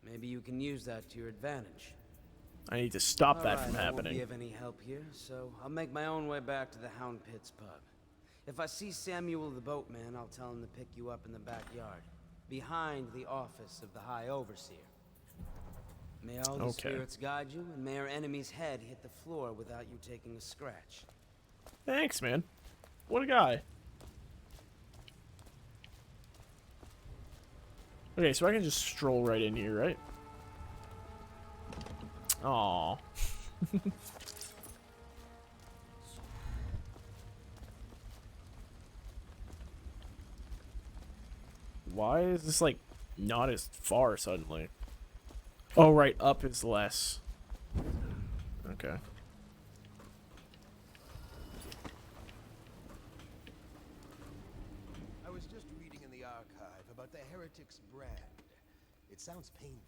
Maybe you can use that to your advantage. I need to stop that from I won't happening. be of any help here, so I'll make my own way back to the Hound Pits pub. If I see Samuel the boatman, I'll tell him to pick you up in the backyard, behind the office of the High Overseer. May all the spirits guide you, and may our enemy's head hit the floor without you taking a scratch. Thanks, man. What a guy. Okay, so I can just stroll right in here, right? Aww. Why is this, like, not as far suddenly? Oh, right, up is less. Okay. I was just reading in the archive about the Heretic's brand. It sounds painful.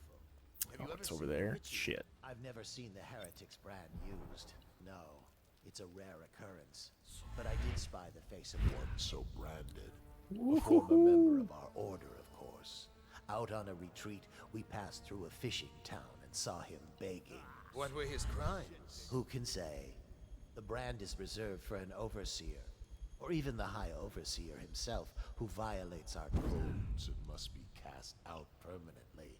Oh, it's over there. Shit. I've never seen the Heretics brand used. No, it's a rare occurrence. But I did spy the face of one so branded. A former member of our order, of course. Out on a retreat, we passed through a fishing town and saw him begging. What were his crimes? Who can say? The brand is reserved for an overseer, or even the High Overseer himself, who violates our codes and must be cast out permanently.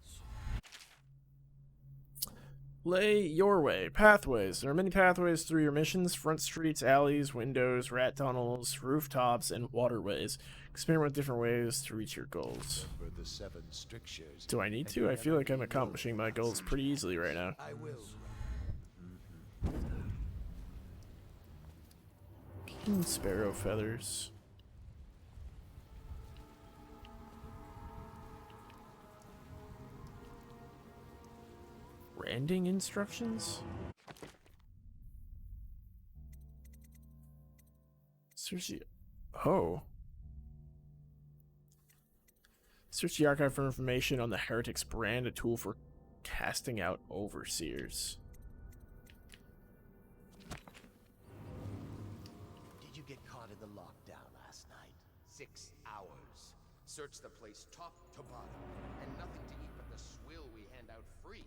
Lay your way. Pathways. There are many pathways through your missions: front streets, alleys, windows, rat tunnels, rooftops, and waterways. Experiment with different ways to reach your goals. Remember the 7 strictures. Do I need to? I feel like I'm accomplishing my goals pretty easily right now. I will. King Sparrow feathers. Branding instructions? Search the archive for information on the Heretics brand, a tool for casting out overseers. Did you get caught in the lockdown last night? 6 hours. Searched the place top to bottom, and nothing to eat but the swill we hand out free.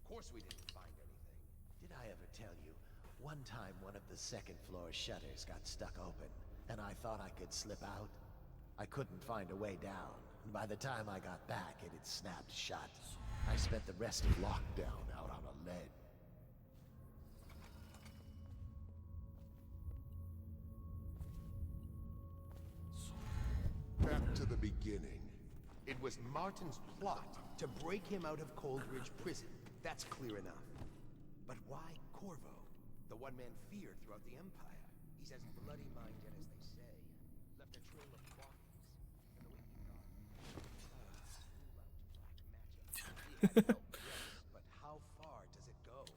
Of course we didn't find anything. Did I ever tell you? One time one of the second floor shutters got stuck open, and I thought I could slip out. I couldn't find a way down, and by the time I got back, it had snapped shut. I spent the rest of lockdown out on a ledge. Back to the beginning. It was Martin's plot to break him out of Coldridge Prison. That's clear enough. But why Corvo? The one man feared throughout the Empire. He's as bloody-minded as they say. Left a trail of bodies. And the way he got black magic. But how far does it go?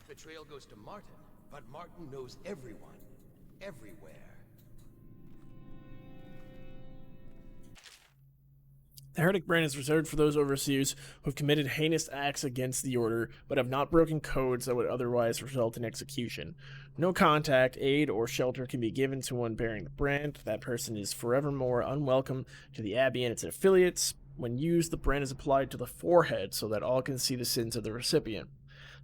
The trail goes to Martin, but Martin knows everyone. Everywhere. The Heretic brand is reserved for those overseers who have committed heinous acts against the Order, but have not broken codes that would otherwise result in execution. No contact, aid, or shelter can be given to one bearing the brand. That person is forevermore unwelcome to the Abbey and its affiliates. When used, the brand is applied to the forehead so that all can see the sins of the recipient.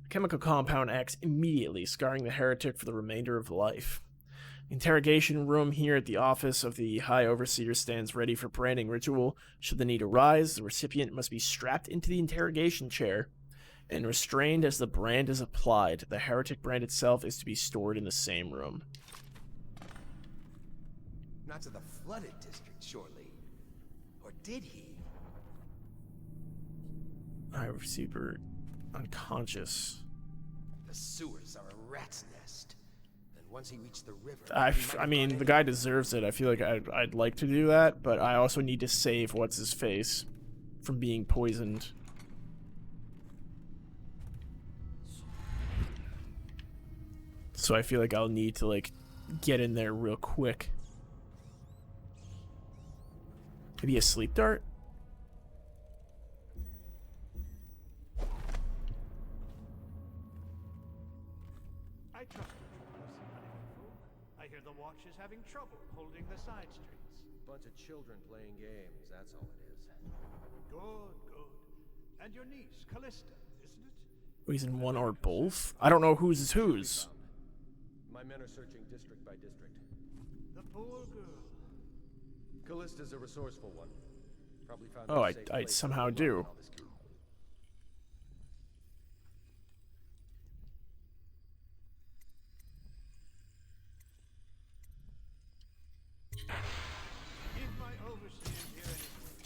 The chemical compound acts immediately, scarring the heretic for the remainder of life. Interrogation room here at the office of the High Overseer stands ready for branding ritual. Should the need arise, the recipient must be strapped into the interrogation chair and restrained as the brand is applied. The heretic brand itself is to be stored in the same room. Not to the flooded district, surely. Or did he? High Overseer unconscious. The sewers are a rat's nest. Once he reached the river, I mean, the guy deserves it. I feel like I'd like to do that, but I also need to save what's-his-face from being poisoned. So I feel like I'll need to, like, get in there real quick. Maybe a sleep dart? I hear the Watch is having trouble holding the side streets. Bunch of children playing games, that's all it is. Good, good. And your niece, Callista, isn't it? He's in one or both? I don't know whose is whose. My men are searching district by district. The poor girl. Callista's a resourceful one. Probably found Oh, I somehow do.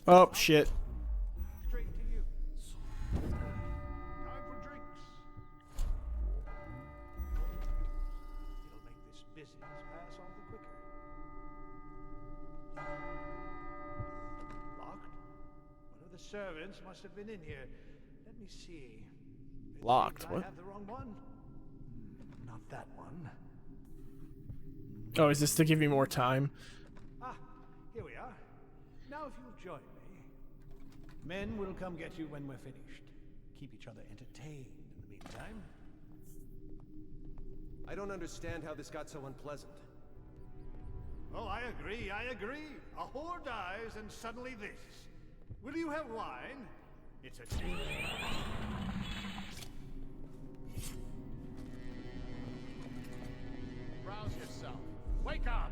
Oh, shit. Straight to you. Time for drinks. It'll make this business pass all the quicker. Locked? One of the servants must have been in here. Let me see. It Locked? seems What? I have the wrong one. Not that one. Oh, is this to give me more time? Ah, here we are. Now if you'll join me. Men will come get you when we're finished. keep each other entertained in the meantime. I don't understand how this got so unpleasant. Oh, I agree, I agree. A whore dies and suddenly this. Will you have wine? It's a Rouse yourself. Wake up!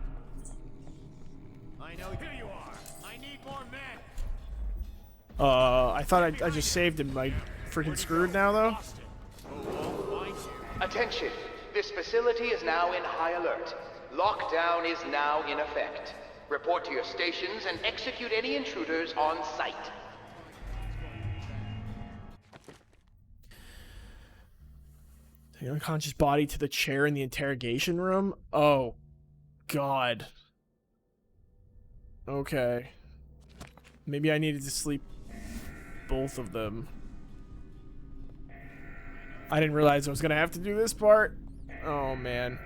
I know. Here you are. I need more men. I thought I just saved him. Am I freaking screwed now, though? Attention! This facility is now in high alert. Lockdown is now in effect. Report to your stations and execute any intruders on site. The unconscious body to the chair in the interrogation room? Oh, God. Okay. Maybe I needed to sleep both of them. I didn't realize I was gonna have to do this part. Oh, man.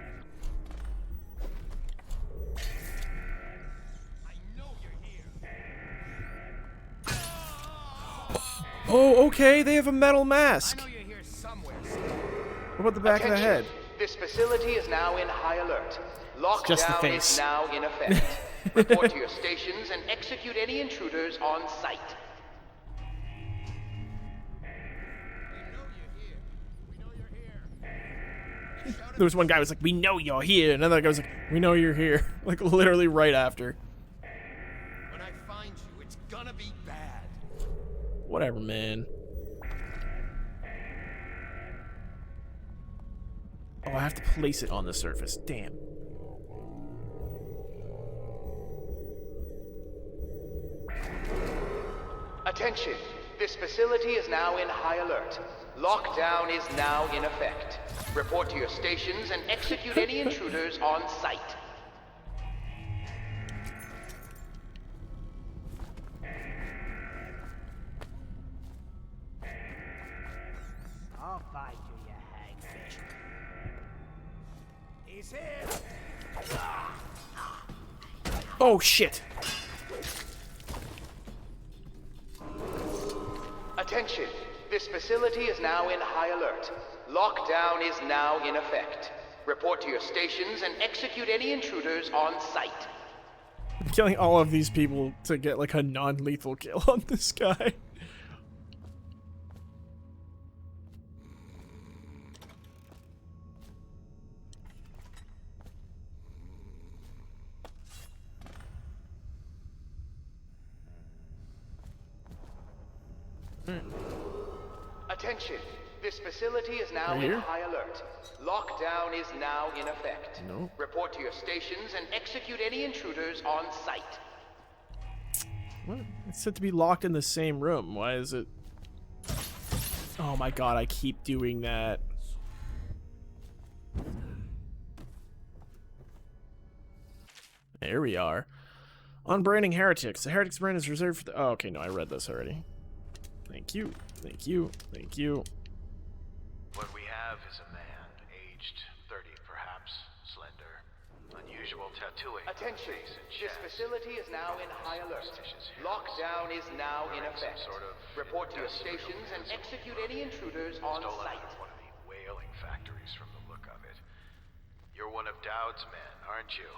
Oh, okay, they have a metal mask. What about the back of the head? This facility is now in high alert. Just the Lockdown face. is now in effect. Report to your stations and execute any intruders on site. There was one guy who was like, "We know you're here." Another guy was like, "We know you're here." Like literally right after. When I find you, it's gonna be bad. Whatever, man. Oh, I have to place it on the surface. Damn. Attention! This facility is now in high alert. Lockdown is now in effect. Report to your stations and execute any intruders on site. I'll find you, you hagfish. He's here! Oh, shit. Attention! This facility is now in high alert. Lockdown is now in effect. Report to your stations and execute any intruders on site. I'm killing all of these people to get like a non-lethal kill on this guy. Attention! This facility is now Right in here? high alert. Lockdown is now in effect. No. Report to your stations and execute any intruders on site. What? It's said to be locked in the same room. Why is it? Oh my god, I keep doing that. There we are. Unbranding heretics. The heretics brand is reserved for the... Oh, okay, no, I read this already. Thank you. Thank you. Thank you. What we have is a man, aged 30 perhaps, slender, unusual tattooing. Attention! This facility is now in high alert. Lockdown is now in effect. Report to your stations and execute any intruders on site. One of the whaling factories from the look of it. You're one of Dowd's men, aren't you?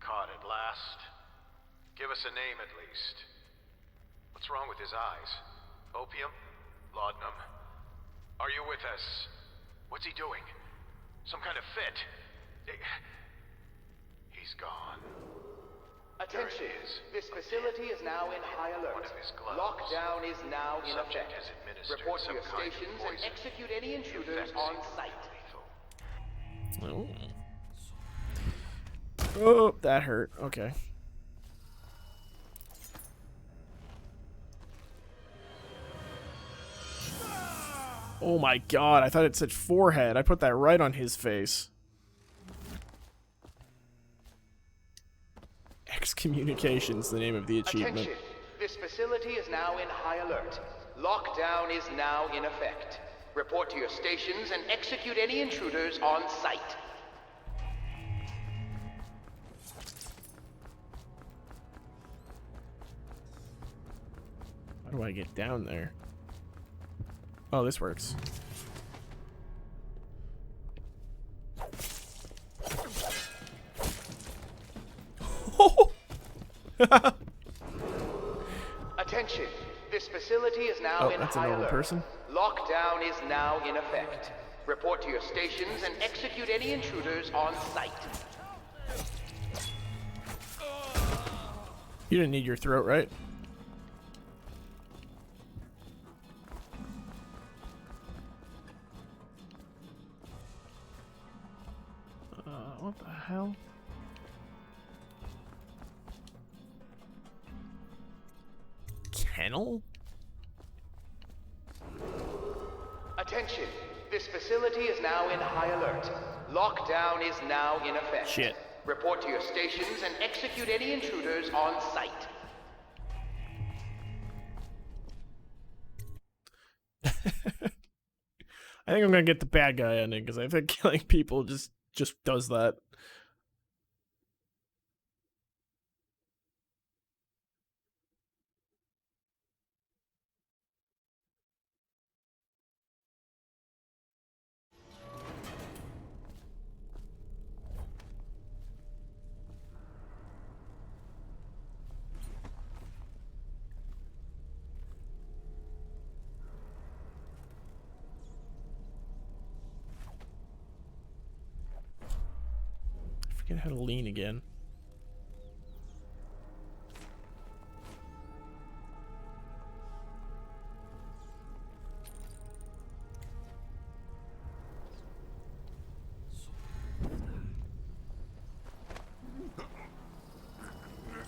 Caught at last. Give us a name at least. What's wrong with his eyes? Opium? Laudanum? Are you with us? What's he doing? Some kind of fit? He's gone. Attention! This facility is now in high alert. Lockdown is now in effect. Report to your stations and execute any intruders on site. Oh. Oh, that hurt. Okay. Oh my god, I thought it said forehead. I put that right on his face. Excommunication's the name of the achievement. Attention! This facility is now in high alert. Lockdown is now in effect. Report to your stations and execute any intruders on site. How do I get down there? Oh, this works. Attention! This facility is now in that's a high normal alert. person. Lockdown is now in effect. Report to your stations and execute any intruders on sight. You didn't need your throat, right? What the hell? Kennel? Attention! This facility is now in high alert. Lockdown is now in effect. Shit. Report to your stations and execute any intruders on sight. I think I'm gonna get the bad guy ending because I think killing people just does that. I forget how to lean again.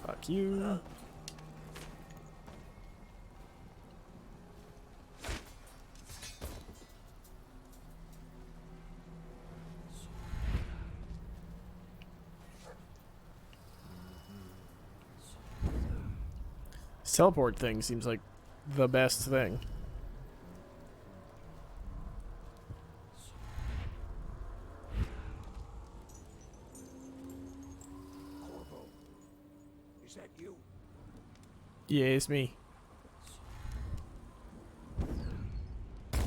Fuck you. This teleport thing seems like the best thing. Corvo, is that you? Yeah, it's me.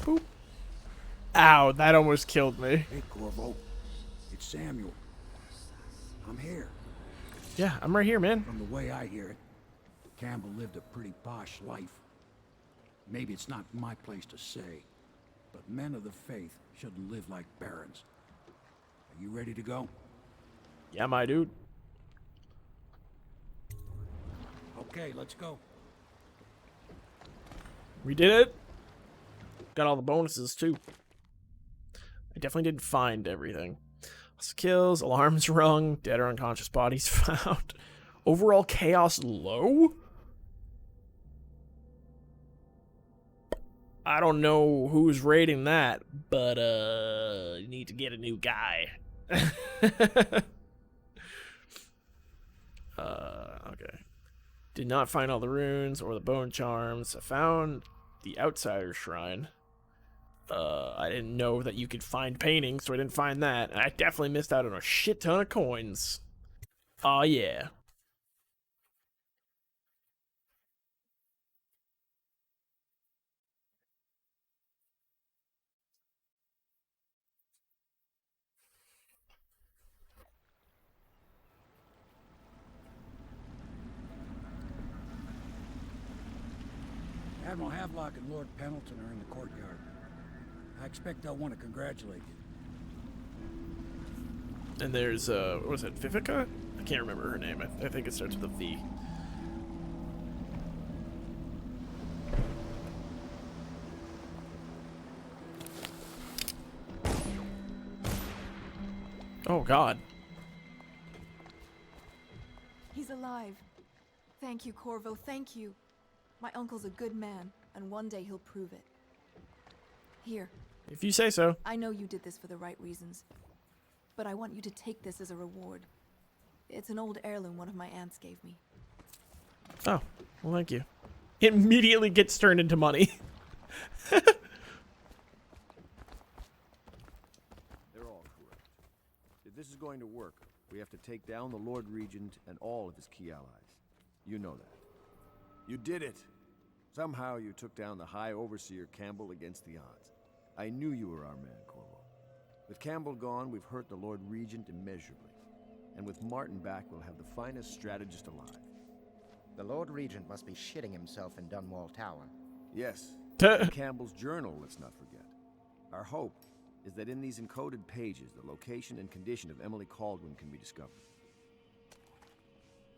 Boop. Ow, that almost killed me. Hey, Corvo. It's Samuel. I'm here. Yeah, I'm right here, man. From the way I hear it, Campbell lived a pretty posh life. Maybe it's not my place to say, but men of the faith shouldn't live like barons. Are you ready to go? Yeah, my dude. Okay, let's go. We did it. Got all the bonuses, too. I definitely didn't find everything. Lots of kills, alarms rung, dead or unconscious bodies found. Overall chaos low? I don't know who's rating that, but you need to get a new guy. Okay. Did not find all the runes or the bone charms. I found the outsider shrine. I didn't know that you could find paintings, so I didn't find that. I definitely missed out on a shit ton of coins. Oh yeah. Admiral Havelock and Lord Pendleton are in the courtyard. I expect they'll want to congratulate you. And there's, what was it, Vivica? I can't remember her name. I think it starts with a V. Oh, God. He's alive. Thank you, Corvo, thank you. My uncle's a good man, and one day he'll prove it. Here. If you say so. I know you did this for the right reasons, but I want you to take this as a reward. It's an old heirloom one of my aunts gave me. Oh, well, thank you. It immediately gets turned into money. They're all correct. If this is going to work, we have to take down the Lord Regent and all of his key allies. You know that. You did it. Somehow you took down the High Overseer Campbell against the odds. I knew you were our man, Corvo. With Campbell gone, we've hurt the Lord Regent immeasurably. And with Martin back, we'll have the finest strategist alive. The Lord Regent must be shitting himself in Dunwall Tower. Yes. And Campbell's journal, let's not forget. Our hope is that in these encoded pages, the location and condition of Emily Kaldwin can be discovered.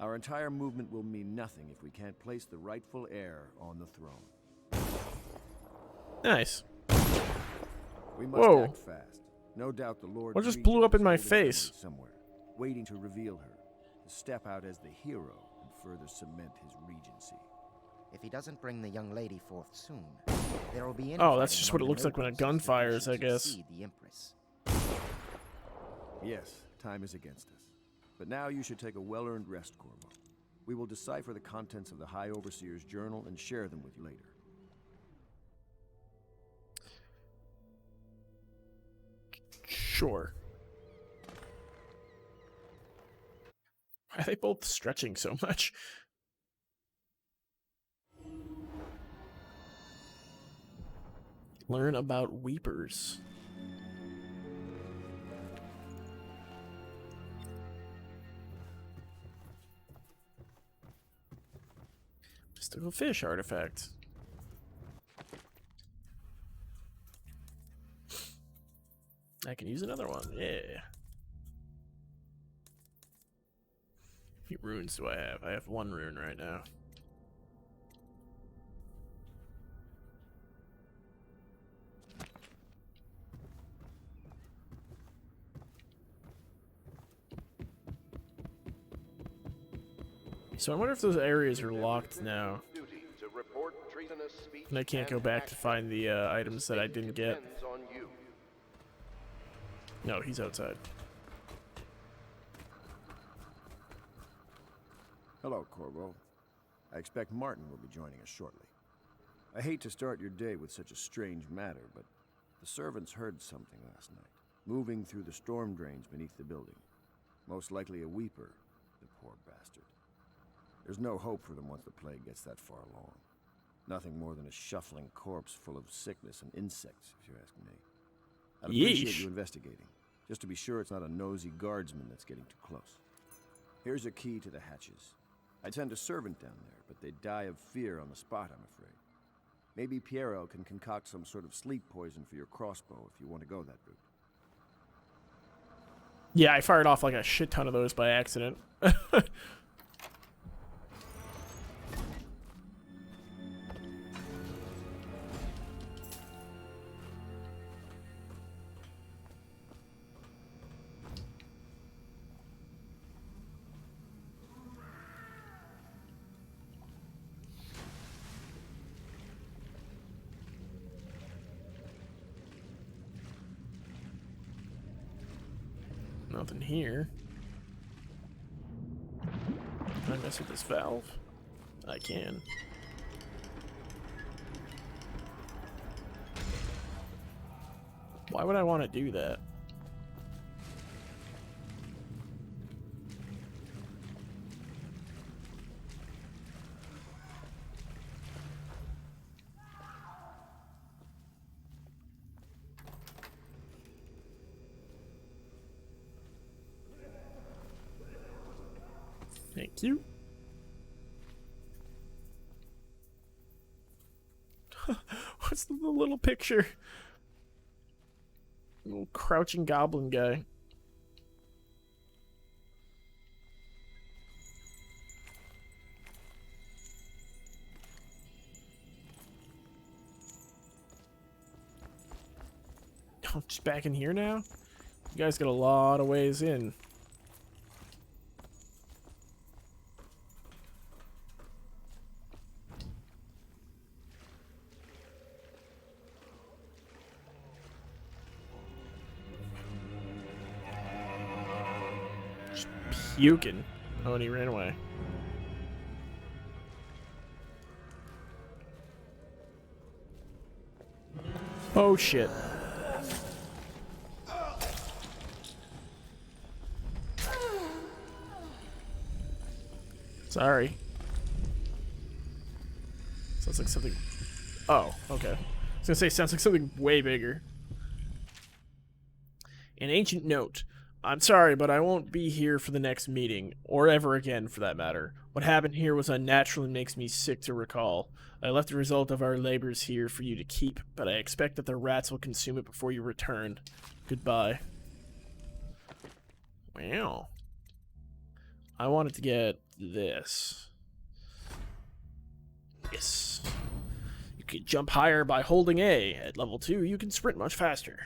Our entire movement will mean nothing if we can't place the rightful heir on the throne. Nice. We must act fast. No doubt the Lord What just Regent blew up in is my holding face? Emily somewhere, waiting to reveal her, to step out as the hero and further cement his regency. If he doesn't bring the young lady forth soon, there will be Oh, that's just what it looks like when a gun fires, I guess. the Empress. Yes, time is against us. But now you should take a well-earned rest, Corvo. We will decipher the contents of the High Overseer's journal and share them with you later. Sure. Why are they both stretching so much? Learn about weepers. Mystical fish artifact. I can use another one. Yeah. How many runes do I have? I have 1 rune right now. So I wonder if those areas are locked now. And I can't go back to find the items that I didn't get. No, he's outside. Hello, Corvo. I expect Martin will be joining us shortly. I hate to start your day with such a strange matter, but the servants heard something last night, moving through the storm drains beneath the building. Most likely a weeper, the poor bastard. There's no hope for them once the plague gets that far along. Nothing more than a shuffling corpse full of sickness and insects, if you ask me. I'd appreciate you investigating, just to be sure it's not a nosy guardsman that's getting too close. Here's a key to the hatches. I'd send a servant down there, but they'd die of fear on the spot, I'm afraid. Maybe Piero can concoct some sort of sleep poison for your crossbow if you want to go that route. Yeah, I fired off like a shit ton of those by accident. Nothing here. Can I mess with this valve? I can. Why would I want to do that? Thank you. What's the little picture? Little crouching goblin guy. Oh, just back in here now? You guys got a lot of ways in. Puking. Oh, and he ran away. Oh, shit. Sorry. Sounds like something... Oh, okay. I was gonna say, sounds like something way bigger. An ancient note. I'm sorry, but I won't be here for the next meeting, or ever again for that matter. What happened here was unnatural and makes me sick to recall. I left the result of our labors here for you to keep, but I expect that the rats will consume it before you return. Goodbye. Wow. I wanted to get this. Yes. You can jump higher by holding A. At level 2, you can sprint much faster.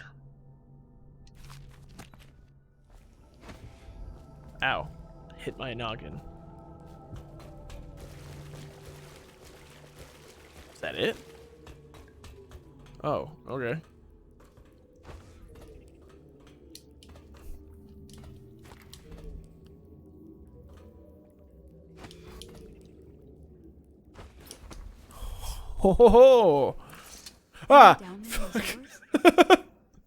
Ow. Hit my noggin. Is that it? Oh, okay. Ho ho ho! Ah! Fuck. I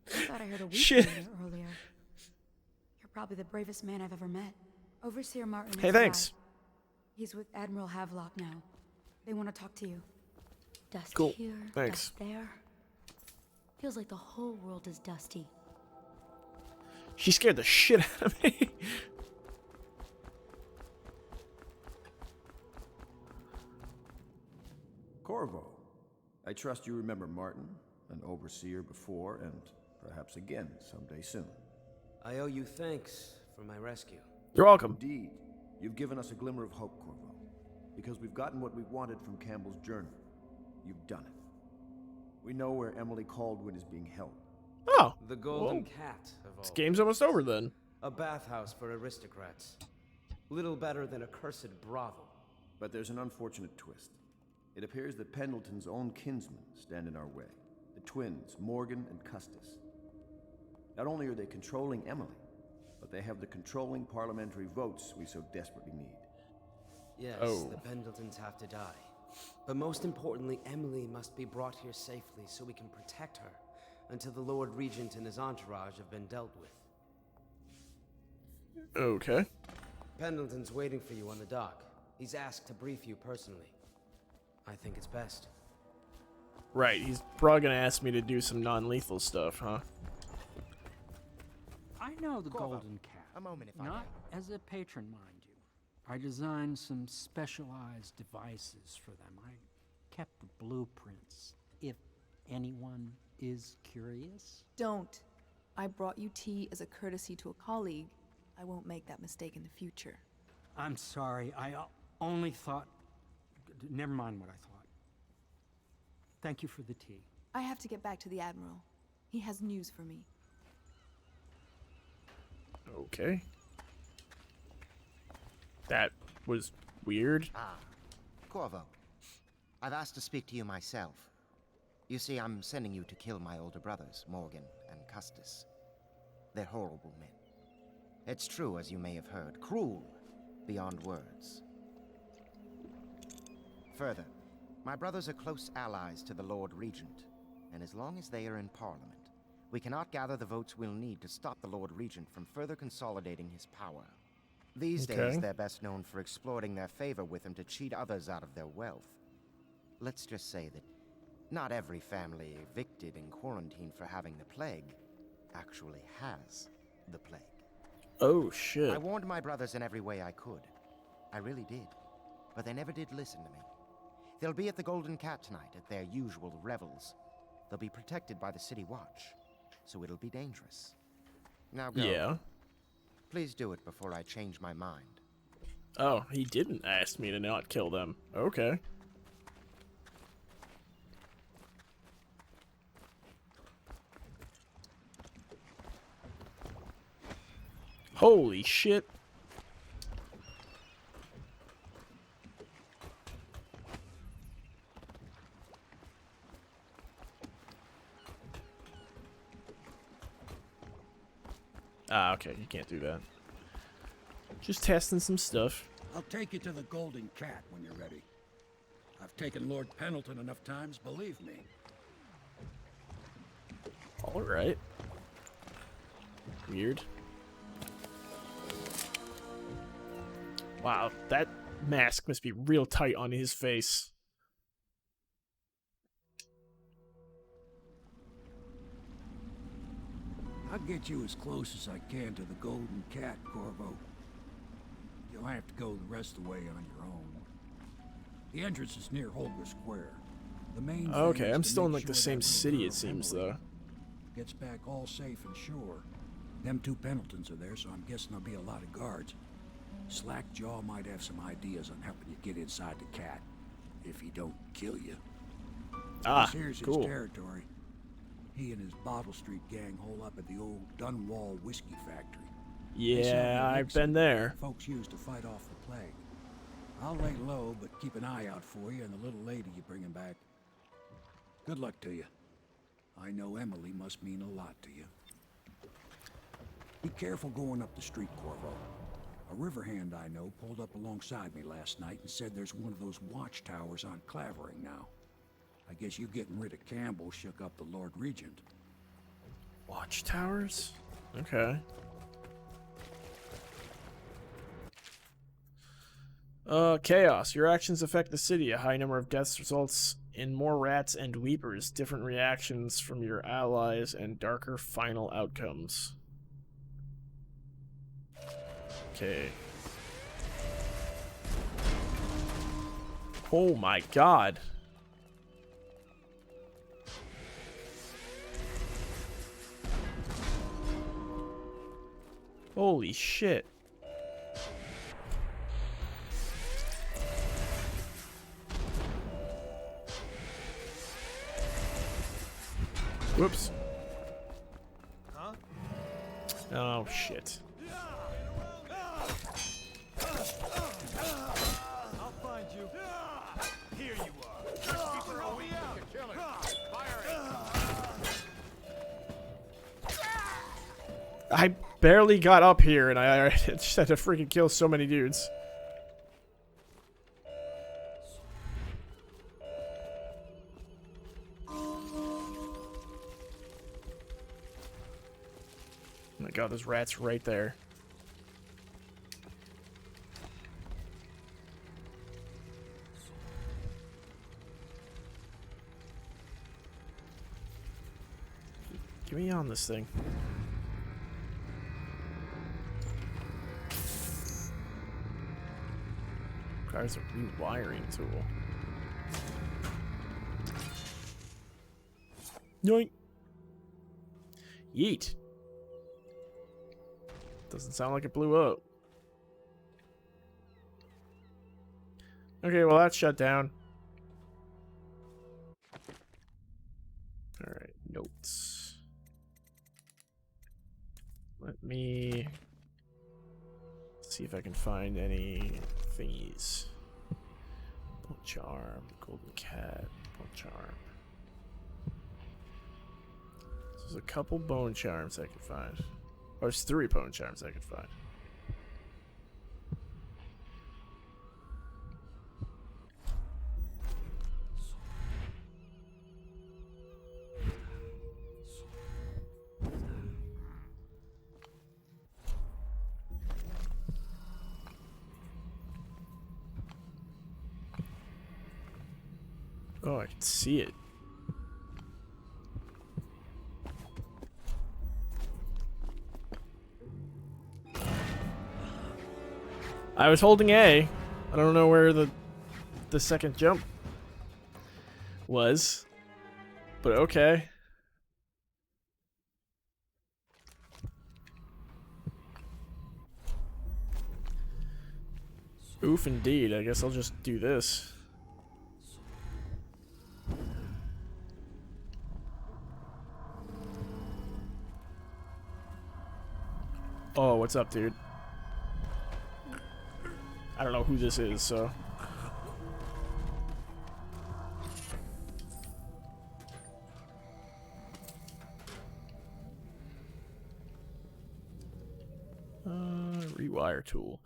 thought I heard a Shit. wheat there earlier. You're probably the bravest man I've ever met. Overseer Martin. Hey, has thanks. arrived. He's with Admiral Havelock now. They want to talk to you. Dust Cool. here, Thanks. dust there. Feels like the whole world is dusty. She scared the shit out of me. Corvo, I trust you remember Martin, an overseer before, and perhaps again someday soon. I owe you thanks for my rescue. You're welcome. Indeed. You've given us a glimmer of hope, Corvo. Because we've gotten what we wanted from Campbell's journal. You've done it. We know where Emily Caldwin is being held. Oh. The Golden Whoa. Cat of all. This game's almost over then. A bathhouse for aristocrats. Little better than a cursed brothel. But there's an unfortunate twist. It appears that Pendleton's own kinsmen stand in our way. The twins, Morgan and Custis. Not only are they controlling Emily, but they have the controlling parliamentary votes we so desperately need. Yes, Oh. the Pendletons have to die. But most importantly, Emily must be brought here safely so we can protect her until the Lord Regent and his entourage have been dealt with. Okay. Pendleton's waiting for you on the dock. He's asked to brief you personally. I think it's best. Right, he's probably gonna ask me to do some non-lethal stuff, huh? I know the Corvo, Golden Cat. a moment if I Not as a patron, mind you. I designed some specialized devices for them. I kept the blueprints, if anyone is curious. Don't. I brought you tea as a courtesy to a colleague. I won't make that mistake in the future. I'm sorry, I only thought... Never mind what I thought. Thank you for the tea. I have to get back to the Admiral. He has news for me. Okay. That was weird. Ah, Corvo. I've asked to speak to you myself. You see, I'm sending you to kill my older brothers, Morgan and Custis. They're horrible men. It's true, as you may have heard, cruel beyond words. Further, my brothers are close allies to the Lord Regent, and as long as they are in Parliament, we cannot gather the votes we'll need to stop the Lord Regent from further consolidating his power. These days, they're best known for exploiting their favor with him to cheat others out of their wealth. Let's just say that not every family evicted in quarantine for having the plague actually has the plague. Oh, shit. I warned my brothers in every way I could. I really did. But they never did listen to me. They'll be at the Golden Cat tonight at their usual revels. They'll be protected by the City Watch, so it'll be dangerous. Now go. Yeah. Please do it before I change my mind. Oh, he didn't ask me to not kill them. Okay. Holy shit. Ah, okay, you can't do that. Just testing some stuff. I'll take you to the Golden Cat when you're ready. I've taken Lord Pendleton enough times, believe me. Alright. Weird. Wow, that mask must be real tight on his face. I'll get you as close as I can to the Golden Cat, Corvo. You'll have to go the rest of the way on your own. The entrance is near Holger Square. The main Okay, I'm still in like the same city, it seems, though. Gets back all safe and sure. Them two Pendletons are there, so I'm guessing there'll be a lot of guards. Slackjaw might have some ideas on helping you get inside the cat, if he don't kill you. Ah, this here's cool. his territory. He and his Bottle Street gang hole up at the old Dunwall whiskey factory. Yeah, I've been there. Folks used to fight off the plague. I'll lay low, but keep an eye out for you and the little lady you bring him back. Good luck to you. I know Emily must mean a lot to you. Be careful going up the street, Corvo. A river hand I know pulled up alongside me last night and said there's one of those watchtowers on Clavering now. I guess you getting rid of Campbell shook up the Lord Regent. Watchtowers? Okay. Chaos. Your actions affect the city. A high number of deaths results in more rats and weepers. Different reactions from your allies and darker final outcomes. Okay. Oh my god. Holy shit. Whoops. Huh? Oh shit. I'll find you. Here you are. Throw me out. Kill him. I barely got up here and I just had to freaking kill so many dudes. Oh my god, there's rats right there. Get me on this thing. Requires a rewiring tool. Yoink. Yeet. Doesn't sound like it blew up. Okay, well that's shut down. Alright, notes. Let me see if I can find any thingies. Bone charm, golden cat, bone charm. So there's a couple bone charms I can find. Oh, there's 3 bone charms I could find. Oh, I can see it. I was holding A. I don't know where the second jump was, but okay. Oof, indeed. I guess I'll just do this. Oh, what's up, dude? I don't know who this is, so... Rewire tool.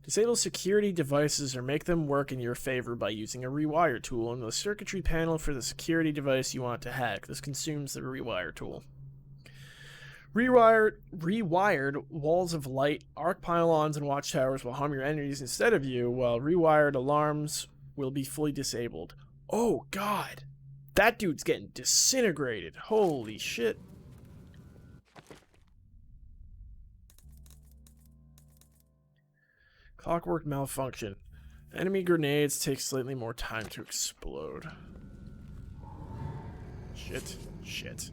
Disable security devices or make them work in your favor by using a rewire tool in the circuitry panel for the security device you want to hack. This consumes the rewire tool. Rewired walls of light, arc pylons, and watchtowers will harm your enemies instead of you, while rewired alarms will be fully disabled. Oh, God. That dude's getting disintegrated. Holy shit. Clockwork malfunction. Enemy grenades take slightly more time to explode. Shit. Shit.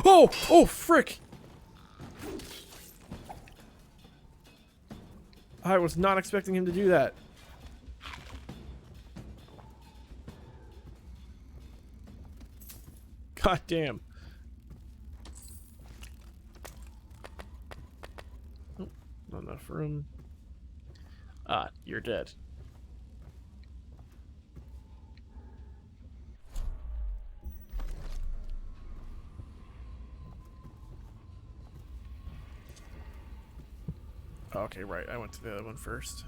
Oh! Oh, frick! I was not expecting him to do that. God damn. Oh, not enough room. Ah, you're dead. Okay, right. I went to the other one first.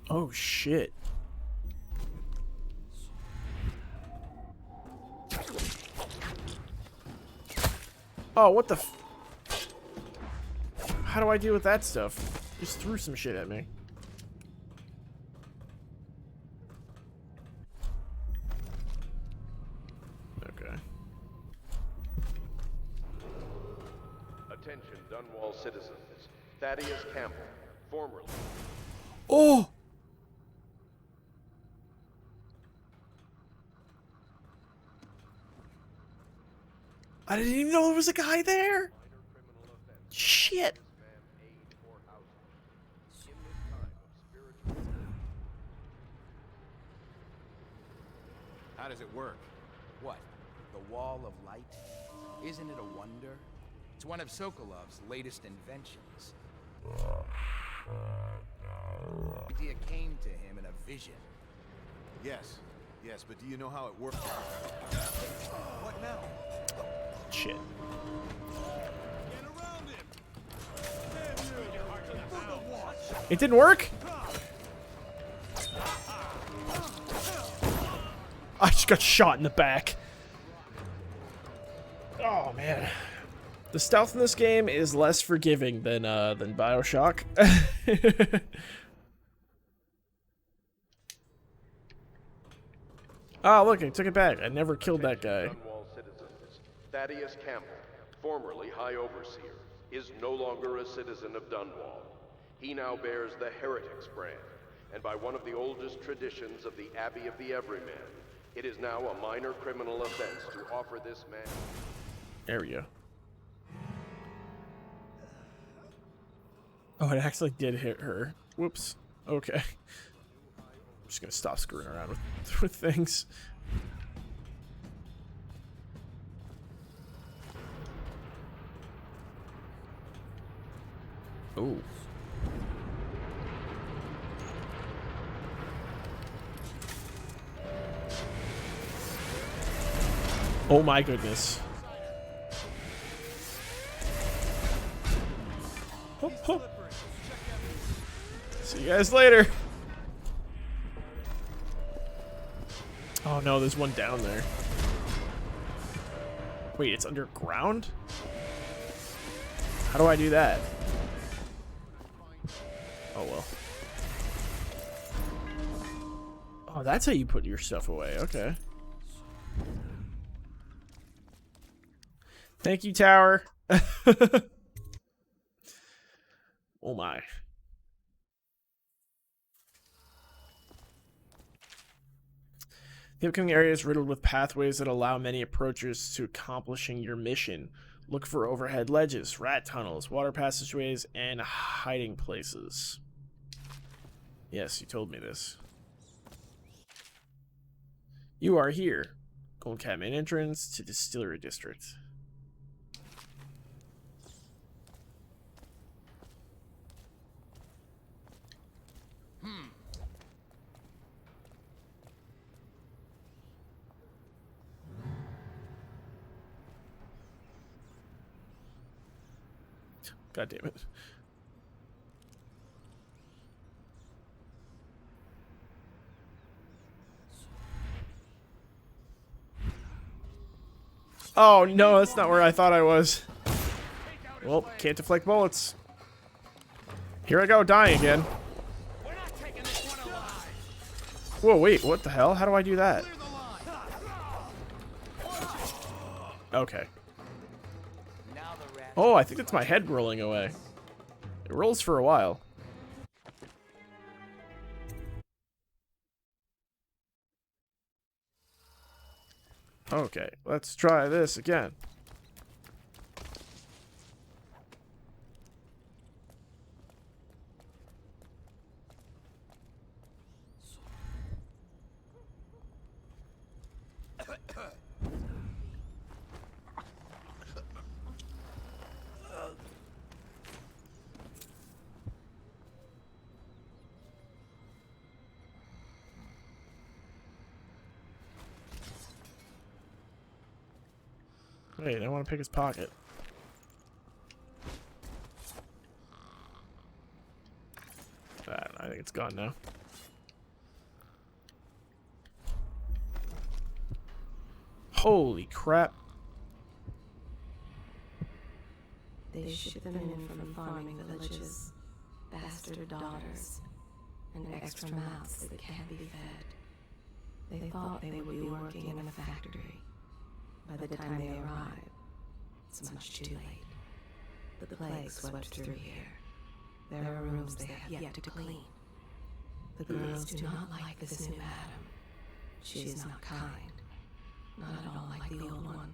Oh, shit. Oh, what the f... How do I deal with that stuff? Just threw some shit at me. Okay. Attention, Dunwall citizens. Thaddeus Campbell, formerly... Oh! I didn't even know there was a guy there! Shit! How does it work? What? The Wall of Light? Isn't it a wonder? It's one of Sokolov's latest inventions. The idea came to him in a vision. Yes, but do you know how it works? What now? Shit. It didn't work? I just got shot in the back. Oh man. The stealth in this game is less forgiving than BioShock. Oh, look, I took it back. I never killed that guy. Dunwall citizens. Thaddeus Campbell, formerly High Overseer, is no longer a citizen of Dunwall. He now bears the Heretics brand, and by one of the oldest traditions of the Abbey of the Everyman, it is now a minor criminal offense to offer this man... There we go. Oh, it actually did hit her. Whoops. Okay. I'm just gonna stop screwing around with things. Oh. Oh my goodness. Oh, oh. See you guys later. Oh no, there's one down there. Wait, it's underground? How do I do that? Oh well. Oh, that's how you put your stuff away. Okay. Thank you, tower. Oh my. The upcoming area is riddled with pathways that allow many approachers to accomplishing your mission. Look for overhead ledges, rat tunnels, water passageways, and hiding places. Yes, you told me this. You are here. Gold Cat main entrance to Distillery District. God damn it. Oh no, that's not where I thought I was. Well, can't deflect bullets. Here I go, dying again. Whoa, wait, what the hell? How do I do that? Okay. Oh, I think that's my head rolling away. It rolls for a while. Okay, let's try this again. Wait, I want to pick his pocket. I think it's gone now. Holy crap. They ship them in from farming villages, bastard daughters, and extra mouths that can't be fed. They thought they would be working in a factory. By the time they arrive, it's much too late. The plague swept through here. There are rooms they have yet to clean. The girls do not like this new madam. She is not kind, not at all like the old one.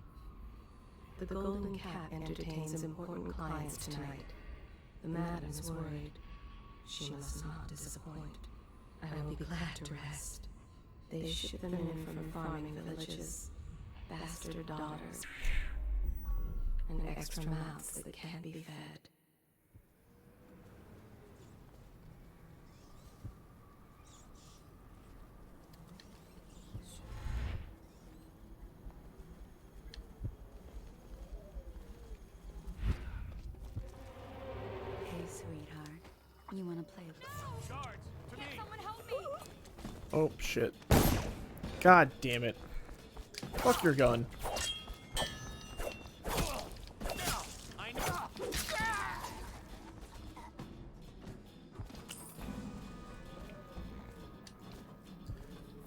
The Golden Cat entertains important clients tonight. The madam's worried. She must not disappoint. I will be glad to rest. They ship them in from farming villages, bastard daughters, and extra mouths that can't be fed. Hey, sweetheart. You wanna play with us? Can someone help me? Oh, shit. God damn it. Fuck your gun.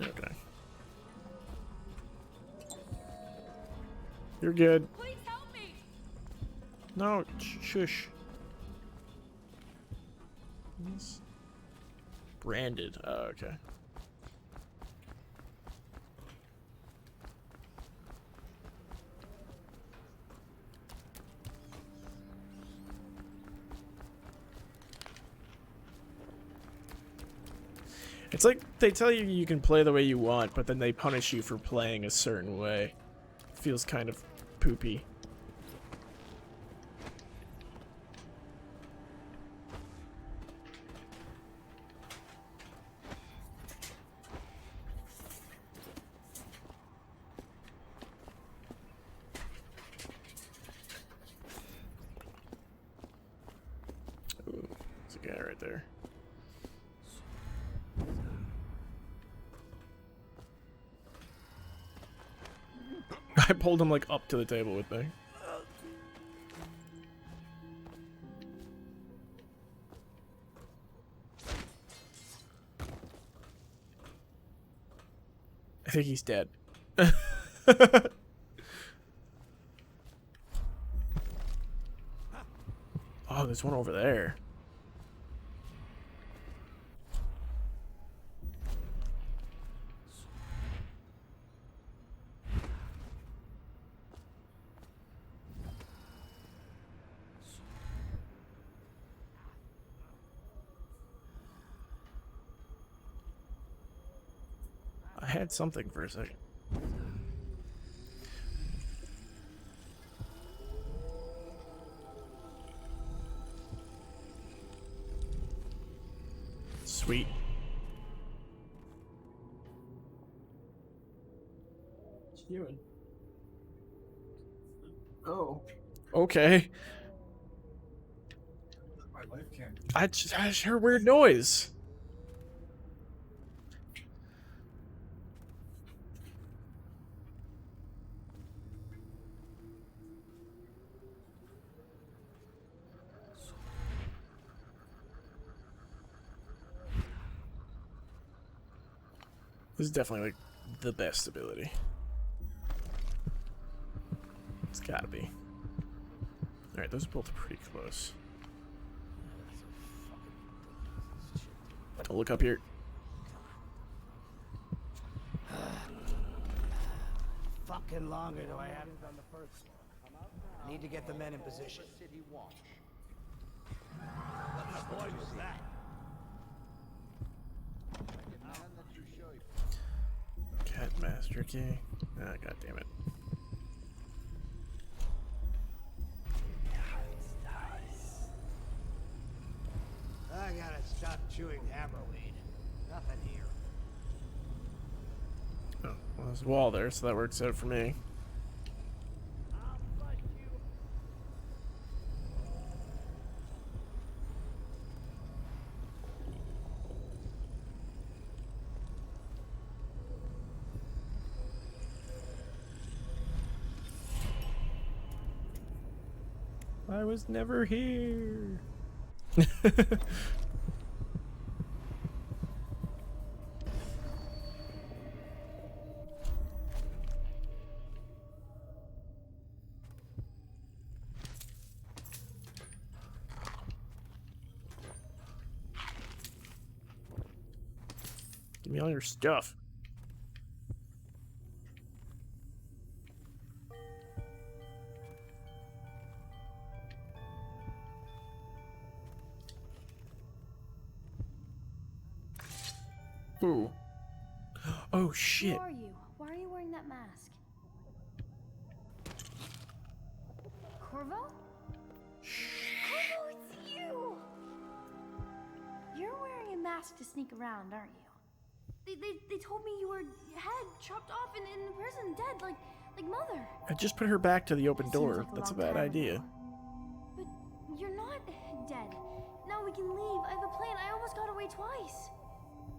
Okay. You're good. Please help me. No, shush. Branded. Oh, okay. It's like they tell you you can play the way you want, but then they punish you for playing a certain way. Feels kind of poopy. Ooh, there's a guy right there. I pulled him like up to the table with me. I think he's dead. Oh, there's one over there. I had something for a second. Sweet. Human. Oh. Okay. I just heard a weird noise. This is definitely like the best ability. It's gotta be. Alright, those are both pretty close. Don't look up here. Fucking longer do I have on the first floor? Need to get the men in position. What the boy was that? Cat master key. Ah, god damn it. I gotta stop chewing hammerweed. Nothing here. Oh, well, there's a wall there, so that works out for me. I was never here. Give me all your stuff. Ooh. Oh shit. Who are you? Why are you wearing that mask? Corvo? Corvo, it's you! You're wearing a mask to sneak around, aren't you? They told me you were head chopped off and in the prison dead, like Mother. I just put her back to the open door. Like That's a bad idea. But you're not dead. Now we can leave. I have a plan. I almost got away twice.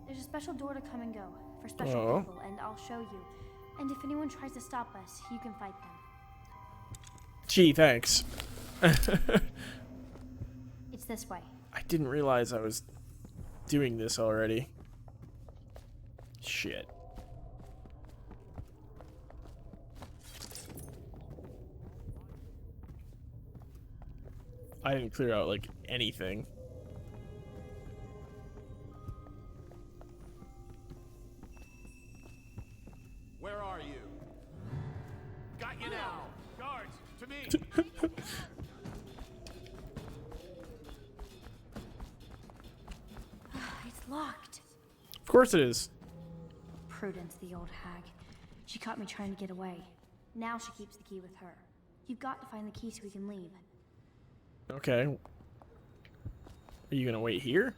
There's a special door to come and go for special people, and I'll show you. And if anyone tries to stop us, you can fight them. Gee, thanks. It's this way. I didn't realize I was doing this already. Shit. I didn't clear out, like, anything. Where are you? Got you now. Guards, to me. It's locked. Of course it is. Prudence, the old hag. She caught me trying to get away. Now she keeps the key with her. You've got to find the key so we can leave. Okay. Are you gonna wait here?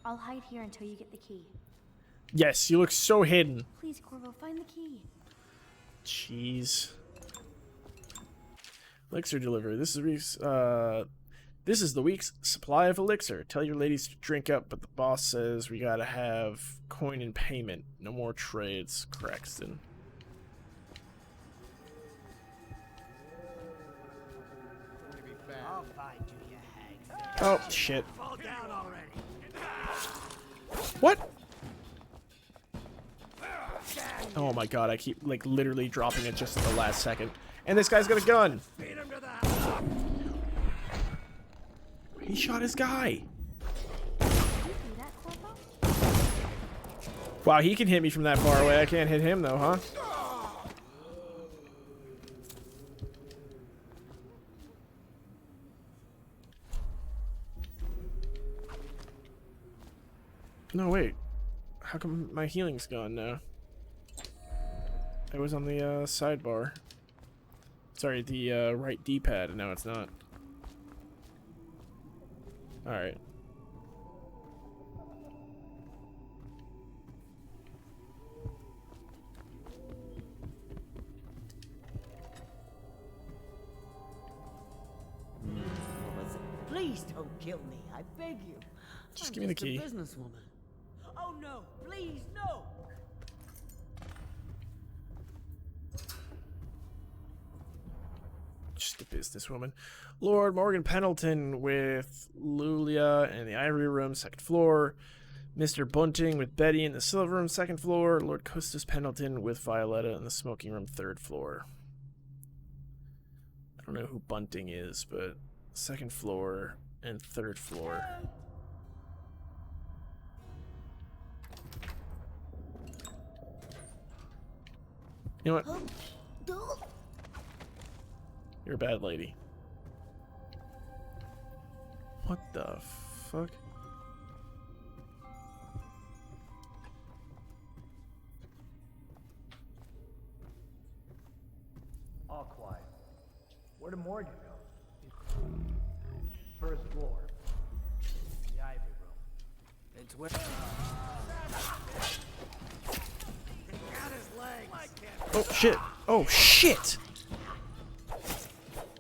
I'll hide here until you get the key. Yes, you look so hidden. Please, Corvo, find the key. Jeez. Elixir delivery. This is the week's supply of elixir. Tell your ladies to drink up, but the boss says we gotta have coin in payment. No more trades, Craxton. I'll find you, you hag. Oh shit. Fall down already. What? Oh my god, I keep like literally dropping it just at the last second. And this guy's got a gun. Beat him to the house. He shot his guy. Wow, he can hit me from that far away. I can't hit him though, huh? No, wait. How come my healing's gone now? It was on the sidebar. Sorry, the right D-pad, and now it's not. Alright. Please don't kill me, I beg you. Just give me the key. I'm just a businesswoman. Oh no, please, no! Just a businesswoman. Lord Morgan Pendleton with Lulia in the Ivory Room, 2nd floor. Mr. Bunting with Betty in the Silver Room, 2nd floor. Lord Custis Pendleton with Violetta in the Smoking Room, 3rd floor. I don't know who Bunting is, but second floor and third floor. You know what? You're a bad lady. What the fuck? All quiet. Where did Morgan go? First floor. The Ivy Room. It's where... Oh shit! Oh shit!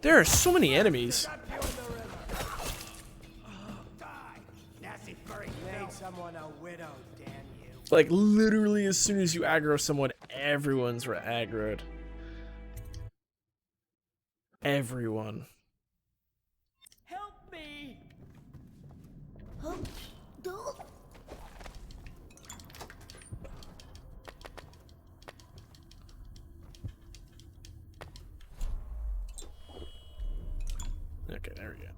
There are so many enemies. Someone a widow, damn you. Like literally, as soon as you aggro someone, everyone's aggroed. Everyone. Help me! Okay, there we go.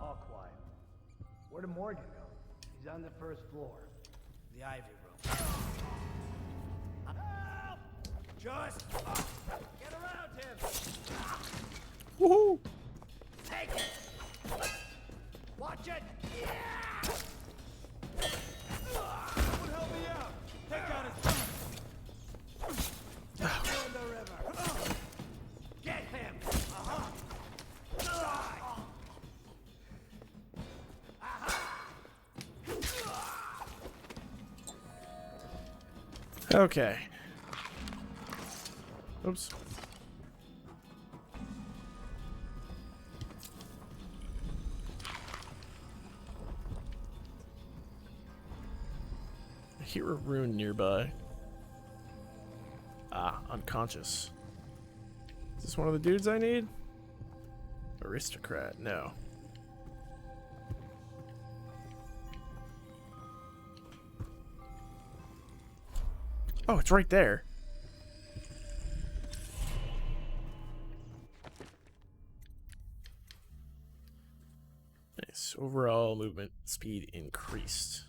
All quiet. Where did Morgan go? He's on the first floor. The Ivy Room. Help! Just get around him! Woohoo! Take it! Watch it! Yeah! Someone help me out! Take out his gun! In the river! Get him! Okay. Oops. I hear a rune nearby. Ah, unconscious. Is this one of the dudes I need? Aristocrat, no. Oh, it's right there. Nice. Overall movement speed increased.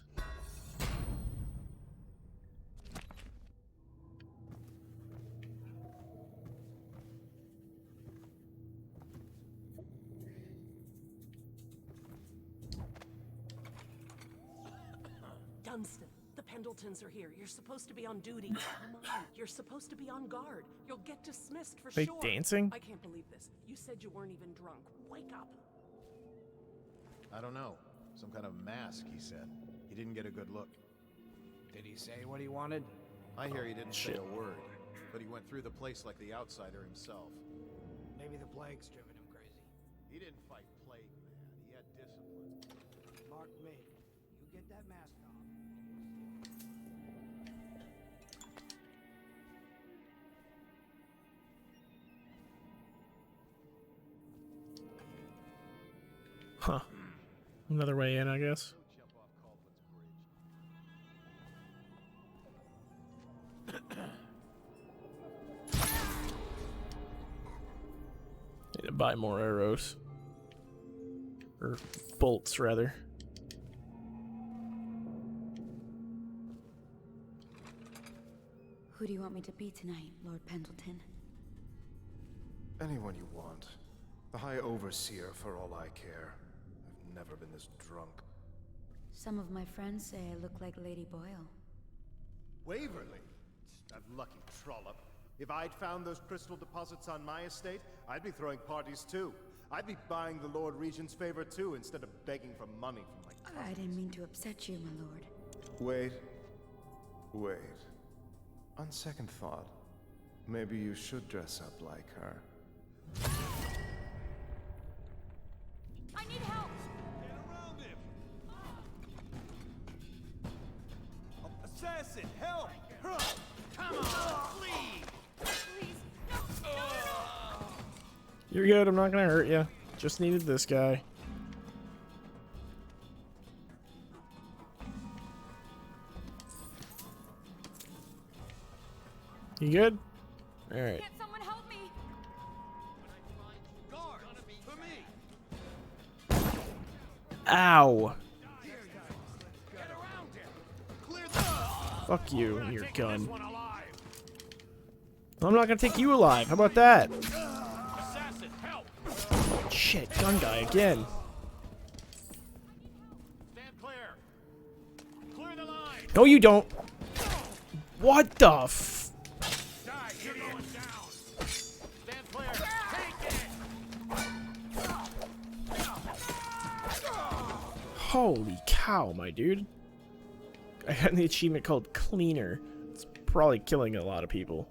Dunstan, the Pendletons are here. You're supposed to be on duty. Come on, you're supposed to be on guard. You'll get dismissed for They sure. dancing? I can't believe this. You said you weren't even drunk. Wake up. I don't know. Some kind of mask, he said. He didn't get a good look. Did he say what he wanted? I hear he didn't say shit. a word, but he went through the place like the outsider himself. Maybe the plague's driven him crazy. He didn't fight plague, man. He had discipline. Mark me. You get that mask off. Huh. Another way in, I guess. Need to buy more arrows. Or bolts, rather. Who do you want me to be tonight, Lord Pendleton? Anyone you want. The High Overseer, for all I care. I've never been this drunk. Some of my friends say I look like Lady Boyle. Waverly? That lucky trollop. If I'd found those crystal deposits on my estate, I'd be throwing parties too. I'd be buying the Lord Regent's favor too, instead of begging for money from my cousins. I didn't mean to upset you, my lord. Wait. On second thought, maybe you should dress up like her. I need help! Get around him! Oh, assassin, help! Come on, please! Please, no! You're good, I'm not gonna hurt you. Just needed this guy. You good? All right. Can't someone help me? Ow! Fuck you and your gun. I'm not gonna take you alive. How about that? Shit, gun guy again. No, you don't. What the f? Holy cow, my dude. I got the achievement called Cleaner. It's probably killing a lot of people.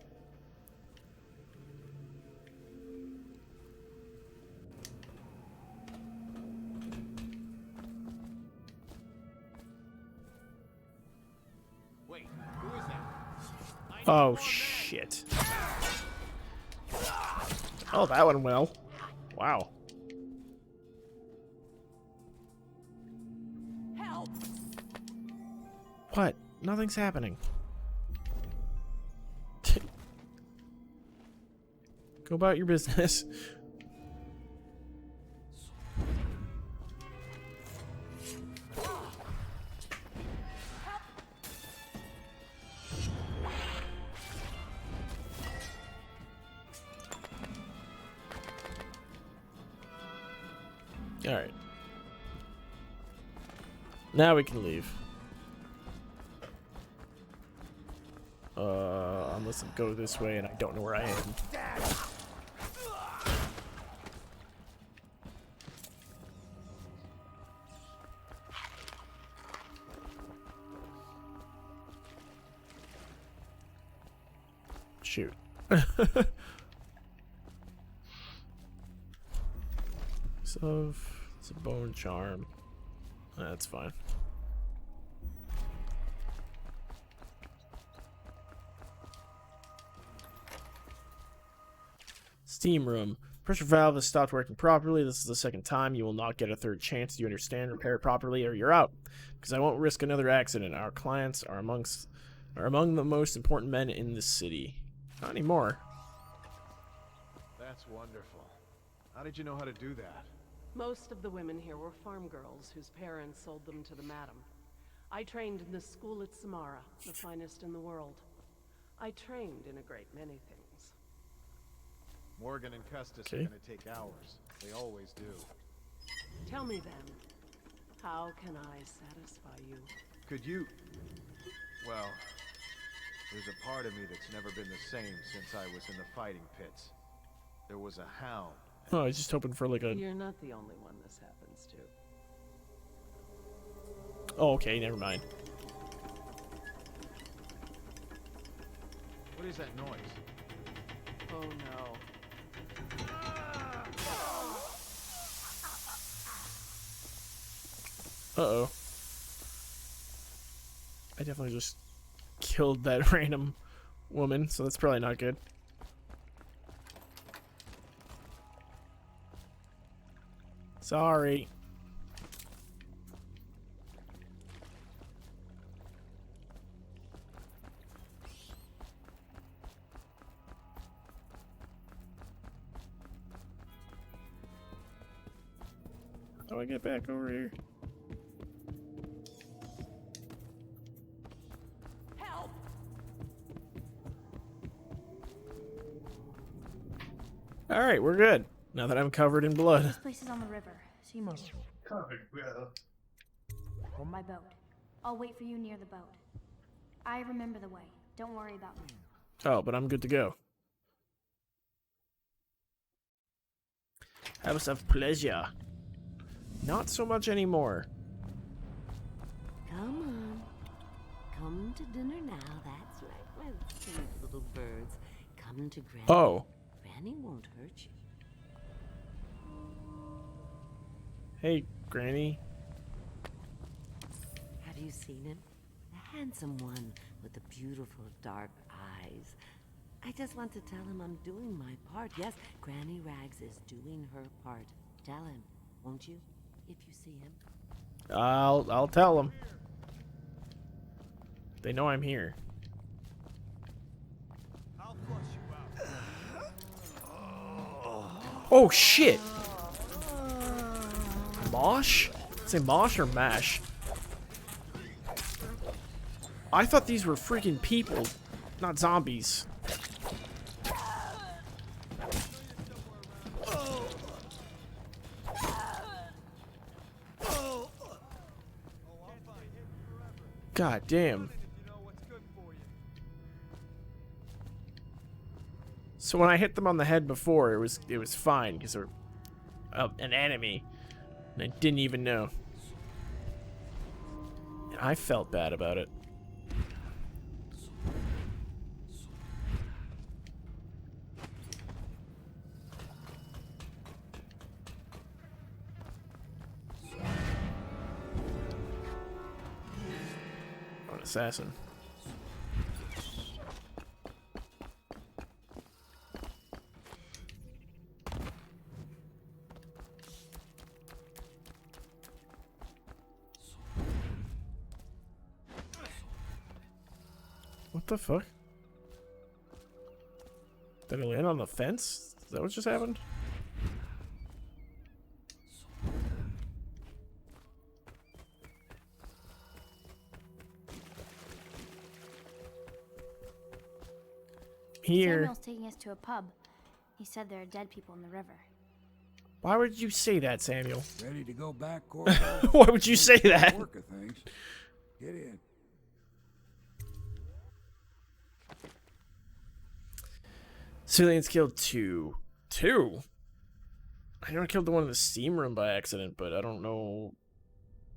Wait, who is that? Oh, shit. Oh, that went well. Wow. Help! What? Nothing's happening. Go about your business. Alright. Now we can leave. Unless I go this way and I don't know where I am. Shoot. So, it's a bone charm. That's fine. Steam room. Pressure valve has stopped working properly. This is the second time. You will not get a third chance. Do you understand? Repair it properly or you're out. Because I won't risk another accident. Our clients are among the most important men in this city. Not anymore. That's wonderful. How did you know how to do that? Most of the women here were farm girls whose parents sold them to the madam. I trained in this school at Samara, the finest in the world. I trained in a great many things. Morgan and Custis are gonna take hours. They always do. Tell me then, how can I satisfy you? Could you... Well, there's a part of me that's never been the same since I was in the fighting pits. There was a hound. Oh, I was just hoping for like a... You're not the only one this happens to. Oh, okay, never mind. What is that noise? Oh no. Uh-oh. I definitely just killed that random woman, so that's probably not good. Sorry. How do I get back over here? Help! Alright, we're good. Now that I'm covered in blood. This place is on the river, so you must hold my boat. I'll wait for you near the boat. I remember the way. Don't worry about me. Oh, but I'm good to go. House of pleasure. Not so much anymore. Come on. Come to dinner now. That's right, my sweet little birds. Come to Granny. Oh. Granny won't hurt you. Hey, Granny. Have you seen him? The handsome one with the beautiful dark eyes. I just want to tell him I'm doing my part. Yes, Granny Rags is doing her part. Tell him, won't you? If you see him. I'll tell them. They know I'm here. How Oh shit! Mosh? Say mosh or mash? I thought these were freaking people, not zombies. God damn. So when I hit them on the head before, it was fine because they're an enemy, and I didn't even know. And I felt bad about it. Oh, an assassin. What the fuck? Did I land on the fence? Is that what just happened? Here. Samuel's taking us to a pub. He said there are dead people in the river. Why would you say that, Samuel? Ready to go back, Corvo? Why would you say that? Work of things. Get in. Civilians killed 2. 2? I know I killed the one in the steam room by accident, but I don't know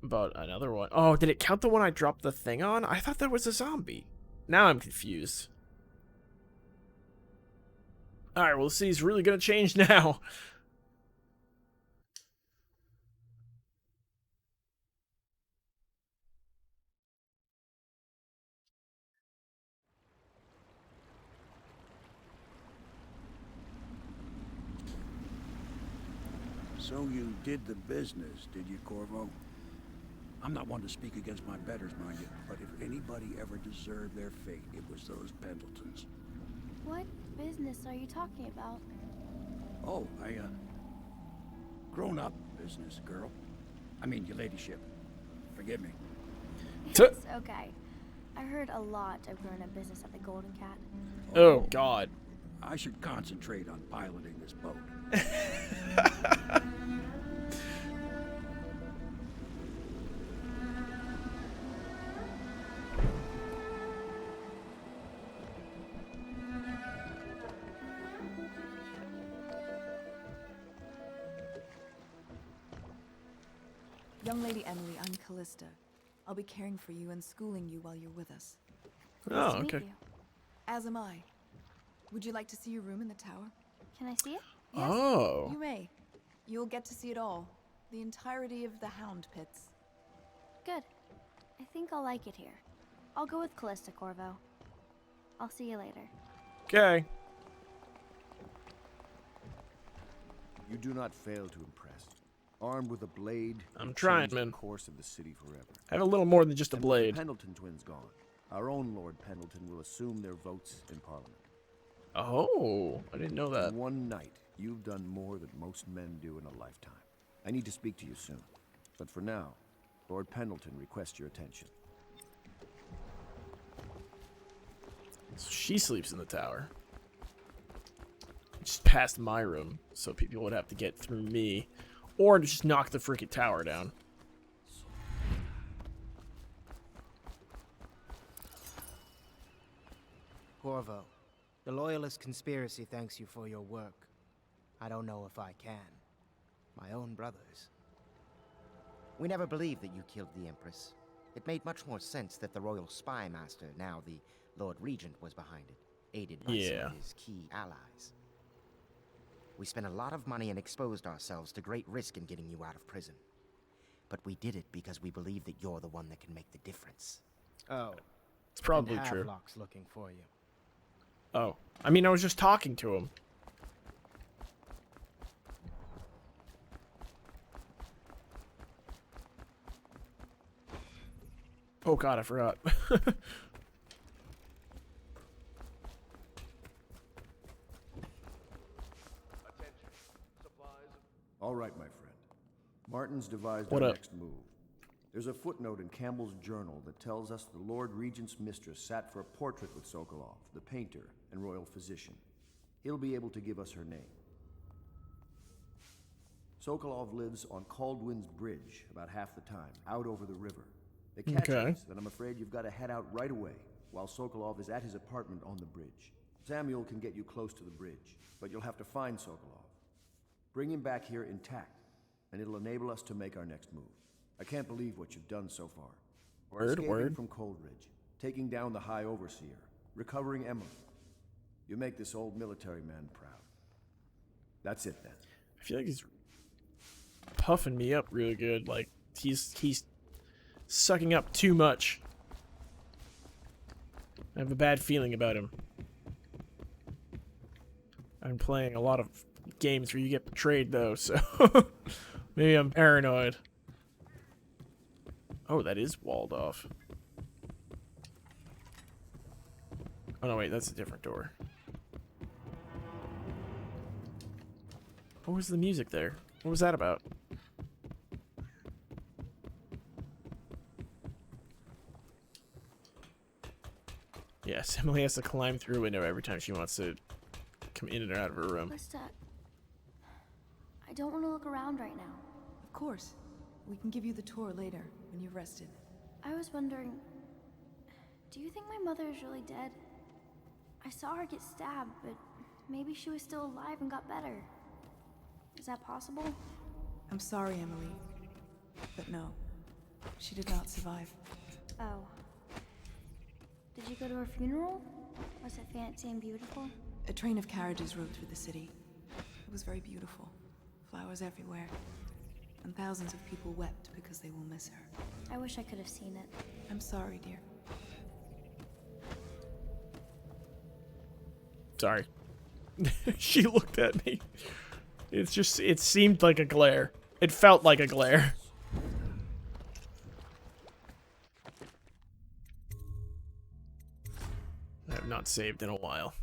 about another one. Oh, did it count the one I dropped the thing on? I thought that was a zombie. Now I'm confused. Alright, well, the city's really gonna change now. So you did the business, did you, Corvo? I'm not one to speak against my betters, mind you, but if anybody ever deserved their fate, it was those Pendletons. What business are you talking about? Oh, grown-up business, girl. I mean, your ladyship. Forgive me. It's okay. I heard a lot of grown-up business at the Golden Cat. Oh, God. I should concentrate on piloting this boat. Young Lady Emily, I'm Callista. I'll be caring for you and schooling you while you're with us. Oh, okay. As am I. Would you like to see your room in the tower? Can I see it? Yes, Oh. you may. You'll get to see it all. The entirety of the Hound Pits. Good. I think I'll like it here. I'll go with Callista, Corvo. I'll see you later. Okay. You do not fail to impress. Armed with a blade, I'm trying, changed man. the course of the city forever. I have a little more than just a And blade. with the Pendleton twins gone, our own Lord Pendleton will assume their votes in Parliament. Oh, I didn't know that. In one night, you've done more than most men do in a lifetime. I need to speak to you soon. But for now, Lord Pendleton requests your attention. So she sleeps in the tower. Just past my room, so people would have to get through me. Or just knock the freaking tower down. Corvo, the Loyalist conspiracy thanks you for your work. I don't know if I can. My own brothers. We never believed that you killed the Empress. It made much more sense that the Royal Spy Master, now the Lord Regent, was behind it, aided by some of his key allies. We spent a lot of money and exposed ourselves to great risk in getting you out of prison. But we did it because we believe that you're the one that can make the difference. Oh. It's probably and true. Havelock's looking for you. Oh. I mean, I was just talking to him. Oh god, I forgot. All right, my friend. Martin's devised What our up? next move. There's a footnote in Campbell's journal that tells us the Lord Regent's mistress sat for a portrait with Sokolov, the painter and royal physician. He'll be able to give us her name. Sokolov lives on Caldwin's Bridge about half the time, out over the river. The catch is that I'm afraid you've got to head out right away, while Sokolov is at his apartment on the bridge. Samuel can get you close to the bridge, but you'll have to find Sokolov. Bring him back here intact, and it'll enable us to make our next move. I can't believe what you've done so far. Escaping from Coldridge, taking down the High Overseer, recovering Emily. You make this old military man proud. That's it then. I feel like he's puffing me up really good. Like he's sucking up too much. I have a bad feeling about him. I'm playing a lot of games where you get betrayed though, so maybe I'm paranoid. Oh, that is walled off. Oh no, wait, that's a different door. What was the music there? What was that about? Yes, Emily has to climb through a window every time she wants to come in and out of her room. Krista, I don't want to look around right now. Of course. We can give you the tour later, when you've rested. I was wondering, do you think my mother is really dead? I saw her get stabbed, but maybe she was still alive and got better. Is that possible? I'm sorry, Emily. But no, she did not survive. Oh. Did you go to her funeral? Was it fancy and beautiful? A train of carriages rode through the city. It was very beautiful. Flowers everywhere. And thousands of people wept because they will miss her. I wish I could have seen it. I'm sorry, dear. Sorry. She looked at me. It's just, it seemed like a glare. It felt like a glare. I have not saved in a while.